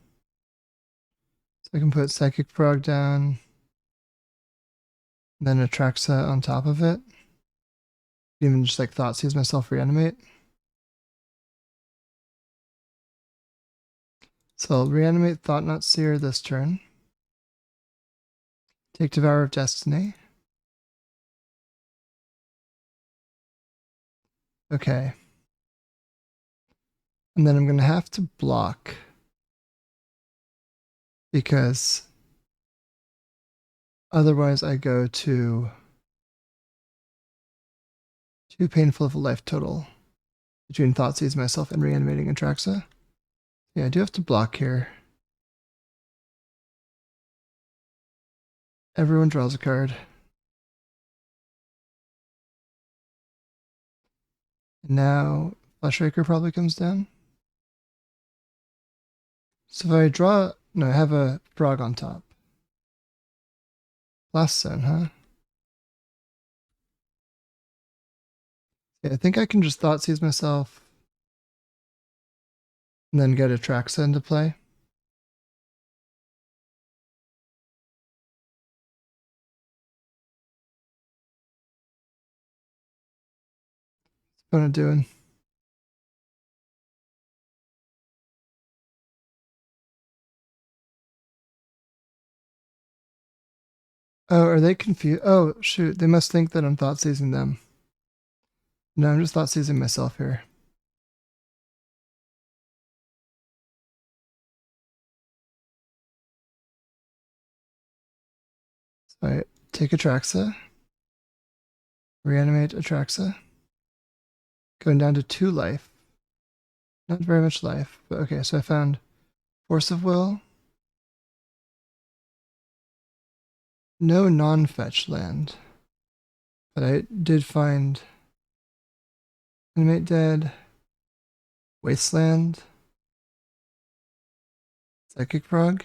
So I can put Psychic Frog down, then Atraxa on top of it. Even just like Thoughtseize myself reanimate. So I'll reanimate Thought-Knot Seer this turn. Take Devourer of Destiny. Okay. And then I'm going to have to block because otherwise I go to 2 painful of a life total between Thoughtseize myself and reanimating Atraxa. Yeah, I do have to block here. Everyone draws a card. And now Fleshraker probably comes down. So if I draw, no, I have a frog on top. Last zone, huh? Yeah, I think I can just Thoughtseize myself and then get Atraxa into play. What's opponent doing? Oh, are they confused? Oh, shoot. They must think that I'm Thoughtseizing them. No, I'm just Thoughtseizing myself here. So I take Atraxa, reanimate Atraxa, going down to 2 life. Not very much life, but okay, so I found Force of Will. No non-fetch land. But I did find Animate Dead, Wasteland, Psychic Frog.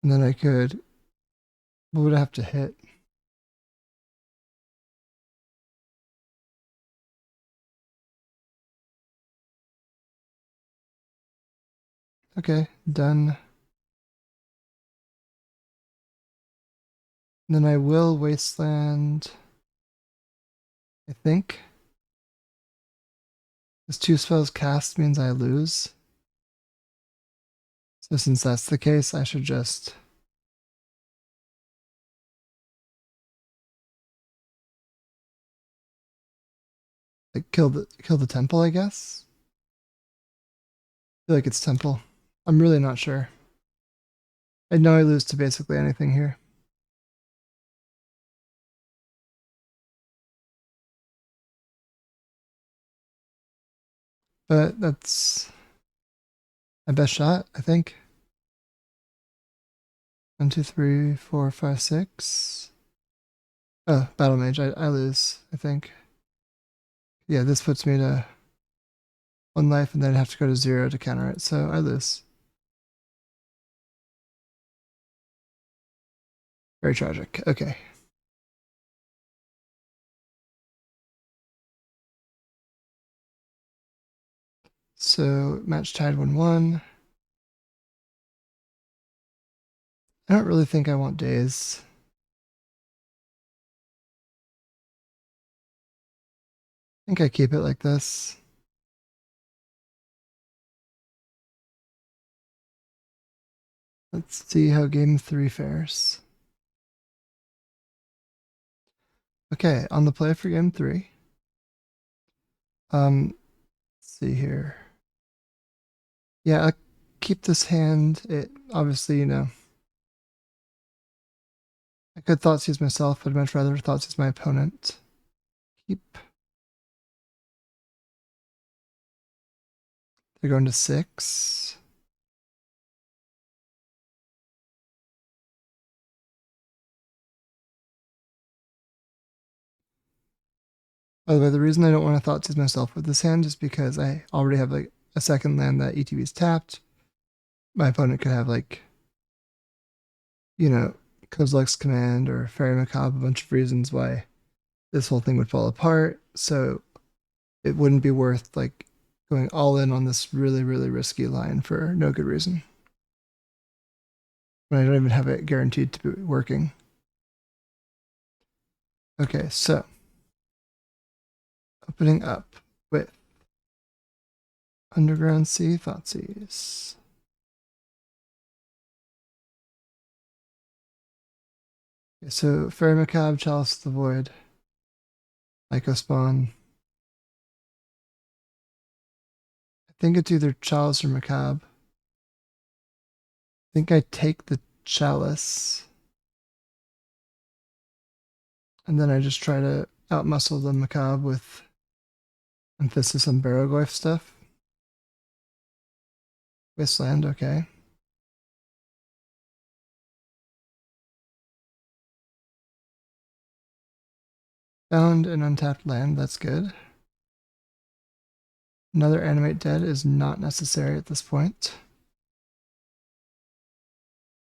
And then I could, what would I have to hit? Okay, done. And then I will Wasteland, I think. This 2 spells cast means I lose. So since that's the case, I should just like kill the temple, I guess. I feel like it's temple. I'm really not sure. I know I lose to basically anything here. But that's my best shot, I think. 1, 2, 3, 4, 5, 6. Oh, Battle Mage. I lose, I think. Yeah, this puts me to 1 life, and then I'd have to go to 0 to counter it, so I lose. Very tragic. Okay. So match tied 1-1. I don't really think I want days. I think I keep it like this. Let's see how game 3 fares. Okay, on the play for game 3. Let's see here. Yeah, I'll keep this hand. It obviously, you know, I could Thoughtseize myself, but I'd much rather Thoughtseize my opponent. Keep. They're going to 6. By the way, the reason I don't want to Thoughtseize myself with this hand is because I already have like a second land that ETB is tapped. My opponent could have like, you know, Kozilek's Command or Fairy Macabre, a bunch of reasons why this whole thing would fall apart. So it wouldn't be worth like going all in on this really, really risky line for no good reason. When I don't even have it guaranteed to be working. Okay, so opening up with Underground Sea Thoughtseize. Okay, so Fairy Macabre, Chalice of the Void, Spawn. I think it's either Chalice or Macabre. I think I take the Chalice. And then I just try to outmuscle the Macabre with emphasis on Barrowglyph stuff. Wasteland, okay. Found an untapped land, that's good. Another Animate Dead is not necessary at this point.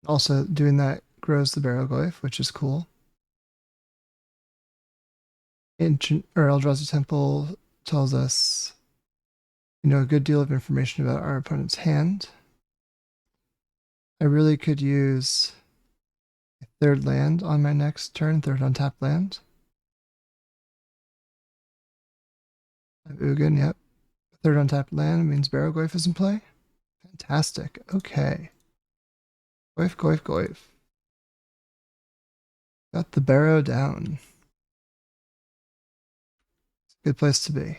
Also, doing that grows the Barrowglyph, which is cool. Ancient or Eldrazi Temple tells us, you know, a good deal of information about our opponent's hand. I really could use a third land on my next turn, third untapped land. I have Ugin, yep. Third untapped land means Barrowglyph is in play. Fantastic. Okay. Goif, goif, goif. Got the Barrow down. It's a good place to be.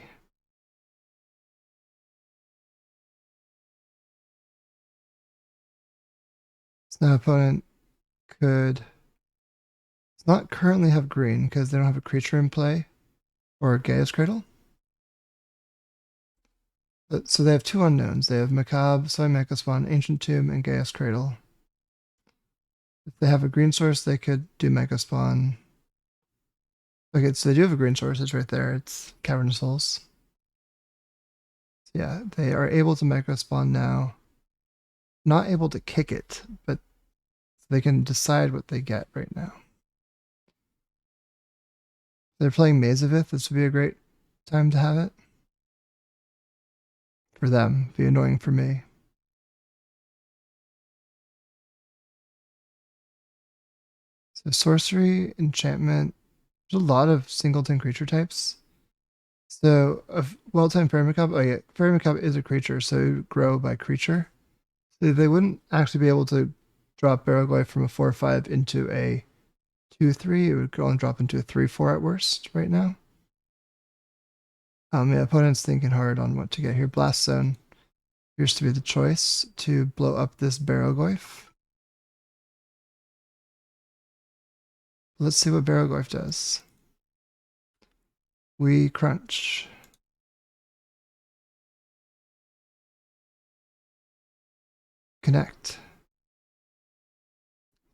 So now opponent could not currently have green because they don't have a creature in play or Gaia's Cradle. So they have two unknowns. They have Macabre, Soy Megaspawn, Ancient Tomb, and Gaia's Cradle. If they have a green source, they could do Megaspawn. Okay, so they do have a green source. It's right there. It's Cavern of Souls. Yeah, they are able to Megaspawn now. Not able to kick it, but they can decide what they get right now. They're playing Maze of Ith. This would be a great time to have it. For them, be annoying for me. So sorcery, enchantment. There's a lot of singleton creature types. So a well-timed Fairy Macabre. Oh yeah, Fairy Macabre is a creature, so it would grow by creature. So they wouldn't actually be able to drop Barrowglyph from a 4/5 into a 2/3. It would only drop into a 3/4 at worst right now. Yeah, opponent's thinking hard on what to get here. Blast Zone appears to be the choice to blow up this Barrowglyph. Let's see what Barrowglyph does. We crunch. Connect.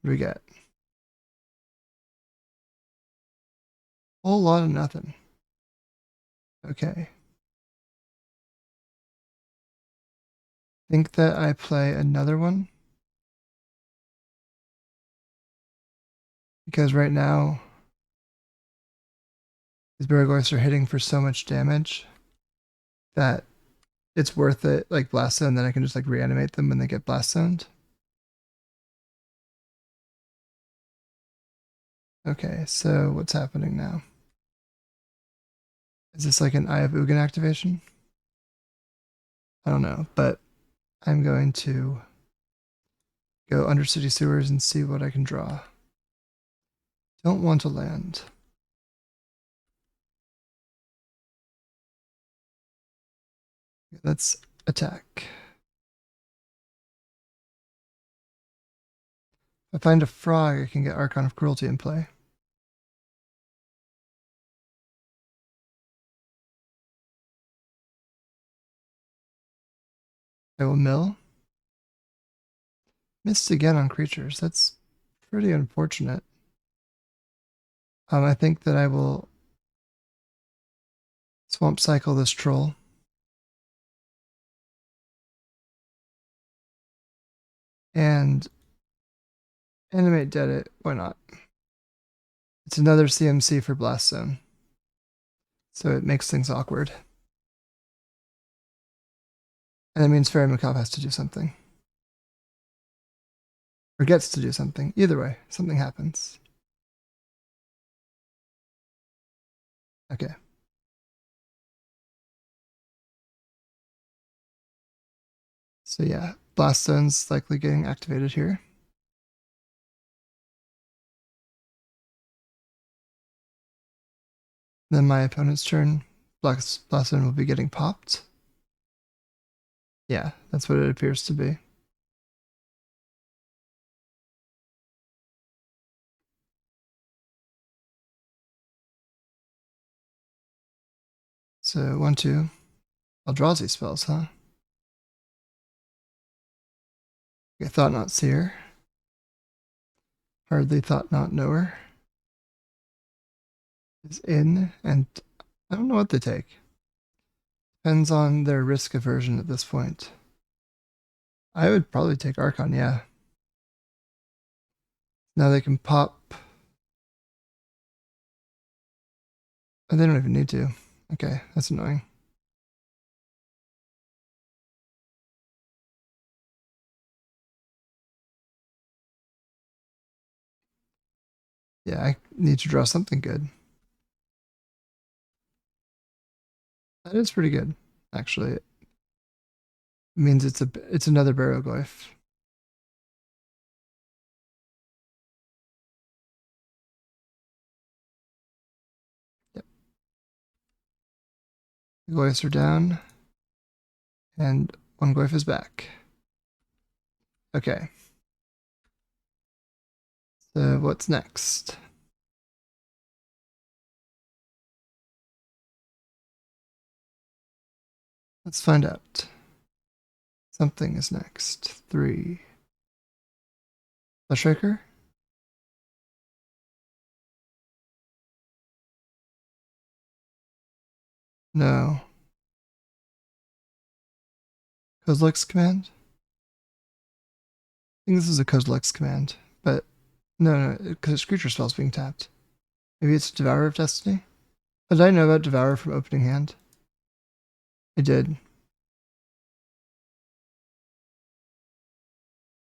What do we get? Whole lot of nothing. Okay. Think that I play another one. Because right now, these Barrowglyphs are hitting for so much damage that it's worth it, like Blast Zone, then I can just like reanimate them when they get Blast Zoned. Okay, so what's happening now? Is this like an Eye of Ugin activation? I don't know, but I'm going to go under City Sewers and see what I can draw. Don't want to land. Let's attack. If I find a frog, I can get Archon of Cruelty in play. I will mill. Missed again on creatures. That's pretty unfortunate. I think that I will swamp cycle this troll. And animate dead it. Why not? It's another CMC for Blast Zone. So it makes things awkward. And that means Fairy Macabre has to do something. Or gets to do something. Either way, something happens. Okay. So yeah, Blast Zone's likely getting activated here. Then my opponent's turn, Blast Zone will be getting popped. Yeah, that's what it appears to be. So 1-2. Eldrazi spells, huh? Okay, Thought Not Seer. Hardly Thought Not Knower is in, and I don't know what they take. Depends on their risk aversion at this point. I would probably take Archon, yeah. Now they can pop. Oh, they don't even need to. Okay, that's annoying. Yeah, I need to draw something good. That is pretty good, actually. It means it's another Barrowglyph. Yep. The glyphs are down, and one glyph is back. Okay. So what's next? Let's find out. Something is next. 3. Fleshraker? No. Kozilek's command? I think this is a Kozilek's command, but no, because its creature spell's being tapped. Maybe it's Devourer of Destiny? Did I know about Devourer from opening hand? I did.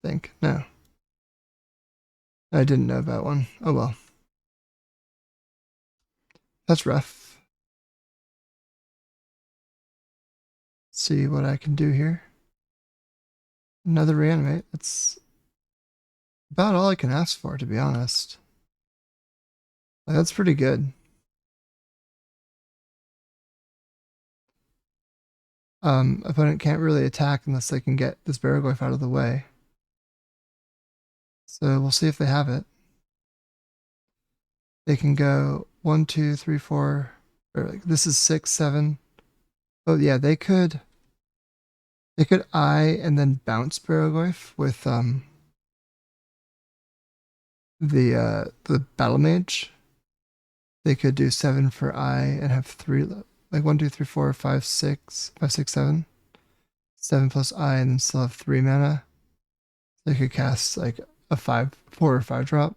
Think. No. I didn't know about one. Oh well. That's rough. See what I can do here. Another reanimate. That's about all I can ask for, to be honest. Like, that's pretty good. Opponent can't really attack unless they can get this Barrowglyph out of the way. So we'll see if they have it. They can go 1, 2, 3, 4. Or like, this is 6, 7. Oh yeah, they could eye and then bounce Barrowglyph with the Battle Mage. They could do 7 for eye and have 3, like 1, 2, 3, 4, 5, 6, 5, 6, 7. 7 plus eye and then still have 3 mana. They could cast like a 4 or 5 drop.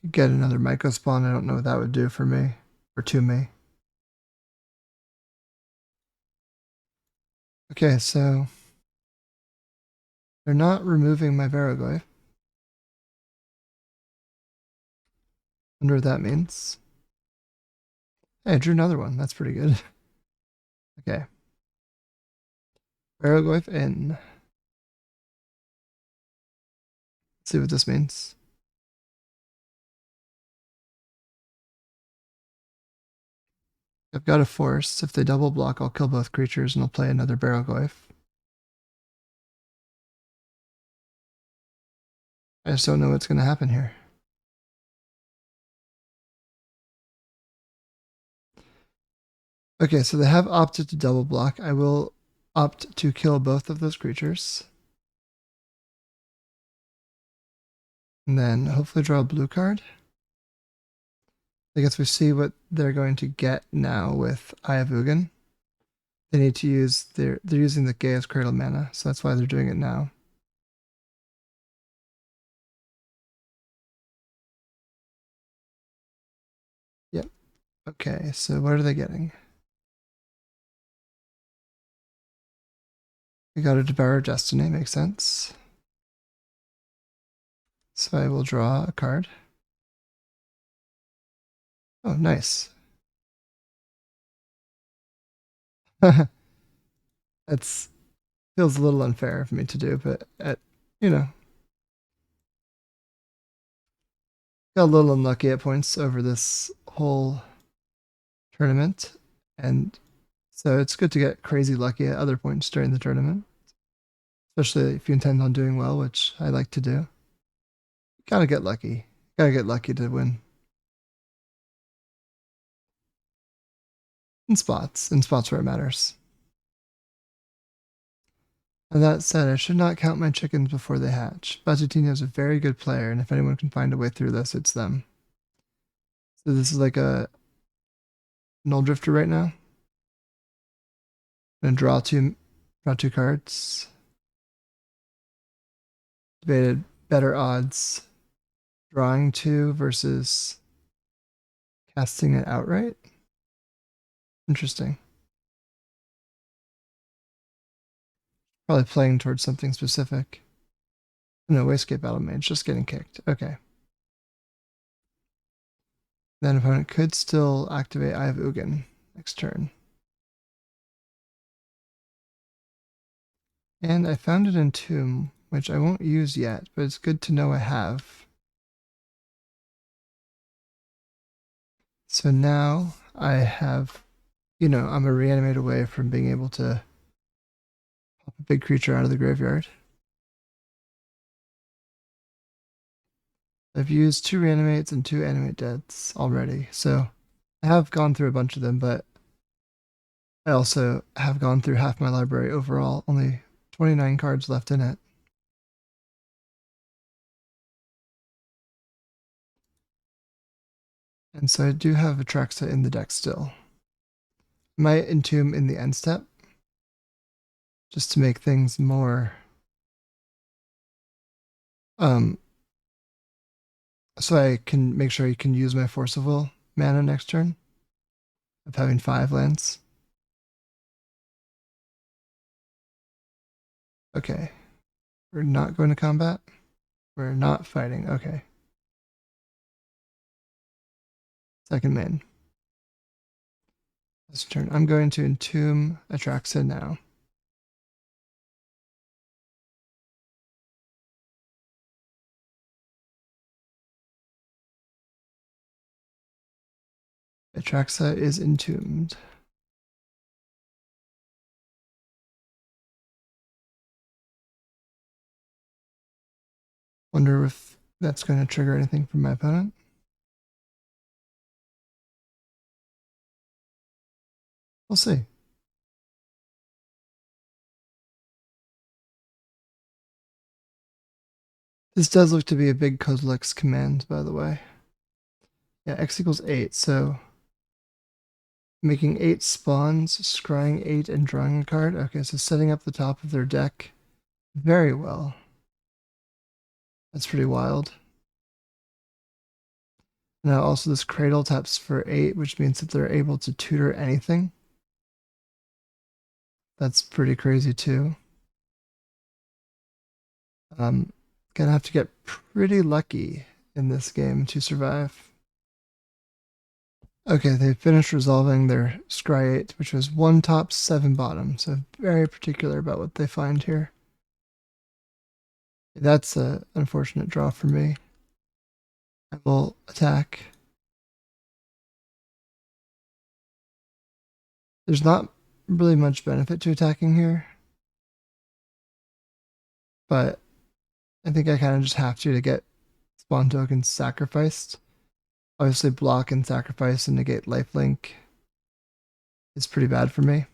Could get another Myco spawn. I don't know what that would do for me or to me. Okay, so they're not removing my Barrowglyph. Wonder what that means. Hey, I drew another one. That's pretty good. Okay. Barrowglyph in. Let's see what this means. I've got a force. If they double block, I'll kill both creatures and I'll play another Barrowglyph. I just don't know what's going to happen here. Okay, so they have opted to double block. I will opt to kill both of those creatures. And then hopefully draw a blue card. I guess we see what they're going to get now with Eye of Ugin. They need to use they're using the Gaia's Cradle mana, so that's why they're doing it now. Yep. Okay, so what are they getting? We got a Devourer Destiny, makes sense. So I will draw a card. Oh, nice. That's feels a little unfair for me to do, but you know, got a little unlucky at points over this whole tournament, and so it's good to get crazy lucky at other points during the tournament, especially if you intend on doing well, which I like to do. Gotta get lucky. Gotta get lucky to win. In spots where it matters. And that said, I should not count my chickens before they hatch. Bazzatino is a very good player, and if anyone can find a way through this, it's them. So this is like a null drifter right now. I'm gonna draw two cards. Debated better odds. Drawing two versus casting it outright. Interesting. Probably playing towards something specific. No, Wastecape Battle Mage, just getting kicked. Okay. Then opponent could still activate Eye of Ugin next turn. And I found it in Tomb, which I won't use yet, but it's good to know I have. So now I have, I'm a reanimate away from being able to pop a big creature out of the graveyard. I've used 2 reanimates and 2 animate deaths already, so I have gone through a bunch of them, but I also have gone through half my library overall, only 29 cards left in it. And so I do have Atraxa in the deck still. I might Entomb in the end step, just to make things more so I can make sure you can use my Force of Will mana next turn of having 5 lands. Okay. We're not going to combat. We're not fighting. Okay. Second main. This turn. I'm going to Entomb Atraxa now. Atraxa is entombed. Wonder if that's going to trigger anything from my opponent. We'll see. This does look to be a big Kozilek's command, by the way. Yeah, X equals 8, so making 8 spawns, scrying 8, and drawing a card. Okay, so setting up the top of their deck very well. That's pretty wild. Now also this Cradle taps for 8, which means that they're able to tutor anything. That's pretty crazy too. Gonna have to get pretty lucky in this game to survive. Okay, they finished resolving their Scry 8, which was 1 top, 7 bottom, so very particular about what they find here. That's an unfortunate draw for me. I will attack. There's not really much benefit to attacking here, but I think I kind of just have to get spawn tokens sacrificed. Obviously, block and sacrifice and negate lifelink is pretty bad for me.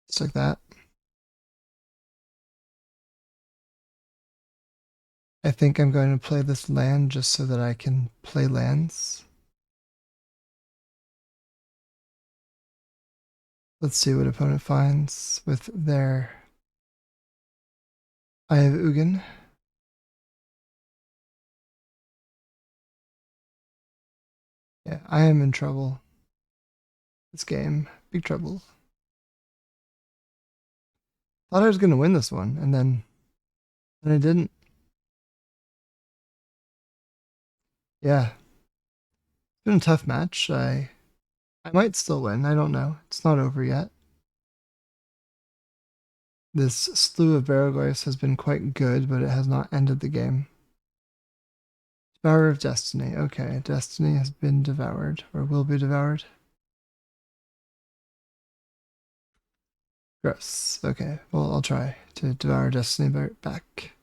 Just like that. I think I'm going to play this land just so that I can play lands. Let's see what opponent finds with their... I have Ugin. Yeah, I am in trouble. This game. Big trouble. Thought I was going to win this one, and then I didn't. Yeah. It's been a tough match. I might still win. I don't know. It's not over yet. This slew of Baragorgis has been quite good, but it has not ended the game. Devourer of Destiny. Okay, Destiny has been devoured, or will be devoured. Gross. Okay, well, I'll try to devour Destiny back.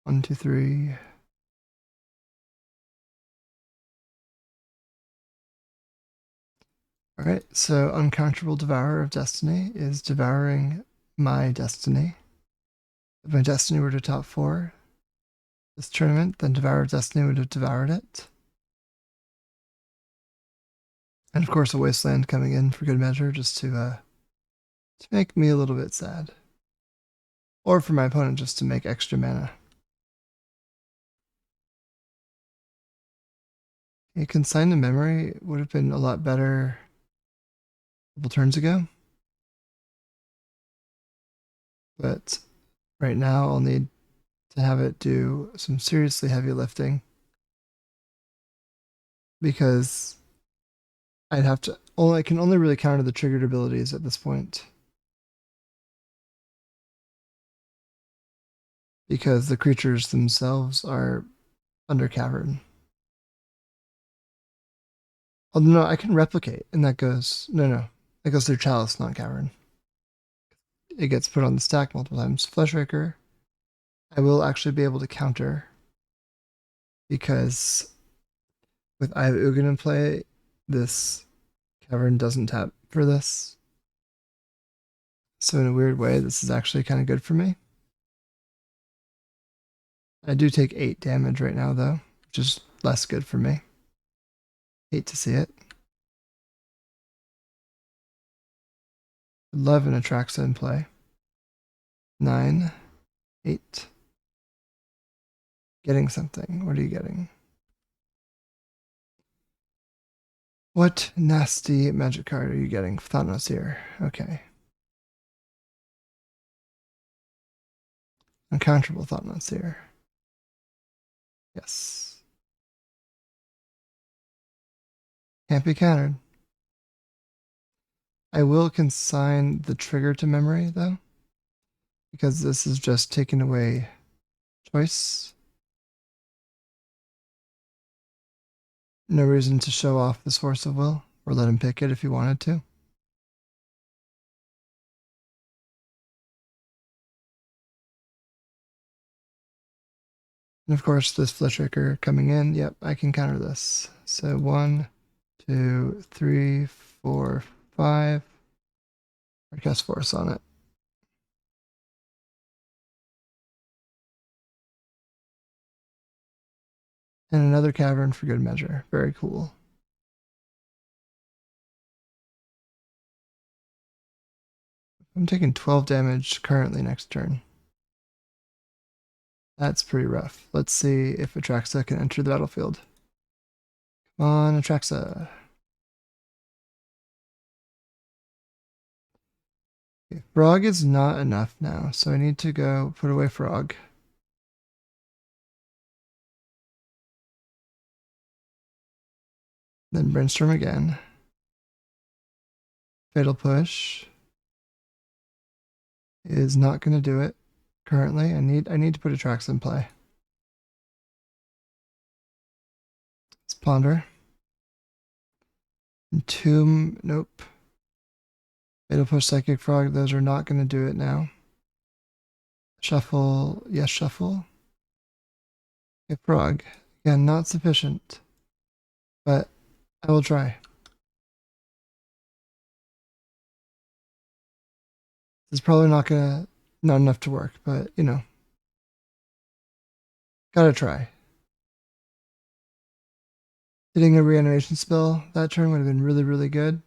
One, two, three. Alright, so Unconscionable Devourer of Destiny is devouring my Destiny. If my Destiny were to top 4 this tournament, then Devourer of Destiny would have devoured it. And of course a Wasteland coming in for good measure, just to make me a little bit sad. Or for my opponent just to make extra mana. A Consign to Memory would have been a lot better a couple turns ago. But right now I'll need to have it do some seriously heavy lifting. Because I can only really counter the triggered abilities at this point. Because the creatures themselves are under cavern. Oh no, I can replicate, and that goes that goes through Chalice, not cavern. It gets put on the stack multiple times. Fleshraker, I will actually be able to counter because with I have Ugin in play, this cavern doesn't tap for this. So in a weird way, this is actually kind of good for me. I do take 8 damage right now, though, which is less good for me. Hate to see it. 11 Atraxa in play. 9, 8. Getting something. What are you getting? What nasty magic card are you getting? Thanatos here. Okay. Uncounterable Thanatos here. Yes. Can't be countered. I will consign the trigger to memory, though, because this is just taking away choice. No reason to show off this Force of Will, or let him pick it if he wanted to. And of course, this Fleshraker coming in, yep, I can counter this. So 1, 2, 3, 4, 5. I cast Force on it. And another cavern for good measure. Very cool. I'm taking 12 damage currently next turn. That's pretty rough. Let's see if Atraxa can enter the battlefield. Come on, Atraxa. Okay, Frog is not enough now, so I need to go put away Frog. Then Brainstorm again. Fatal Push is not going to do it currently. I need to put Atraxa in play. Let's Ponder. Entomb, nope. Fatal Push, Psychic Frog, those are not going to do it now. Shuffle, yes, shuffle. Okay, Frog. Again, not sufficient, but I will try. It's probably not enough to work, but you know, gotta try. Hitting a reanimation spell that turn would have been really, really good,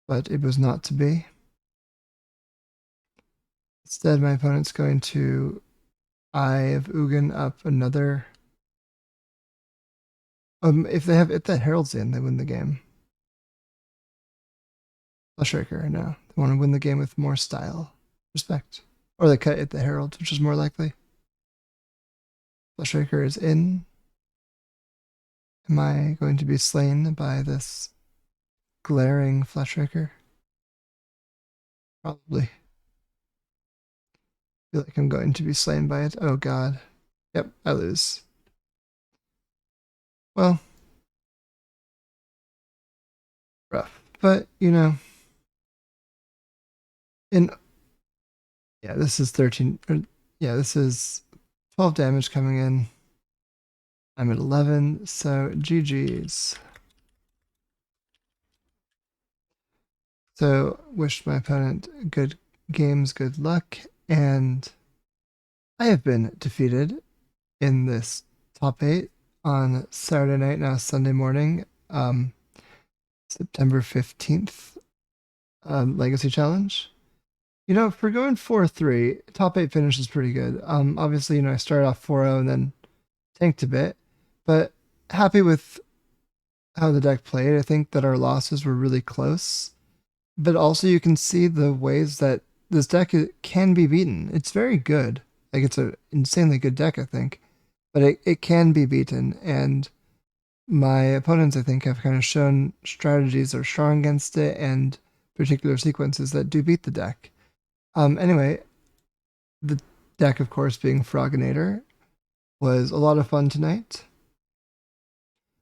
but it was not to be. Instead, my opponent's going to Eye of Ugin up another. If that Herald's in, they win the game. Flushraker, no. They want to win the game with more style. Respect. Or they cut at the Herald, which is more likely. Flushraker is in. Am I going to be slain by this glaring Flushraker? Probably. I feel like I'm going to be slain by it. Oh god. Yep, I lose. Well, rough. But, you know, this is 13, this is 12 damage coming in. I'm at 11, so GG's. So, wish my opponent good games, good luck, and I have been defeated in this top 8 on Saturday night, now Sunday morning, September 15th, Legacy Challenge. You know, for going 4-3, top 8 finish is pretty good. Obviously, you know, I started off 4-0 and then tanked a bit, but happy with how the deck played. I think that our losses were really close, but also you can see the ways that this deck can be beaten. It's very good. Like, it's an insanely good deck, I think, but it can be beaten, and my opponents, I think, have kind of shown strategies that are strong against it and particular sequences that do beat the deck. Anyway, the deck, of course, being Froginator, was a lot of fun tonight.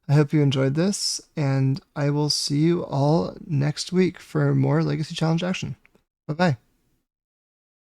I hope you enjoyed this, and I will see you all next week for more Legacy Challenge action. Bye-bye.